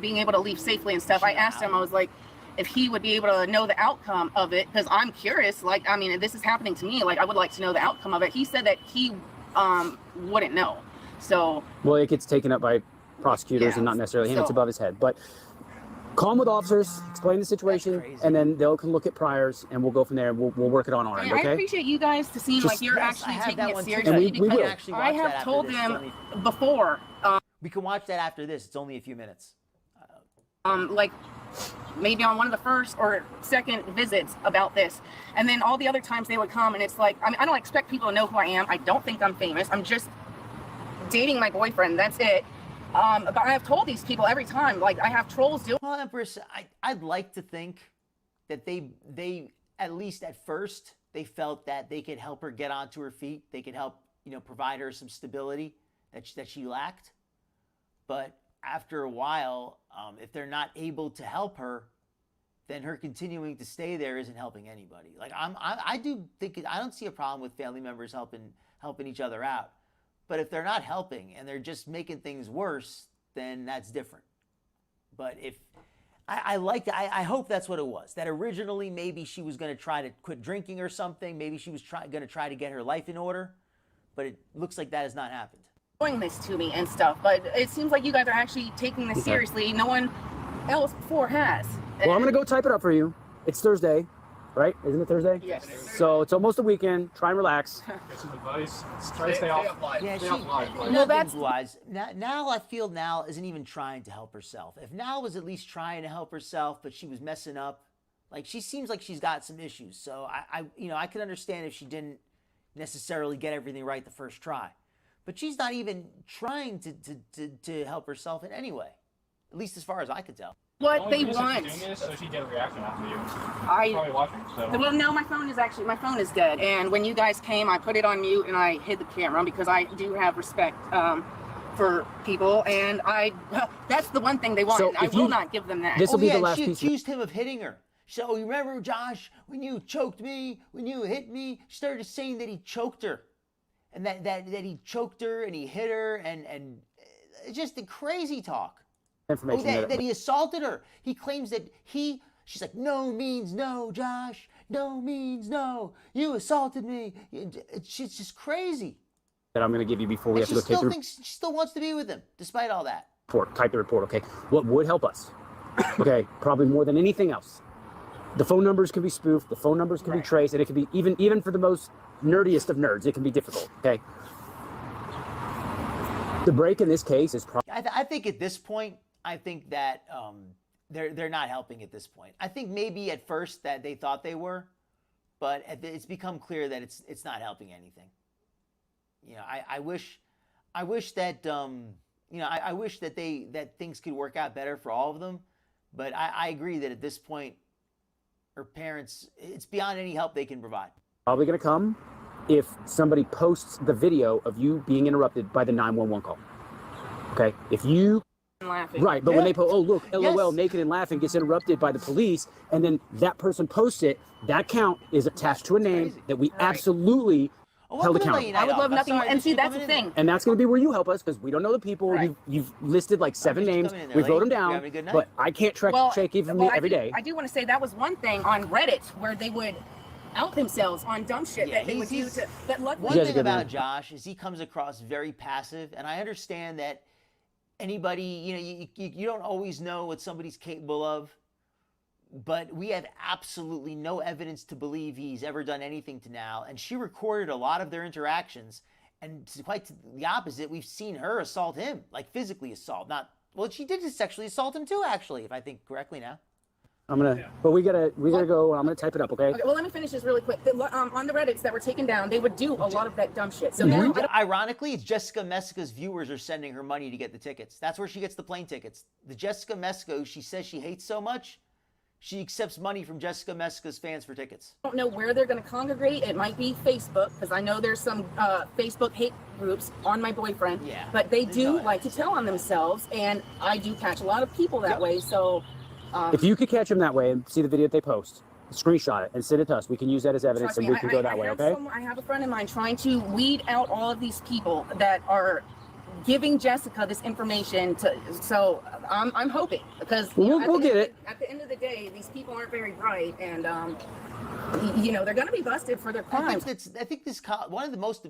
Speaker 7: being able to leave safely and stuff. I asked him, I was like, if he would be able to know the outcome of it, because I'm curious. Like, I mean, if this is happening to me, like, I would like to know the outcome of it. He said that he wouldn't know. So,
Speaker 6: well, it gets taken up by prosecutors and not necessarily him. It's above his head. But call him with officers, explain the situation, and then they'll can look at priors, and we'll go from there. We'll work it on our end. Okay.
Speaker 7: I appreciate you guys to seem like you're actually taking it seriously.
Speaker 6: And we will.
Speaker 7: I have told them before.
Speaker 1: We can watch that after this. It's only a few minutes.
Speaker 7: Like maybe on one of the first or second visits about this, and then all the other times they would come, and it's like, I mean, I don't expect people to know who I am. I don't think I'm famous. I'm just dating my boyfriend. That's it. But I have told these people every time, like, I have trolls do.
Speaker 1: Well, Empress, I'd like to think that they at least at first they felt that they could help her get onto her feet. They could help, provide her some stability that she lacked. But after a while, if they're not able to help her, then her continuing to stay there isn't helping anybody. Like I do think I don't see a problem with family members helping each other out. But if they're not helping and they're just making things worse, then that's different. But if I hope that's what it was. That originally maybe she was going to try to quit drinking or something. Maybe she was going to try to get her life in order. But it looks like that has not happened.
Speaker 7: Doing this to me and stuff, but it seems like you guys are actually taking this seriously. No one else before has.
Speaker 6: Well, I'm gonna go type it up for you. It's Thursday, right? Isn't it Thursday?
Speaker 7: Yes.
Speaker 6: So it's almost a weekend. Try and relax.
Speaker 9: Get some advice. Try to stay off live.
Speaker 1: Yeah,
Speaker 9: stay off live.
Speaker 1: Well, that's Blue Eyes. Now I feel NAL isn't even trying to help herself. If NAL was at least trying to help herself, but she was messing up, like she seems like she's got some issues. So I could understand if she didn't necessarily get everything right the first try. But she's not even trying to help herself in any way, at least as far as I could tell.
Speaker 7: What they want.
Speaker 9: So she get a reaction after you.
Speaker 7: I
Speaker 9: probably watching. So.
Speaker 7: Well, no, my phone is dead. And when you guys came, I put it on mute and I hid the camera because I do have respect for people, and that's the one thing they want. So I will not give them that.
Speaker 6: This will be the last
Speaker 1: she
Speaker 6: piece.
Speaker 1: accused him of hitting her. So you remember, Josh, when you choked me, when you hit me, she started saying that he choked her. And that he choked her and he hit her and just the crazy talk.
Speaker 6: Information
Speaker 1: that he assaulted her. He claims that she's like, no means no, Josh. No means no. You assaulted me. She's just crazy.
Speaker 6: That I'm going to give you before we have to go take the report.
Speaker 1: She still wants to be with him, despite all that.
Speaker 6: Type the report, okay? What would help us? Okay, probably more than anything else. The phone numbers can be spoofed. The phone numbers can be traced, and it can be even for the most nerdiest of nerds, it can be difficult. Okay. The break in this case is probably.
Speaker 1: I think at this point, I think that they're not helping at this point. I think maybe at first that they thought they were, but it's become clear that it's not helping anything. I wish that I wish that things could work out better for all of them, but I agree that at this point, her parents, it's beyond any help they can provide.
Speaker 6: Probably going to come if somebody posts the video of you being interrupted by the 911 call. Okay, if you
Speaker 7: laughing.
Speaker 6: Right, but when they post, oh look, LOL, naked and laughing, gets interrupted by the police, and then that person posts it, that count is attached to a name that we absolutely held accountable.
Speaker 7: I would love nothing more. And see, that's the thing.
Speaker 6: And that's going to be where you help us, because we don't know the people.
Speaker 7: Right.
Speaker 6: You've listed like 7 names. We wrote them down, but I can't check even me every day.
Speaker 7: I do want to say that was one thing on Reddit where they would out themselves on dumb shit that they would do to.
Speaker 1: One thing about Josh is he comes across very passive, and I understand that anybody, you don't always know what somebody's capable of, but we have absolutely no evidence to believe he's ever done anything to NAL, and she recorded a lot of their interactions, and quite the opposite, we've seen her assault him, like physically assault, she did just sexually assault him too, actually, if I think correctly now.
Speaker 6: But we gotta go. I'm gonna type it up, okay?
Speaker 7: Okay, well, let me finish this really quick. On the Reddits that were taken down, they would do a lot of that dumb shit. So now,
Speaker 1: ironically, it's Jessica Meska's viewers are sending her money to get the tickets. That's where she gets the plane tickets. The Jessica Meska, who she says she hates so much, she accepts money from Jessica Meska's fans for tickets.
Speaker 7: I don't know where they're going to congregate. It might be Facebook, because I know there's some Facebook hate groups on my boyfriend.
Speaker 1: Yeah.
Speaker 7: But they do like to tell on themselves, and I do catch a lot of people that way. So
Speaker 6: if you could catch them that way and see the video that they post, screenshot it and send it to us. We can use that as evidence,
Speaker 7: trust
Speaker 6: and
Speaker 7: me,
Speaker 6: we can go that way, okay?
Speaker 7: I have a friend of mine trying to weed out all of these people that are giving Jessica this information so I'm hoping, because
Speaker 6: we'll get it.
Speaker 7: At the end of the day, these people aren't very bright, and they're going to be busted for their crimes.
Speaker 1: I think one of the most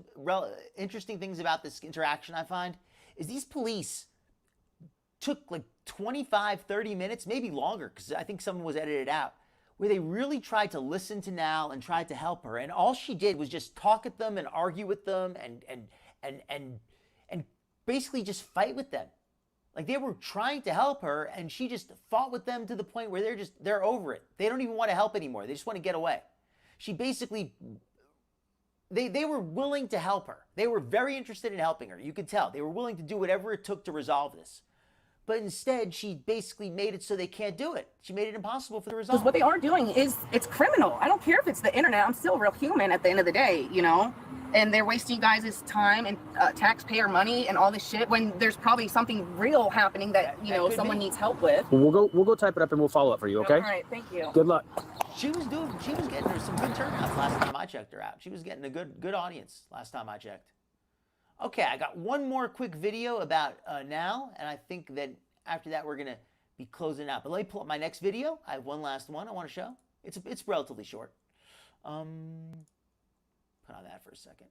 Speaker 1: interesting things about this interaction I find is these police took like 25, 30 minutes, maybe longer, because I think someone was edited out, where they really tried to listen to NAL and tried to help her, and all she did was just talk at them and argue with them and basically just fight with them. Like, they were trying to help her, and she just fought with them to the point where they're over it. They don't even want to help anymore. They just want to get away. She basically, they were willing to help her. They were very interested in helping her. You could tell. They were willing to do whatever it took to resolve this. But instead, she basically made it so they can't do it. She made it impossible for the resolve.
Speaker 7: Because what they are doing it's criminal. I don't care if it's the internet. I'm still a real human at the end of the day, And they're wasting you guys' time and taxpayer money and all this shit when there's probably something real happening that someone needs help with.
Speaker 6: Well, we'll go type it up and we'll follow up for you, okay?
Speaker 7: All right, thank you.
Speaker 6: Good luck.
Speaker 1: She was getting her some good turnouts last time I checked her out. She was getting a good audience last time I checked. Okay, I got one more quick video about NAL, and I think that after that we're gonna be closing out. But let me pull up my next video. I have one last one I want to show. It's relatively short. Put on that for a second.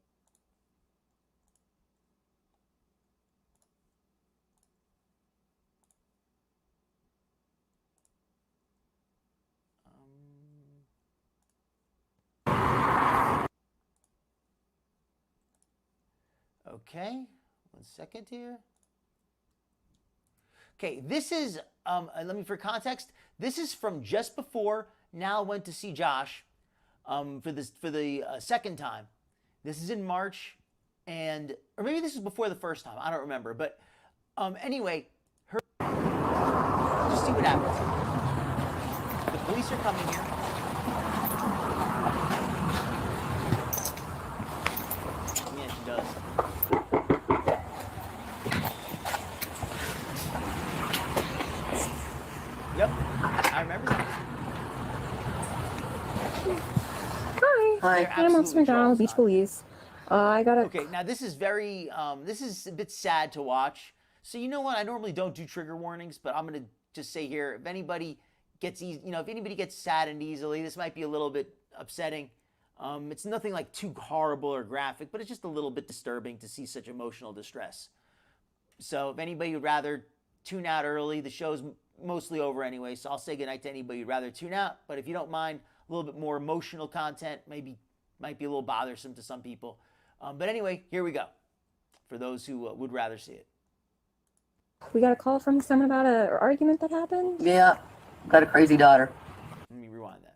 Speaker 1: Okay, 1 second here. Okay, this is, for context, this is from just before NAL went to see Josh for the second time. This is in March, or maybe this is before the first time. I don't remember, but anyway, just see what happens. The police are coming here. Yeah, she does. Yep, I remember that.
Speaker 11: Hi, I'm Officer McDonald, Beach Police. I got
Speaker 1: Okay, now this is this is a bit sad to watch. So you know what? I normally don't do trigger warnings, but I'm gonna just say here, if anybody gets if anybody gets saddened easily, this might be a little bit upsetting. It's nothing like too horrible or graphic, but it's just a little bit disturbing to see such emotional distress. So if anybody would rather tune out early, the show's mostly over anyway, so I'll say goodnight to anybody who'd rather tune out. But if you don't mind a little bit more emotional content, might be a little bothersome to some people. But anyway, here we go, for those who would rather see it.
Speaker 11: We got a call from someone about an argument that happened?
Speaker 12: Yeah, got a crazy daughter.
Speaker 1: Let me rewind that.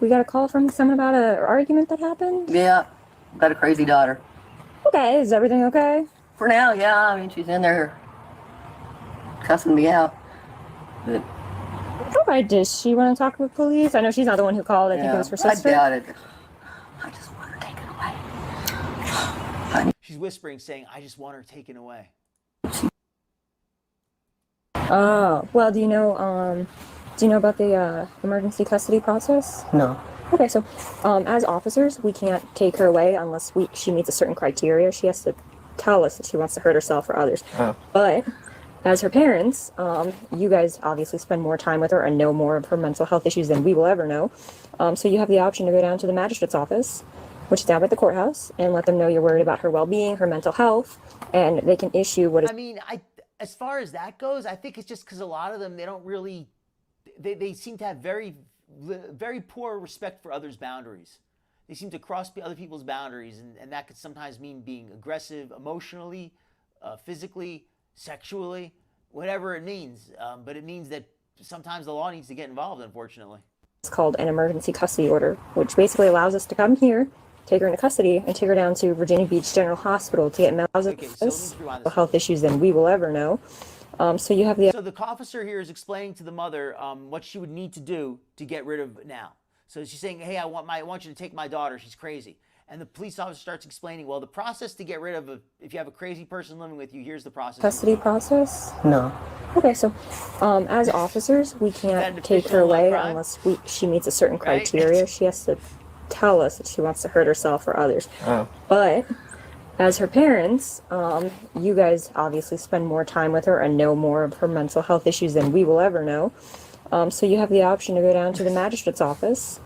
Speaker 11: We got a call from someone about an argument that happened?
Speaker 12: Yeah, got a crazy daughter.
Speaker 11: Okay, is everything okay?
Speaker 12: For now, yeah, I mean, she's in there cussing me out. But,
Speaker 11: okay, does she want to talk with police? I know she's not the one who called. I think it was her sister.
Speaker 12: I doubt it. I just want her taken away.
Speaker 1: She's whispering, saying, I just want her taken away.
Speaker 11: Oh, well, do you know about the emergency custody process?
Speaker 12: No.
Speaker 11: Okay, so as officers, we can't take her away unless she meets a certain criteria. She has to tell us that she wants to hurt herself or others.
Speaker 12: Oh.
Speaker 11: But as her parents, you guys obviously spend more time with her and know more of her mental health issues than we will ever know. So you have the option to go down to the magistrate's office, which is down at the courthouse, and let them know you're worried about her well-being, her mental health, and they can issue what is...
Speaker 1: I mean, as far as that goes, I think it's just because a lot of them, they don't really... They seem to have very, very poor respect for others' boundaries. They seem to cross other people's boundaries, and that could sometimes mean being aggressive emotionally, physically, sexually, whatever it means. But it means that sometimes the law needs to get involved, unfortunately.
Speaker 11: It's called an emergency custody order, which basically allows us to come here, take her into custody, and take her down to Virginia Beach General Hospital to get mental health issues than we will ever know. So you have the...
Speaker 1: So the officer here is explaining to the mother what she would need to do to get rid of NAL. So she's saying, hey, I want you to take my daughter. She's crazy. And the police officer starts explaining, well, the process to get rid of if you have a crazy person living with you, here's the process.
Speaker 11: Custody process? No. Okay, so as officers, we can't take her away unless she meets a certain criteria. Right? She has to tell us that she wants to hurt herself or others. Oh. But as her parents, you guys obviously spend more time with her and know more of her mental health issues than we will ever know. So you have the option to go down to the magistrate's office,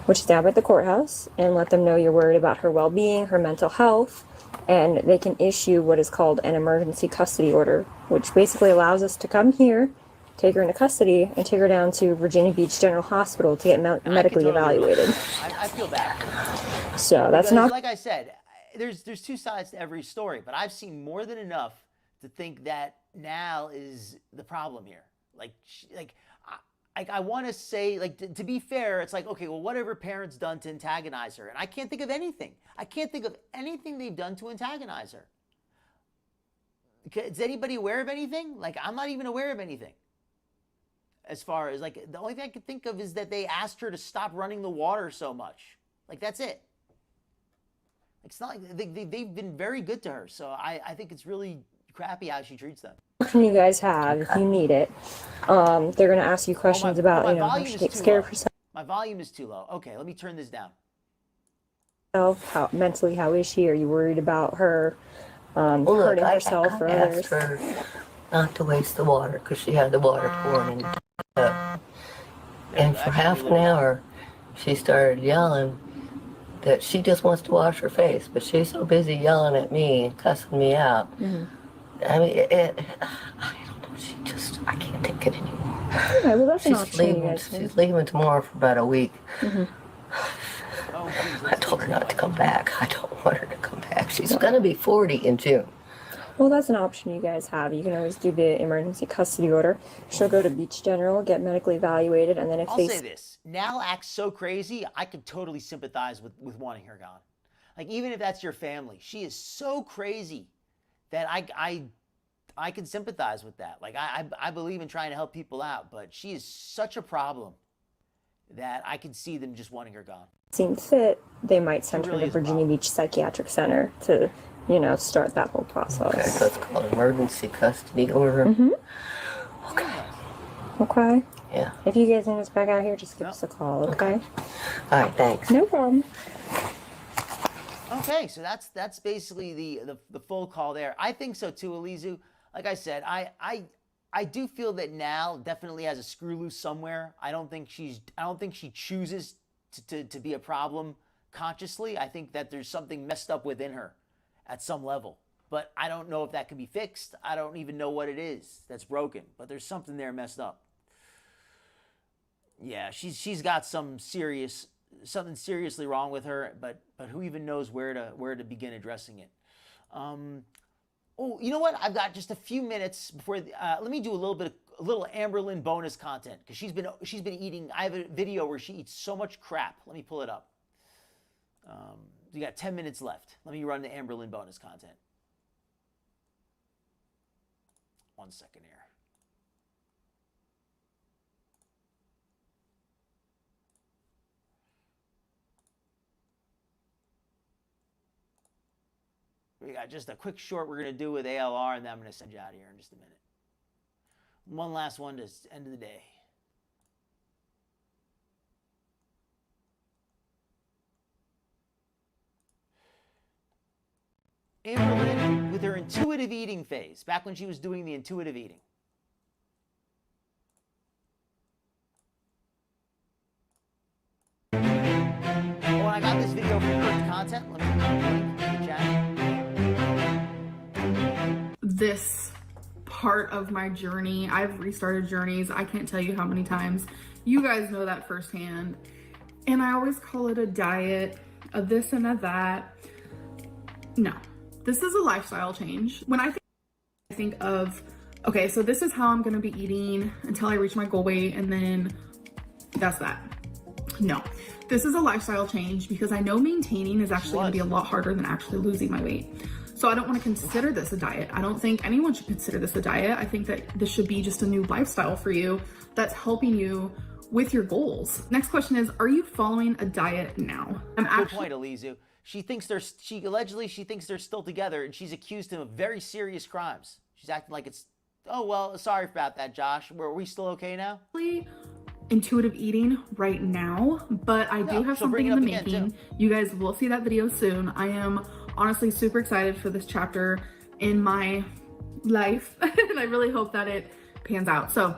Speaker 11: which is down at the courthouse, and let them know you're worried about her well-being, her mental health, and they can issue what is called an emergency custody order, which basically allows us to come here, take her into custody, and take her down to Virginia Beach General Hospital to get medically evaluated.
Speaker 1: I feel bad.
Speaker 11: So that's not...
Speaker 1: Like I said, there's two sides to every story, but I've seen more than enough to think that NAL is the problem here. I want to say, to be fair, it's like, okay, well, what have her parents done to antagonize her? And I can't think of anything. I can't think of anything they've done to antagonize her. Is anybody aware of anything? I'm not even aware of anything. As far as, the only thing I could think of is that they asked her to stop running the water so much. That's it. It's not like they've been very good to her. So I think it's really crappy how she treats them.
Speaker 11: You guys have, if you need it, they're going to ask you questions about, how she takes care of herself.
Speaker 1: My volume is too low. Okay, let me turn this down.
Speaker 11: How mentally, how is she? Are you worried about her hurting herself or others?
Speaker 12: I asked her not to waste the water because she had the water pouring in the tub. And for half an hour, she started yelling that she just wants to wash her face, but she's so busy yelling at me and cussing me out. Mm-hmm. I mean, I don't know, I can't take it anymore.
Speaker 11: Yeah, well, that's
Speaker 12: she's leaving tomorrow for about a week. Mm-hmm. I told her not to come back. I don't want her to come back. She's going to be 40 in June.
Speaker 11: Well, that's an option you guys have. You can always do the emergency custody order. She'll go to Beach General, get medically evaluated, and then if
Speaker 1: I'll say this. NAL acts so crazy, I could totally sympathize with wanting her gone. Even if that's your family, she is so crazy that I can sympathize with that. I believe in trying to help people out, but she is such a problem that I could see them just wanting her gone.
Speaker 11: Seem fit, they might send her to Virginia Beach Psychiatric Center to, start that whole process.
Speaker 12: Okay, so it's called emergency custody order.
Speaker 11: Mm-hmm. Okay.
Speaker 12: Yeah.
Speaker 11: If you guys need us back out here, just give us a call, okay?
Speaker 12: All right, thanks.
Speaker 11: No problem.
Speaker 1: Okay, so that's basically the full call there. I think so too, Elizu. Like I said, I do feel that NAL definitely has a screw loose somewhere. I don't think she chooses to be a problem consciously. I think that there's something messed up within her at some level. But I don't know if that can be fixed. I don't even know what it is that's broken. But there's something there messed up. Yeah, she's got something seriously wrong with her, but who even knows where to begin addressing it. Oh, you know what? I've got just a few minutes before. Let me do a little Amberlynn bonus content because she's been eating. I have a video where she eats so much crap. Let me pull it up. You got 10 minutes left. Let me run the Amberlynn bonus content. 1 second here. We got just a quick short we're going to do with ALR, and then I'm going to send you out of here in just a minute. One last one to end of the day. Amberlynn with her intuitive eating phase, back when she was doing the intuitive eating. When I got this video for first content, let me put the link in the chat.
Speaker 2: This part of my journey, I've restarted journeys. I can't tell you how many times. You guys know that firsthand. And I always call it a diet, a this and a that. No, this is a lifestyle change. When I think of Okay, so this is how I'm gonna be eating until I reach my goal weight, and then that's that. No, this is a lifestyle change because I know maintaining is actually gonna be a lot harder than actually losing my weight. So I don't wanna consider this a diet. I don't think anyone should consider this a diet. I think that this should be just a new lifestyle for you that's helping you with your goals. Next question is, are you following a diet now?
Speaker 1: Good point, Elizu. She allegedly thinks they're still together, and she's accused him of very serious crimes. She's acting like it's, oh, well, sorry about that, Josh. Are we still okay now?
Speaker 2: Intuitive eating right now, but I do have something in the making. You guys will see that video soon. I am honestly super excited for this chapter in my life, and I really hope that it pans out. So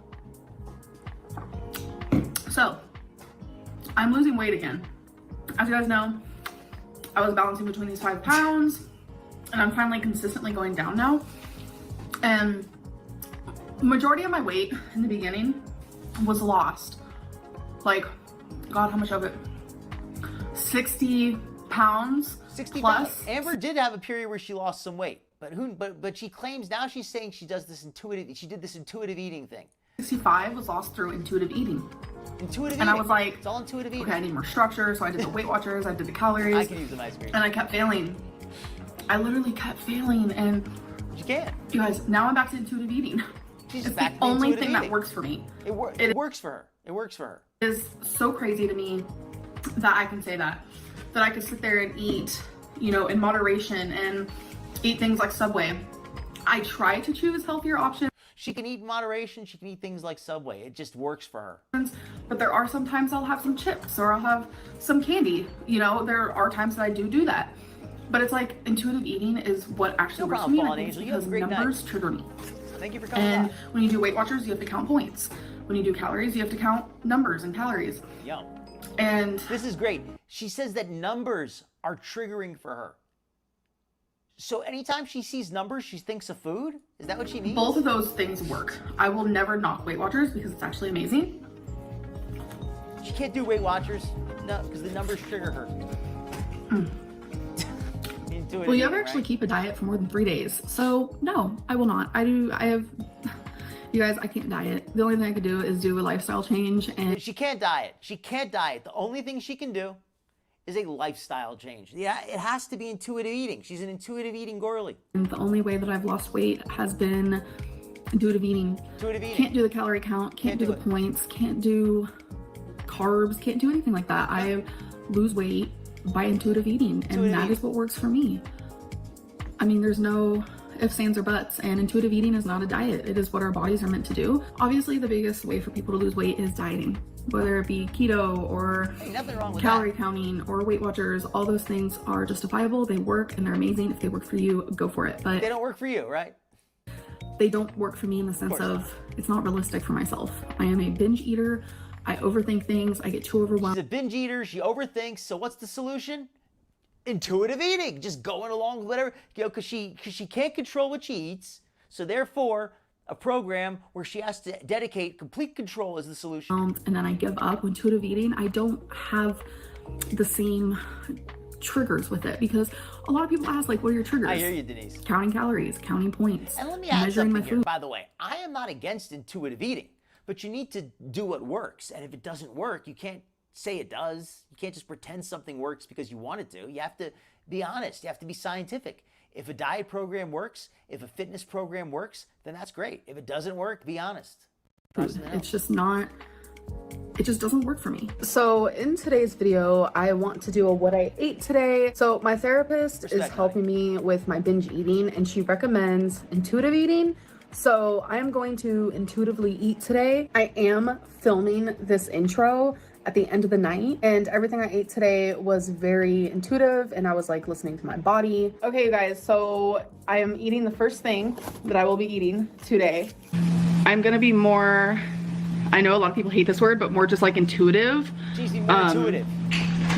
Speaker 2: I'm losing weight again. As you guys know, I was balancing between these 5 pounds, and I'm finally consistently going down now. And majority of my weight in the beginning was lost. Like, God, how much of it? 60 pounds
Speaker 1: 60
Speaker 2: plus.
Speaker 1: pounds. Amber did have a period where she lost some weight, but she claims now she's saying she did this intuitive eating thing.
Speaker 2: 65 was lost through intuitive eating.
Speaker 1: Intuitive
Speaker 2: and
Speaker 1: eating.
Speaker 2: I was like,
Speaker 1: it's all intuitive eating.
Speaker 2: Okay, I need more structure, so I did the Weight Watchers, I did the calories.
Speaker 1: I can use them ice cream.
Speaker 2: And I kept failing. I literally kept failing, and
Speaker 1: you can't.
Speaker 2: You guys, now I'm back to intuitive eating. It's the only thing that works for me.
Speaker 1: It works for her. It works for her.
Speaker 2: It is so crazy to me that I can say that I could sit there and eat, you know, in moderation and eat things like Subway. I try to choose healthier options.
Speaker 1: She can eat in moderation. She can eat things like Subway. It just works for her.
Speaker 2: But there are some times I'll have some chips or I'll have some candy. You know, there are times that I do that. But it's like intuitive eating is what actually works for me. Because numbers trigger me.
Speaker 1: Thank you for coming
Speaker 2: And
Speaker 1: back.
Speaker 2: when you do Weight Watchers, you have to count points. When you do calories, you have to count numbers and calories.
Speaker 1: Yum.
Speaker 2: And
Speaker 1: this is great. She says that numbers are triggering for her. So anytime she sees numbers, she thinks of food? Is that what she means?
Speaker 2: Both of those things work. I will never knock Weight Watchers because it's actually amazing.
Speaker 1: She can't do Weight Watchers? No, because the numbers trigger her.
Speaker 2: Will you ever actually keep a diet for more than 3 days? So no, I will not. You guys, I can't diet. The only thing I could do is do a lifestyle change. And
Speaker 1: she can't diet. She can't diet. The only thing she can do is a lifestyle change. Yeah, it has to be intuitive eating. She's an intuitive eating girly.
Speaker 2: And the only way that I've lost weight has been intuitive eating.
Speaker 1: Intuitive eating.
Speaker 2: Can't do the calorie count, can't do the points, can't do carbs, can't do anything like that. I lose weight by intuitive eating, and that is what works for me. I mean, there's no ifs, ands, or buts, and intuitive eating is not a diet. It is what our bodies are meant to do. Obviously, the biggest way for people to lose weight is dieting, whether it be keto or calorie counting or Weight Watchers. All those things are justifiable. They work and they're amazing. If they work for you, go for it. But
Speaker 1: they don't work for you, right?
Speaker 2: They don't work for me in the sense of it's not realistic for myself. I am a binge eater. I overthink things. I get too overwhelmed.
Speaker 1: She's a binge eater. She overthinks. So what's the solution? Intuitive eating. Just going along with whatever, you know, because she can't control what she eats. So therefore, a program where she has to dedicate complete control is the solution.
Speaker 2: And then I give up. Intuitive eating, I don't have the same triggers with it because a lot of people ask, like, what are your triggers?
Speaker 1: I hear you, Denise.
Speaker 2: Counting calories, counting points,
Speaker 1: and let me add
Speaker 2: measuring my
Speaker 1: something here.
Speaker 2: food.
Speaker 1: By the way, I am not against intuitive eating, but you need to do what works. And if it doesn't work, you can't say it does. You can't just pretend something works because you want it to. You have to be honest. You have to be scientific. If a diet program works, if a fitness program works, then that's great. If it doesn't work, be honest.
Speaker 2: It's just not, it just doesn't work for me. So in today's video, I want to do a what I ate today. So my therapist is helping me with my binge eating, and she recommends intuitive eating. So I am going to intuitively eat today. I am filming this intro at the end of the night, and everything I ate today was very intuitive, and I was like listening to my body. Okay, you guys, so I am eating the first thing that I will be eating today. I'm gonna be more, I know a lot of people hate this word, but more just like intuitive.
Speaker 1: Jeez, more intuitive.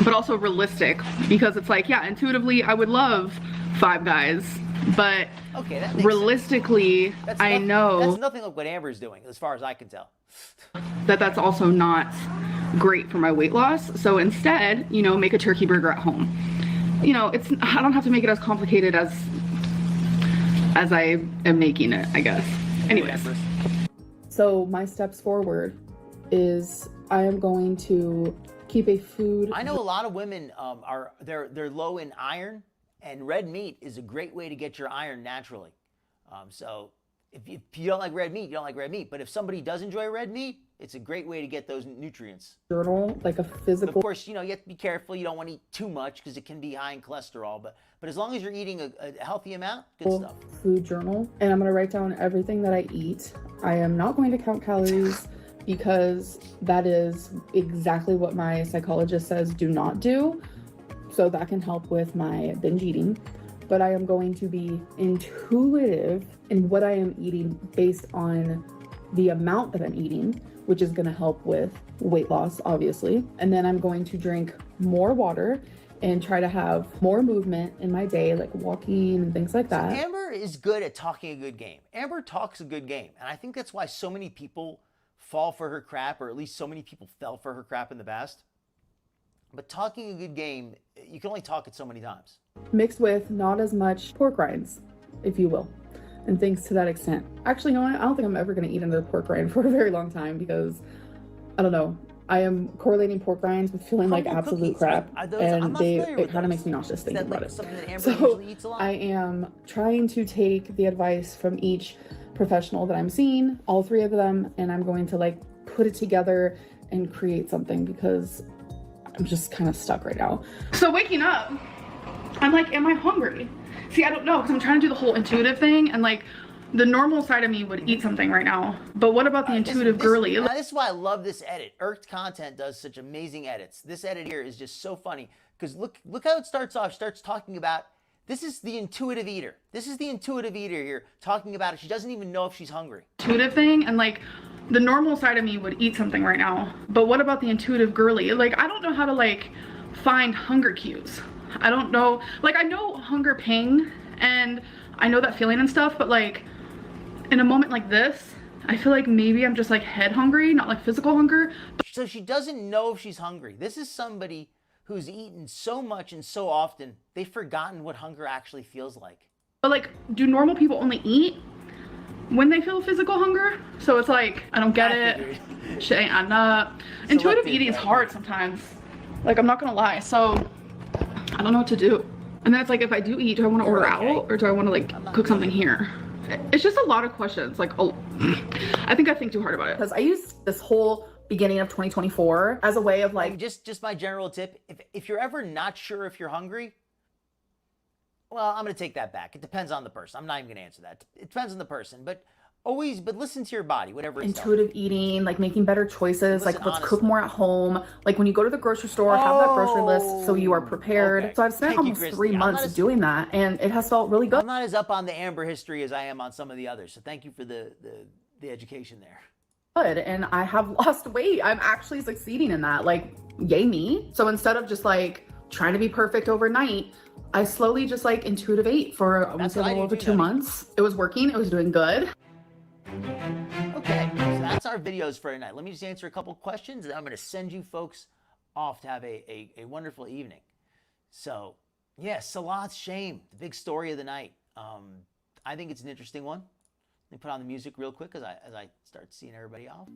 Speaker 2: But also realistic, because it's like, yeah, intuitively I would love Five Guys, but
Speaker 1: okay, that makes
Speaker 2: realistically, I know
Speaker 1: that's nothing like what Amber's doing, as far as I can tell.
Speaker 2: That's also not great for my weight loss. So instead, you know, make a turkey burger at home. You know, I don't have to make it as complicated as I am making it, I guess. Anyways, so my steps forward is I am going to keep a food.
Speaker 1: I know a lot of women they're low in iron, and red meat is a great way to get your iron naturally. So if you don't like red meat, you don't like red meat. But if somebody does enjoy red meat, it's a great way to get those nutrients.
Speaker 2: Journal, like a physical.
Speaker 1: Of course, you know, you have to be careful. You don't want to eat too much because it can be high in cholesterol. But as long as you're eating a healthy amount, good stuff.
Speaker 2: Food journal, and I'm gonna write down everything that I eat. I am not going to count calories because that is exactly what my psychologist says do not do. So that can help with my binge eating. But I am going to be intuitive in what I am eating based on the amount that I'm eating, which is going to help with weight loss, obviously. And then I'm going to drink more water and try to have more movement in my day, like walking and things like that.
Speaker 1: So Amber is good at talking a good game. Amber talks a good game. And I think that's why so many people fall for her crap, or at least so many people fell for her crap in the past. But talking a good game, you can only talk it so many times.
Speaker 2: Mixed with not as much pork rinds, if you will, and things to that extent. Actually, no, I don't think I'm ever going to eat another pork rind for a very long time because, I don't know, I am correlating pork rinds with feeling like absolute crap, and it kind of makes me nauseous thinking about it. So I am trying to take the advice from each professional that I'm seeing, all three of them, and I'm going to like put it together and create something because I'm just kind of stuck right now. So waking up, I'm like, am I hungry? See, I don't know, because I'm trying to do the whole intuitive thing, and like the normal side of me would eat something right now. But what about the intuitive girly?
Speaker 1: This is why I love this edit. Irked Content does such amazing edits. This edit here is just so funny because look how it starts off. She starts talking about, this is the intuitive eater. This is the intuitive eater here talking about it. She doesn't even know if she's hungry.
Speaker 2: Intuitive thing, and like the normal side of me would eat something right now. But what about the intuitive girly? Like, I don't know how to like find hunger cues. I don't know, like I know hunger ping and I know that feeling and stuff, but like in a moment like this, I feel like maybe I'm just like head hungry, not like physical hunger.
Speaker 1: So she doesn't know if she's hungry. This is somebody who's eaten so much and so often, they've forgotten what hunger actually feels like.
Speaker 2: But like, do normal people only eat when they feel physical hunger? So it's like, I don't get it. Shit ain't adding up. Intuitive eating is hard sometimes. Like, I'm not gonna lie. So I don't know what to do. And then it's like, if I do eat, do I want to order out or do I want to like cook something here? It's just a lot of questions. Like, oh, I think too hard about it. Because I used this whole beginning of 2024 as a way of like,
Speaker 1: just my general tip. If you're ever not sure if you're hungry, well, I'm going to take that back. It depends on the person. I'm not even going to answer that. It depends on the person, but listen to your body, whatever it's
Speaker 2: intuitive eating, like making better choices, like let's cook more at home. Like when you go to the grocery store, have that grocery list so you are prepared. Okay. So I've spent almost 3 months doing that, and it has felt really good.
Speaker 1: I'm not as up on the Amber history as I am on some of the others, so thank you for the education there.
Speaker 2: Good, and I have lost weight. I'm actually succeeding in that. Like, yay me. So instead of just like trying to be perfect overnight, I slowly just like intuitive ate for almost a little over 2 months. It was working. It was doing good.
Speaker 1: Okay, so that's our videos for tonight. Let me just answer a couple questions, and I'm going to send you folks off to have a wonderful evening. So, yeah, Salah's shame, the big story of the night. I think it's an interesting one. Let me put on the music real quick as I start seeing everybody off.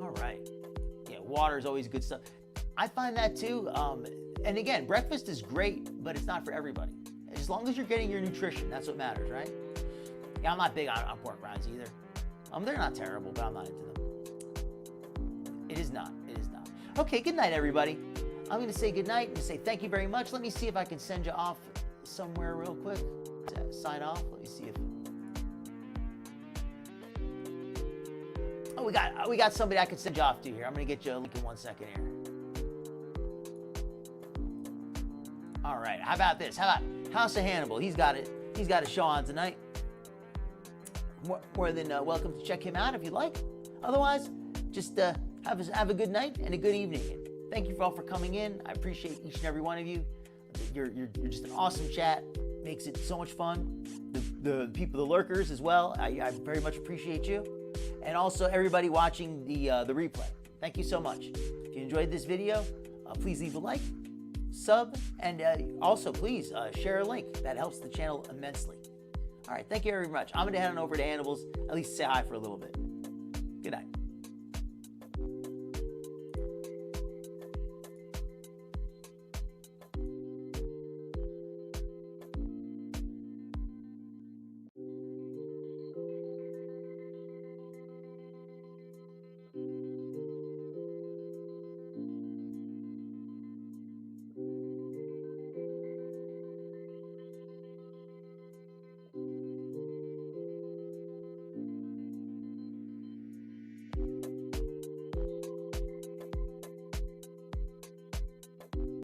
Speaker 1: All right. Yeah, water is always good stuff. I find that too. And again, breakfast is great, but it's not for everybody. As long as you're getting your nutrition, that's what matters, right? Yeah, I'm not big on pork rinds either. They're not terrible, but I'm not into them. It is not. It is not. Okay, good night, everybody. I'm going to say good night and say thank you very much. Let me see if I can send you off somewhere real quick to sign off. Let me see if... Oh, we got somebody I can send you off to here. I'm going to get you a link in 1 second here. All right, how about this? How about House of Hannibal? He's got it. He's got a show on tonight. More than welcome to check him out if you'd like. Otherwise, just have a good night and a good evening. Thank you all for coming in. I appreciate each and every one of you. You're just an awesome chat. Makes it so much fun. The people, the lurkers as well. I very much appreciate you. And also everybody watching the replay. Thank you so much. If you enjoyed this video, please leave a like, sub, and also please share a link. That helps the channel immensely. All right, thank you very much. I'm going to head on over to Hannibal's, at least say hi for a little bit. Good night.